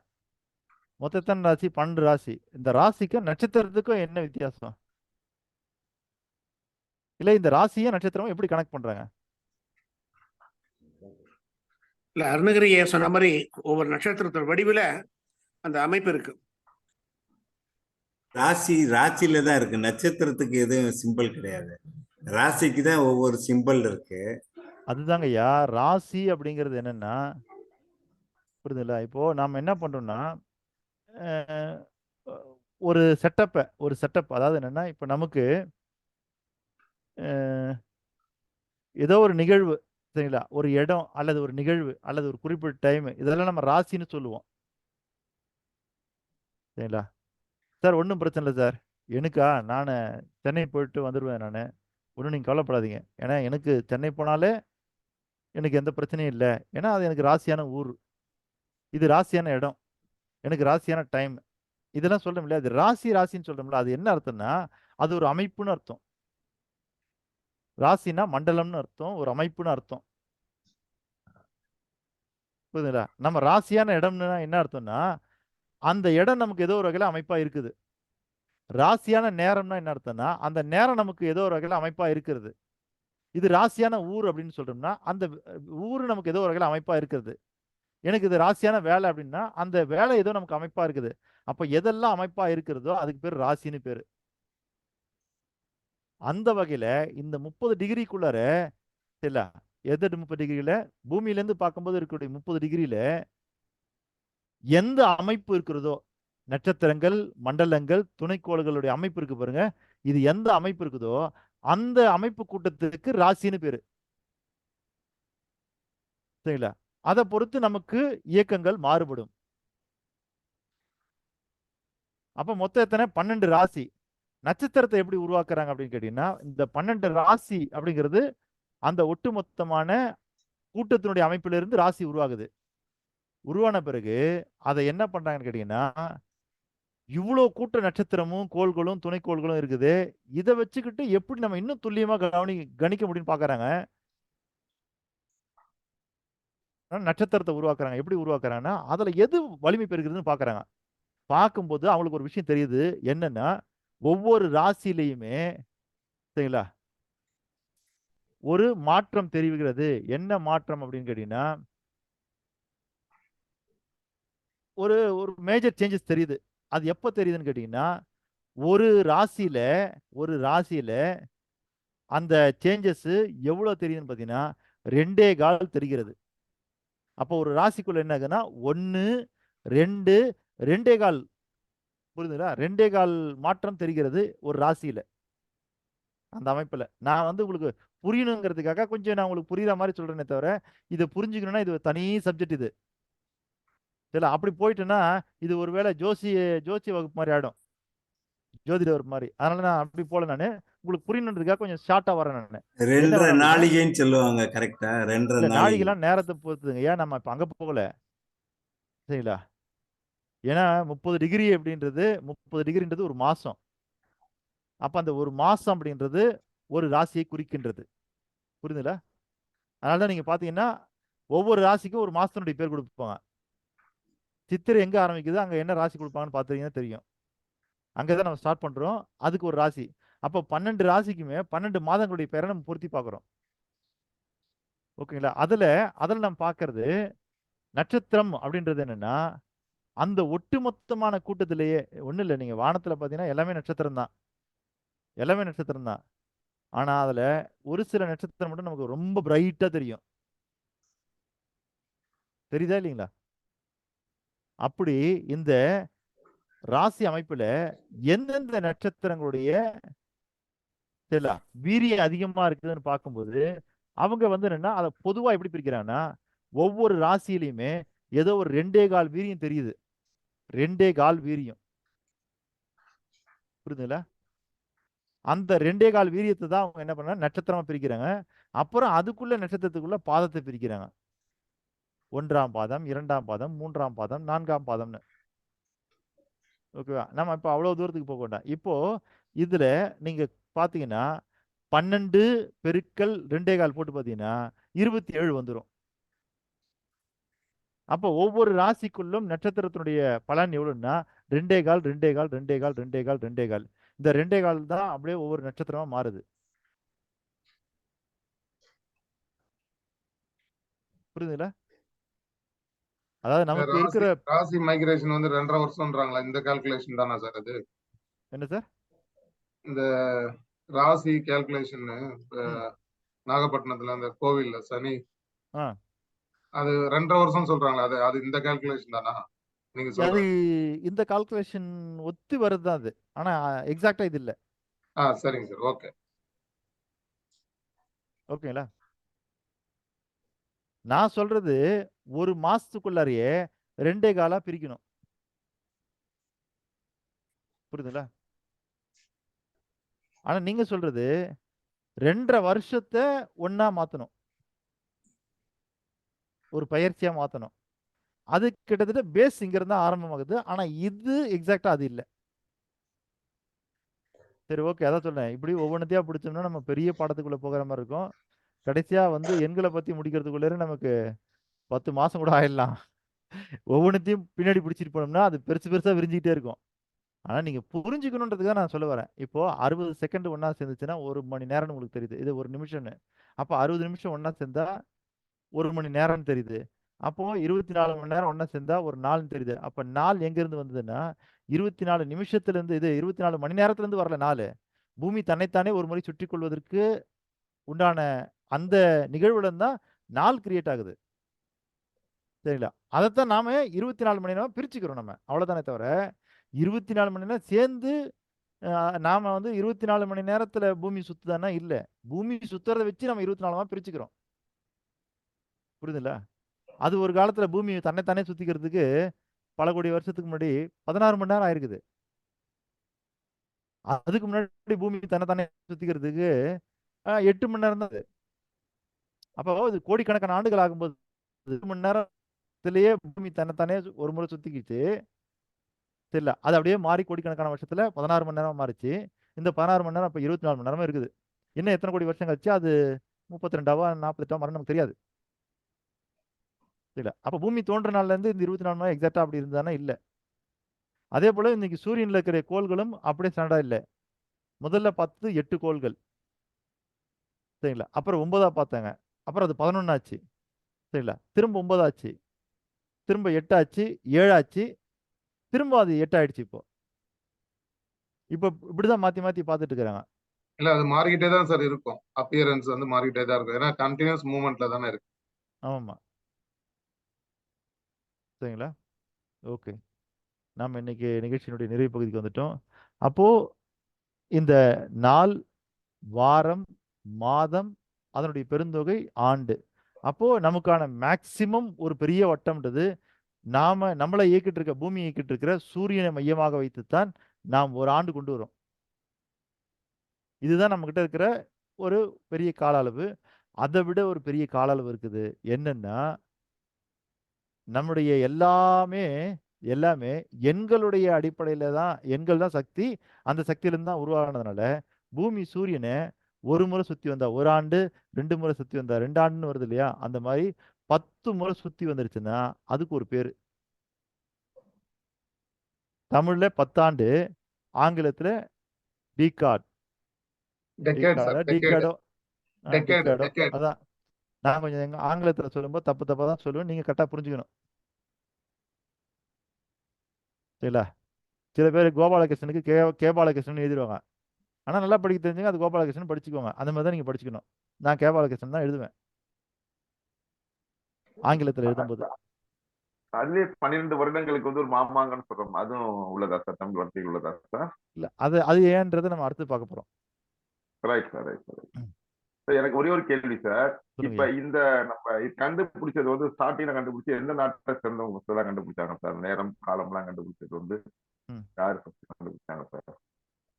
மொத்தத்தன் ராசி 12 ராசி, இந்த ராசிக்கும் நட்சத்திரத்துக்கும் என்ன வித்தியாசம்? இல்லை இந்த ராசியும் நட்சத்திரமும் எப்படி கணக்கு பண்றாங்க? இல்ல அருணகிரி சொன்ன மாதிரி ஒவ்வொரு நட்சத்திரத்தோட வடிவில அந்த அமைப்பு இருக்கு. ராசியில தான் இருக்கு, நட்சத்திரத்துக்கு எதுவும் சிம்பிள் கிடையாது. ராசிக்கு தான் ஒவ்வொரு சிம்பிள் இருக்கு. அதுதாங்க ஐயா, ராசி அப்படிங்கிறது என்னன்னா புரியுதுல்ல. இப்போ நாம என்ன பண்றோம்னா ஒரு செட்டப், அதாவது என்னன்னா இப்போ நமக்கு ஏதோ ஒரு நிகழ்வு சரிங்களா, ஒரு இடம் அல்லது ஒரு நிகழ்வு அல்லது ஒரு குறிப்பிட்ட டைம், இதெல்லாம் நம்ம ராசின்னு சொல்லுவோம் சரிங்களா. சார் ஒன்றும் பிரச்சனை இல்லை சார், எனக்கா நான் சென்னை போயிட்டு வந்துடுவேன், நான் ஒன்றும் நீங்கள் கவலைப்படாதீங்க. ஏன்னா எனக்கு சென்னை போனாலே எனக்கு எந்த பிரச்சனையும் இல்லை. ஏன்னா அது எனக்கு ராசியான ஊர், இது ராசியான இடம், எனக்கு ராசியான டைம், இதெல்லாம் சொல்ல முடியாது. அது ராசின்னு சொல்றோம்ல, அது என்ன அர்த்தம்னா அது ஒரு அமைப்புன்னு அர்த்தம். ராசினா மண்டலம்னு அர்த்தம், ஒரு அமைப்புன்னு அர்த்தம். புரியுதுங்களா? நம்ம ராசியான இடம்னா என்ன அர்த்தம்னா அந்த இடம் நமக்கு ஏதோ ஒரு வகையில அமைப்பா இருக்குது. ராசியான நேரம்னா என்ன அர்த்தம்னா அந்த நேரம் நமக்கு ஏதோ ஒரு வகையில அமைப்பா இருக்கிறது. இது ராசியான ஊர் அப்படின்னு சொல்றோம்னா அந்த ஊர் நமக்கு ஏதோ ஒரு வகையில அமைப்பா இருக்கிறது. எனக்கு இது ராசியான வேலை அப்படின்னா அந்த வேலை ஏதோ நமக்கு அமைப்பா இருக்குது. அப்ப எதெல்லாம் அமைப்பா இருக்கிறதோ அதுக்கு பேர் ராசின்னு பேரு. அந்த வகையில இந்த 30 டிகிரிக்குள்ளார இல்ல, எது 30 டிகிரியில பூமியில இருந்து பார்க்கும்போது இருக்கக்கூடிய 30 டிகிரியில எந்த அமைப்பு இருக்கிறதோ, நட்சத்திரங்கள், மண்டலங்கள், துணைக்கோள்களுடைய அமைப்பு இருக்கு பாருங்க, இது எந்த அமைப்பு இருக்குதோ அந்த அமைப்பு கூட்டத்துக்கு ராசின்னு பேரு சரிங்களா. அதை பொறுத்து நமக்கு இயக்கங்கள் மாறுபடும். அப்ப மொத்தம் எத்தனை? 12 ராசி. நட்சத்திரத்தை எப்படி உருவாக்குறாங்க அப்படின்னு கேட்டீங்கன்னா, இந்த 12 ராசி அப்படிங்கிறது அந்த ஒட்டுமொத்தமான கூட்டத்தினுடைய அமைப்பிலிருந்து ராசி உருவாகுது. உருவான பிறகு அதை என்ன பண்றாங்கன்னு கேட்டீங்கன்னா, இவ்வளோ கூட்ட நட்சத்திரமும் கோள்களும் துணைக்கோள்களும் இருக்குது, இதை வச்சுக்கிட்டு எப்படி நம்ம இன்னும் துல்லியமா கணிக்க முடியும்னு பாக்குறாங்க. நட்சத்திரத்தை உருவாக்குறாங்க. எப்படி உருவாக்குறாங்கன்னா அதுல எது வலிமை பெறுகிறதுன்னு பாக்குறாங்க. பார்க்கும்போது அவங்களுக்கு ஒரு விஷயம் தெரியுது, என்னன்னா ஒவ்வொரு ராசியிலையுமே சரிங்களா ஒரு மாற்றம் தெரிவிக்கிறது. என்ன மாற்றம் அப்படின்னு கேட்டீங்கன்னா, ஒரு ஒரு மேஜர் சேஞ்சஸ் தெரியுது. அது எப்ப தெரியுதுன்னு கேட்டீங்கன்னா, ஒரு ராசியில அந்த சேஞ்சஸ் எவ்வளவு தெரியுதுன்னு பாத்தீங்கன்னா 2.25 தெரிகிறது. அப்போ ஒரு ராசிக்குள்ள என்ன ஆகுதுன்னா 1 2 2.25 புரியுதுங்களா, 2.25 மாற்றம் தெரிகிறது ஒரு ராசியில. அந்த அமைப்புல நான் வந்து உங்களுக்கு புரியணுங்கிறதுக்காக கொஞ்சம் நான் உங்களுக்கு புரியுற மாதிரி சொல்றேனே தவிர, இதை புரிஞ்சுக்கணும்னா இது தனி சப்ஜெக்ட். இது இல்ல அப்படி போயிட்டுன்னா இது ஒருவேளை ஜோசி வகுப்பு மாதிரி ஆயிடும், ஜோதிட வகுப்பு மாதிரி. அதனால நான் அப்படி போல நானு உங்களுக்கு புரியணுன்றதுக்காக கொஞ்சம் ஷார்ட்டா வரேன் நானு. 2.5 நாளிகைன்னு சொல்லுவாங்க, கரெக்டா? 2.5 நாளிகை. நாழிகெல்லாம் நேரத்தை பொறுத்துங்க. ஏன் நம்ம இப்ப அங்க போகல, சரிங்களா? ஏன்னா 30 டிகிரி அப்படின்றது 30 டிகிரின்றது ஒரு மாசம். அப்ப அந்த ஒரு மாசம் அப்படின்றது ஒரு ராசியை குறிக்கின்றது. புரியுதுங்களா? அதனால தான் நீங்க பார்த்தீங்கன்னா, ஒவ்வொரு ராசிக்கும் ஒரு மாசத்தினுடைய பேர் குடுப்பாங்க. சித்திரை எங்க ஆரம்பிக்குது, அங்க என்ன ராசி குடுப்பாங்கன்னு பார்த்தீங்கன்னா தெரியும். அங்க தான் நம்ம ஸ்டார்ட் பண்றோம். அதுக்கு ஒரு ராசி. அப்போ 12 ராசிக்குமே 12 மாதங்களுடைய பேரை நம்ம பொருத்தி பார்க்குறோம். ஓகேங்களா? அதுல நம்ம பார்க்கறது நட்சத்திரம் அப்படின்றது என்னன்னா, அந்த ஒட்டுமொத்தமான கூட்டத்திலேயே ஒண்ணும் இல்ல. நீங்க வானத்துல பார்த்தீங்கன்னா எல்லாமே நட்சத்திரம் தான். எல்லாமே நட்சத்திரம் தான். ஆனா அதுல ஒரு சில நட்சத்திரம் மட்டும் நமக்கு ரொம்ப பிரைட்டா தெரியும். தெரியுதா இல்லைங்களா? அப்படி இந்த ராசி அமைப்புல எந்தெந்த நட்சத்திரங்களுடைய சரிங்களா வீரியம் அதிகமா இருக்குதுன்னு பார்க்கும்போது அவங்க வந்து என்னன்னா அதை பொதுவா எப்படி பிரிக்கிறாங்கன்னா ஒவ்வொரு ராசியிலையுமே ஏதோ ஒரு 2.25 வீரியம் தெரியுது. 2.25 வீரியம். புரியுதுங்களா? அந்த 2.25 வீரியத்தை தான் அவங்க என்ன பண்ணா நட்சத்திரமா பிரிக்கிறாங்க. அப்புறம் அதுக்குள்ள நட்சத்திரத்துக்குள்ள பாதத்தை பிரிக்கிறாங்க. 1ஆம் பாதம், 2ஆம் பாதம், 3ஆம் பாதம், 4ஆம் பாதம்னு. ஓகேவா? நம்ம இப்போ அவ்வளவு தூரத்துக்கு போக வேண்டாம். இப்போ இதுல நீங்க பாத்தீங்கன்னா 12 பெருக்கல் 2.25 போட்டு பாத்தீங்கன்னா 27 வந்துடும். அப்போ ஒவ்வொரு ராசிக்குள்ளும் நட்சத்திரத்தினுடைய பலன் எவ்வளவுன்னா 2.25 2.25 2.25 2.25 2.25 இந்த 2.25 தான் அப்படியே ஒவ்வொரு நட்சத்திரமா மாறுது. புரியுதுங்களா? அதாவது நமக்கு ராசி இருக்கிற ராசி மைக்ரேஷன் வந்து 2.5 வருஷம்ன்றாங்களா? இந்த கால்குலேஷன் தானா சார் அது? என்ன சார்? இந்த ராசி கால்குலேஷன் நாகப்பட்டினத்துல அந்த கோவில்ல சனி ஆ அது 2.5 வருஷம் சொல்றாங்களா? அது அது இந்த கால்குலேஷன் தானா நீங்க அது சொல்றது? இந்த கால்குலேஷன் ஒத்து வருது தான் அது. ஆனா எக்ஸாக்டா இது இல்ல. சரிங்க சார். ஓகே. ஓகேங்களா? நான் சொல்றது ஒரு மாசத்துக்குள்ளாரையே 2.25 பிரிக்கணும். புரியுதுங்களா? ஆனா நீங்க சொல்றது 2.5 வருஷத்தை ஒண்ணா மாத்தணும். ஒரு பயிற்சியா மாத்தணும். அது கிட்டத்தட்ட பேஸ் இங்க இருந்தா ஆரம்பமாகுது. ஆனா இது எக்ஸாக்டா அது இல்ல. சரி ஓகே. அதான் சொல்றேன். இப்படி ஒவ்வொன்னத்தையா பிடிச்சோம்னா நம்ம பெரிய பாடத்துக்குள்ள போகிற மாதிரி இருக்கும். கடைசியா வந்து எண்களை பத்தி முடிக்கிறதுக்குள்ளே நமக்கு 10 மாசம் கூட ஆயிடலாம். ஒவ்வொன்றத்தையும் பின்னாடி பிடிச்சிட்டு போனோம்னா அது பெருசு பெருசா விரிஞ்சிக்கிட்டே இருக்கும். ஆனா நீங்க புரிஞ்சுக்கணுன்றதுக்காக நான் சொல்ல வரேன். இப்போ 60 செகண்ட் ஒண்ணா சேர்ந்துச்சுன்னா 1 மணி நேரம்னு உங்களுக்கு தெரியுது. இது 1 நிமிஷம்னு. அப்ப 60 நிமிஷம் ஒண்ணா சேர்ந்தா 1 மணி நேரம்னு தெரியுது. அப்போ 24 மணி நேரம் ஒண்ணா சேர்ந்தா ஒரு நாள்னு தெரியுது. அப்ப நாள் எங்க இருந்து வந்ததுன்னா 24 நிமிஷத்துல இருந்து இது 24 மணி நேரத்துல இருந்து வரல நாள். பூமி தன்னைத்தானே ஒரு முறை சுற்றி கொள்வதற்கு உண்டான அந்த நிகழ்வுல தான் நாள் கிரியேட் ஆகுது. சரிங்களா? அதைத்தான் நாம 24 மணி நேரம் பிரிச்சுக்கிறோம் நம்ம. அவ்வளவுதானே தவிர 24 மணி நேரம் சேர்ந்து நாம வந்து 24 மணி நேரத்துல பூமி சுத்துதானா இல்ல. பூமி சுத்துறதை வச்சு நம்ம 24 பிரிச்சுக்கிறோம். புரியுதுங்களா? அது ஒரு காலத்துல பூமி தன்னைத்தானே சுத்திக்கிறதுக்கு பல கோடி வருஷத்துக்கு முன்னாடி 16 மணி நேரம் ஆயிருக்குது. அதுக்கு முன்னாடி பூமி தன்னைத்தானே சுத்திக்கிறதுக்கு 8 மணி நேரம் தான் அது. அப்போ இது கோடிக்கணக்கான ஆண்டுகள் ஆகும்போது 8 மணி நேரத்திலேயே பூமி தன்னைத்தானே ஒரு முறை சுத்திக்கிச்சு. தெரியல. அது அப்படியே மாறி கோடிக்கணக்கான வருஷத்துல 16 மணி நேரம் மாறிச்சு. இந்த 16 மணி நேரம் இப்ப 24 மணி நேரமா இருக்குது. இன்னும் எத்தனை கோடி வருஷம் கழிச்சு அது 32வா 48வா மாறும் நமக்கு தெரியாது. இல்ல. அப்ப பூமி தோன்ற நாள்ல இருந்து இந்த 24 மணி நேரம் எக்ஸாக்ட்டா அப்படி இருந்தானா இல்ல. அதே போல இன்னைக்கு சூரியன்ல இருக்கிற கோள்களும் அப்படியே ஸ்டாண்டர்டா இல்ல. முதல்ல பார்த்தது 8 கோள்கள். சரிங்களா? அப்புறம் 9ஆ பார்த்தாங்க. அப்புறம் அது 11 ஆச்சு. சரிங்களா? திரும்ப 9 ஆச்சு. திரும்ப 8 ஆச்சு, 7 ஆச்சு. திரும்ப அது 8 ஆயிடுச்சு இப்போ. இப்ப இப்படிதான் மாத்தி மாத்தி பார்த்துட்டு இருக்காங்க. இல்ல அது மாறிக்கிட்டே தான் சார் இருக்கும். அப்பியரன்ஸ் வந்து மாறிக்கிட்டே தான் இருக்கும். ஏன்னா கண்டினியூஸ் மூவ்மெண்ட்ல தானே இருக்கு. ஆமாமா. சரிங்களா? ஓகே. நாம இன்னைக்கு நிகழ்ச்சியினுடைய நிறைவு பகுதிக்கு வந்துட்டோம். அப்போ இந்த நாள், வாரம், மாதம், அதனுடைய பெருந்தொகை, ஆண்டு. அப்போ நமக்கான மேக்சிமம் ஒரு பெரிய வட்டம்ன்றது நாம நம்மளை இயக்கிட்டு இருக்க பூமியை இயக்கிட்டு இருக்கிற சூரியனை மையமாக வைத்துத்தான் நாம் ஒரு ஆண்டு கொண்டு வரோம். இதுதான் நம்ம கிட்ட இருக்கிற ஒரு பெரிய கால அளவு. அதை விட ஒரு பெரிய கால அளவு இருக்குது. என்னன்னா நம்முடைய எல்லாமே எல்லாமே எண்களுடைய அடிப்படையில தான், எண்கள் தான் சக்தி. அந்த சக்தியிலிருந்து தான் உருவானதுனால பூமி சூரியனை ஒரு முறை சுத்தி வந்தா ஒரு ஆண்டு, 2 முறை சுத்தி வந்தா 2 ஆண்டுன்னு வருது இல்லையா? அந்த மாதிரி 10 முறை சுத்தி வந்துருச்சுன்னா அதுக்கு ஒரு பேரு. தமிழ்ல 10 ஆண்டு, ஆங்கிலத்துல டீகாட். டெக்கேட் சார், டீகாடோ டெக்கேட் டெக்காடோ டெக்கேட். அதான். நான் கொஞ்சம் எங்க ஆங்கிலத்துல சொல்லும்போது தப்பு தப்பா தான் சொல்லுவேன். நீங்க கரெக்டா புரிஞ்சுக்கணும். சரிங்களா? சில பேர் கோபாலகிருஷ்ணனுக்கு கேபாலகிருஷ்ணன் எழுதிடுவாங்க. ஆனா நல்லா படிக்க தெரிஞ்சுங்க, அது கோபாலகிருஷ்ணன் படிச்சுக்கோங்க. அந்த மாதிரி தான் நீங்க படிச்சுக்கணும். நான் கேபாலகிருஷ்ணன் தான் எழுதுவேன் ஆங்கிலத்துல எழுதும்போது. அதுலயே 12 வருடங்களுக்கு வந்து ஒரு மாமாங்கன்னு சொல்றோம். அதுவும் உள்ளதா சார்? தமிழ் வார்த்தைகள் உள்ளதா சார்? இல்ல அது ஏன்றதை நம்ம அடுத்து பார்க்க போறோம். Right sir, right sir. Sir, எனக்கு ஒரே ஒரு கேள்வி சார். இப்ப சொல்லுங்க. இந்த நம்ம கண்டுபிடிச்சது வந்து ஸ்டார்டிங்ல கண்டுபிடிச்சு எந்த நாட்டை சேர்ந்தவங்க தான் கண்டுபிடிச்சாங்க சார்? நேரம் காலம்லாம் கண்டுபிடிச்சது வந்து ம். யாரு first கண்டுபிடிச்சாங்க சார்?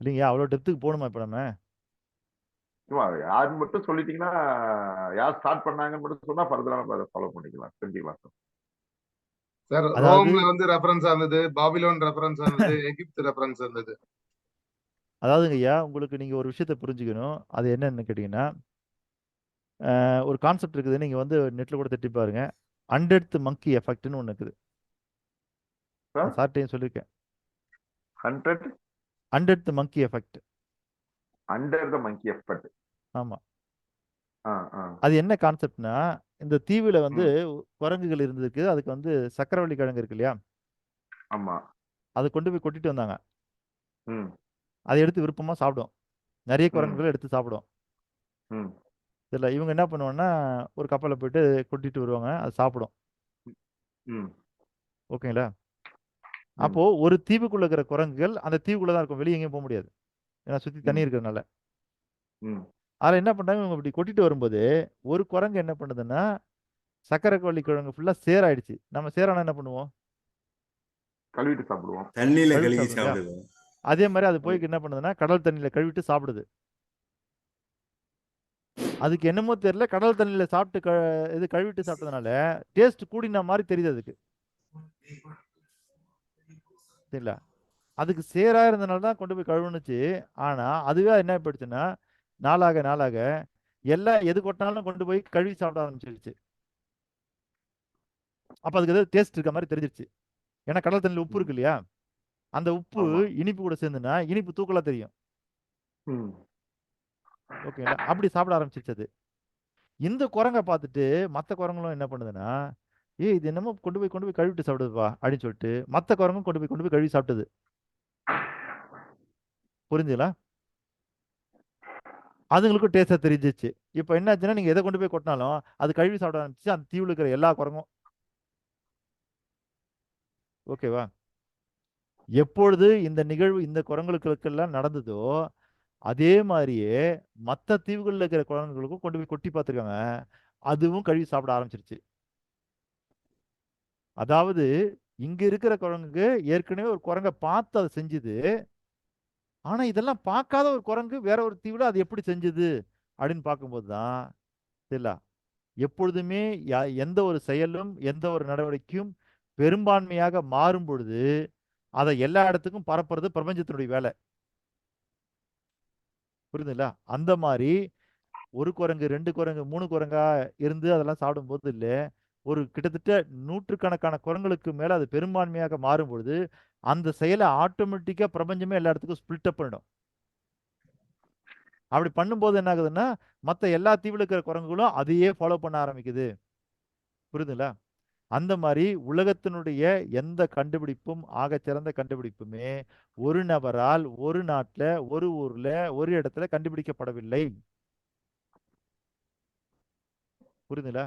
இல்லைங்க, அவ்வளவு டெப்த்துக்கு போகணுமா இப்ப நம்ம? சும்மா யாருன்னு மட்டும் சொல்லிட்டீங்கன்னா, யார் ஸ்டார்ட் பண்ணாங்கன்னு மட்டும் சொன்னா ஃபர்தரா நம்ம அதை ஃபாலோ பண்ணிக்கலாம், தெரிஞ்சுக்கலாம் சார். சார், அதாவது ரோம்ல வந்து ரெஃபரன்ஸ் இருந்தது, பாபிலோன் ரெஃபரன்ஸ் இருந்தது, எகிப்து ரெஃபரன்ஸ் இருந்தது. அதாவதுங்க ஐயா, உங்களுக்கு நீங்க ஒரு விஷயத்தை புரிஞ்சுக்கணும். அது என்னன்னு கேட்டீங்கன்னா, ஒரு கான்செப்ட் இருக்குது. நீங்க வந்து நெட்ல கூட தட்டி பாருங்க. 100th மங்கி எஃபெக்ட்னு ஒன்று இருக்குது. சார், சார்ட்டையும் சொல்லியிருக்கேன். 100th monkey effect. Under the monkey effect. ஆமா. ஆ, ஆ. அது என்ன கான்செப்ட்னா, இந்த தீவுல வந்து ம். குரங்குகள் இருந்திருக்கு. அதுக்கு வந்து சக்கரவள்ளி கிழங்கு இருக்கு இல்லையா? ஆமா. அதை கொண்டு போய் கொட்டிட்டு வந்தாங்க. ம். அதை எடுத்து விருப்பமா சாப்பிடும். நிறைய ம். குரங்குகள் எடுத்து சாப்பிடும். ம். இதுல இவங்க என்ன பண்ணுவாங்கன்னா, ஒரு கப்பல்ல போயிட்டு கொட்டிட்டு வருவாங்க. அது சாப்பிடும். ம். ஓகேங்களா? ம். அப்போ ஒரு தீவுக்குள்ள இருக்கிற குரங்குகள் அந்த தீவுக்குள்ள தான் இருக்கும். வெளியே எங்கேயும் போக முடியாது. ஏன்னா சுத்தி தண்ணி ம். இருக்கிறதுனால. ம். அதில் என்ன பண்றாங்க, இவங்க இப்படி கொட்டிட்டு வரும்போது ஒரு குரங்கு என்ன பண்ணுதுன்னா, சக்கரவள்ளி கிழங்கு ஃபுல்லா சேராயிடுச்சு. நம்ம சேரானா என்ன பண்ணுவோம்? கழுவிட்டு சாப்பிடுவோம். தண்ணியில கழுவி கழுவி சாப்பிடும் இல்லையா? சாப்பிடுவோம். அதே மாதிரி அது போய் என்ன பண்ணுதுன்னா, கடல் தண்ணியில கழுவிட்டு சாப்பிடுது. அதுக்கு என்னமோ தெரியல, கடல் தண்ணியில சாப்பிட்டு இது கழுவிட்டு சாப்பிட்டதுனால டேஸ்ட் கூடின மாதிரி தெரியுது அதுக்கு. சரிங்களா? அதுக்கு சேரா இருந்தனால தான் கொண்டு போய் கழுவுனுச்சு. ஆனா அதுவே என்ன போயிடுச்சுன்னா, நாளாக நாளாக எல்லாம் எது கொட்டினாலும் கொண்டு போய் கழுவி சாப்பிட ஆரம்பிச்சிருச்சு. அப்ப அதுக்கு ஏதோ டேஸ்ட் இருக்க மாதிரி தெரிஞ்சிருச்சு. ஏன்னா கடல் தண்ணியில் உப்பு இருக்கு இல்லையா? அந்த உப்பு ஆமா. இனிப்பு கூட சேர்ந்துன்னா இனிப்பு தூக்கலா தெரியும். ம். ஓகேங்களா? அப்படி சாப்பிட ஆரம்பிச்சிருச்சு அது. இந்த குரங்கை பார்த்துட்டு மற்ற குரங்களும் என்ன பண்ணுதுன்னா, ஏய் இது என்னமோ கொண்டு போய் கழுவிட்டு சாப்பிடுதுப்பா அப்படின்னு சொல்லிட்டு மற்ற குரங்கும் கொண்டு போய் கழுவி சாப்பிட்டது. புரிஞ்சுங்களா? அதுங்களுக்கும் டேஸ்டா தெரிஞ்சிச்சு. இப்போ என்னாச்சுன்னா, நீங்க எதை கொண்டு போய் கொட்டினாலும் அது கழுவி சாப்பிட ஆரம்பிச்சு அந்த தீவுல இருக்கிற எல்லா குரங்கும். ஓகேவா? எப்பொழுது இந்த நிகழ்வு இந்த குரங்குகளுக்கெல்லாம் நடந்ததோ, அதே மாதிரியே மற்ற தீவுகளில் இருக்கிற குரங்குகளுக்கும் கொண்டு போய் கொட்டி பார்த்துருக்காங்க. அதுவும் கழுவி சாப்பிட ஆரம்பிச்சிருச்சு. அதாவது இங்க இருக்கிற குரங்குக்கு ஏற்கனவே ஒரு குரங்கை பார்த்து அதை செஞ்சுது. ஆனா இதெல்லாம் பார்க்காத ஒரு குரங்கு வேற ஒரு தீவுல அது எப்படி செஞ்சது அப்படின்னு பார்க்கும்போது தான் தெரியல. எப்பொழுதுமே எந்த ஒரு செயலும் எந்த ஒரு நடவடிக்கையும் பெரும்பான்மையாக மாறும் பொழுது அதை எல்லா இடத்துக்கும் பரப்புறது பிரபஞ்சத்தினுடைய வேலை. புரியுதுங்களா? அந்த மாதிரி ஒரு குரங்கு 2 குரங்கு 3 குரங்கா இருந்து அதெல்லாம் சாப்பிடும்போது இல்லை, ஒரு கிட்டத்தட்ட நூற்றுக்கணக்கான குரங்களுக்கு மேல அது பெரும்பான்மையாக மாறும் பொழுது அந்த செயலை ஆட்டோமேட்டிக்கா பிரபஞ்சமே எல்லா இடத்துக்கும் ஸ்பிளிட் அப் பண்ணிடும். அப்படி பண்ணும்போது என்ன ஆகுதுன்னா, மற்ற எல்லா தீவுல இருக்கிற குரங்குகளும் அதையே ஃபாலோ பண்ண ஆரம்பிக்குது. புரியுதுங்களா? அந்த மாதிரி உலகத்தினுடைய எந்த கண்டுபிடிப்பும் ஆகச்சிறந்த கண்டுபிடிப்புமே ஒரு நபரால் ஒரு நாட்டுல ஒரு ஊர்ல ஒரு இடத்துல கண்டுபிடிக்கப்படவில்லை. புரியுதுங்களா?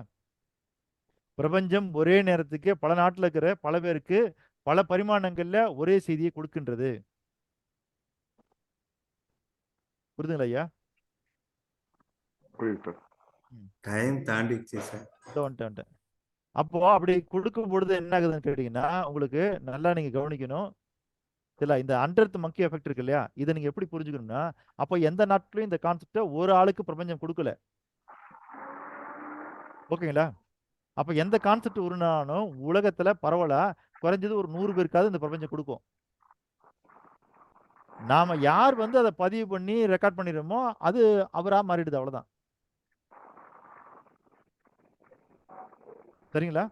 பிரபஞ்சம் ஒரே நேரத்துக்கு பல நாட்டுல இருக்கிற பல பேருக்கு பல பரிமாணங்கள்ல ஒரே செய்தியை கொடுக்கின்றது. புரியுதுங்களா ஐயா? புரியுது சார். Time தாண்டிடுச்சு sir. வந்துட்டேன். அப்போ அப்படி கொடுக்கும் பொழுது என்ன ஆகுதுன்னு கேட்டீங்கன்னா, உங்களுக்கு நல்லா நீங்க கவனிக்கணும். இல்ல இந்த 100th மங்கி எஃபெக்ட் இருக்கு இல்லையா? இதை நீங்க எப்படி புரிஞ்சுக்கணும்னா, அப்போ எந்த நாட்டிலையும் இந்த கான்செப்டை ஒரு ஆளுக்கு பிரபஞ்சம் கொடுக்கல. ஓகேங்களா? அப்ப எந்த கான்செப்ட் உருனாலும் உலகத்துல பரவலா குறைஞ்சது ஒரு 100 பேருக்காவது இந்த பிரபஞ்சம் கொடுக்கும். நாம யார் வந்து அதை பதிவு பண்ணி ரெக்கார்ட் பண்ணிடுறோமோ அது அவரா மாறிடுது, அவ்வளவுதான். சரிங்களா?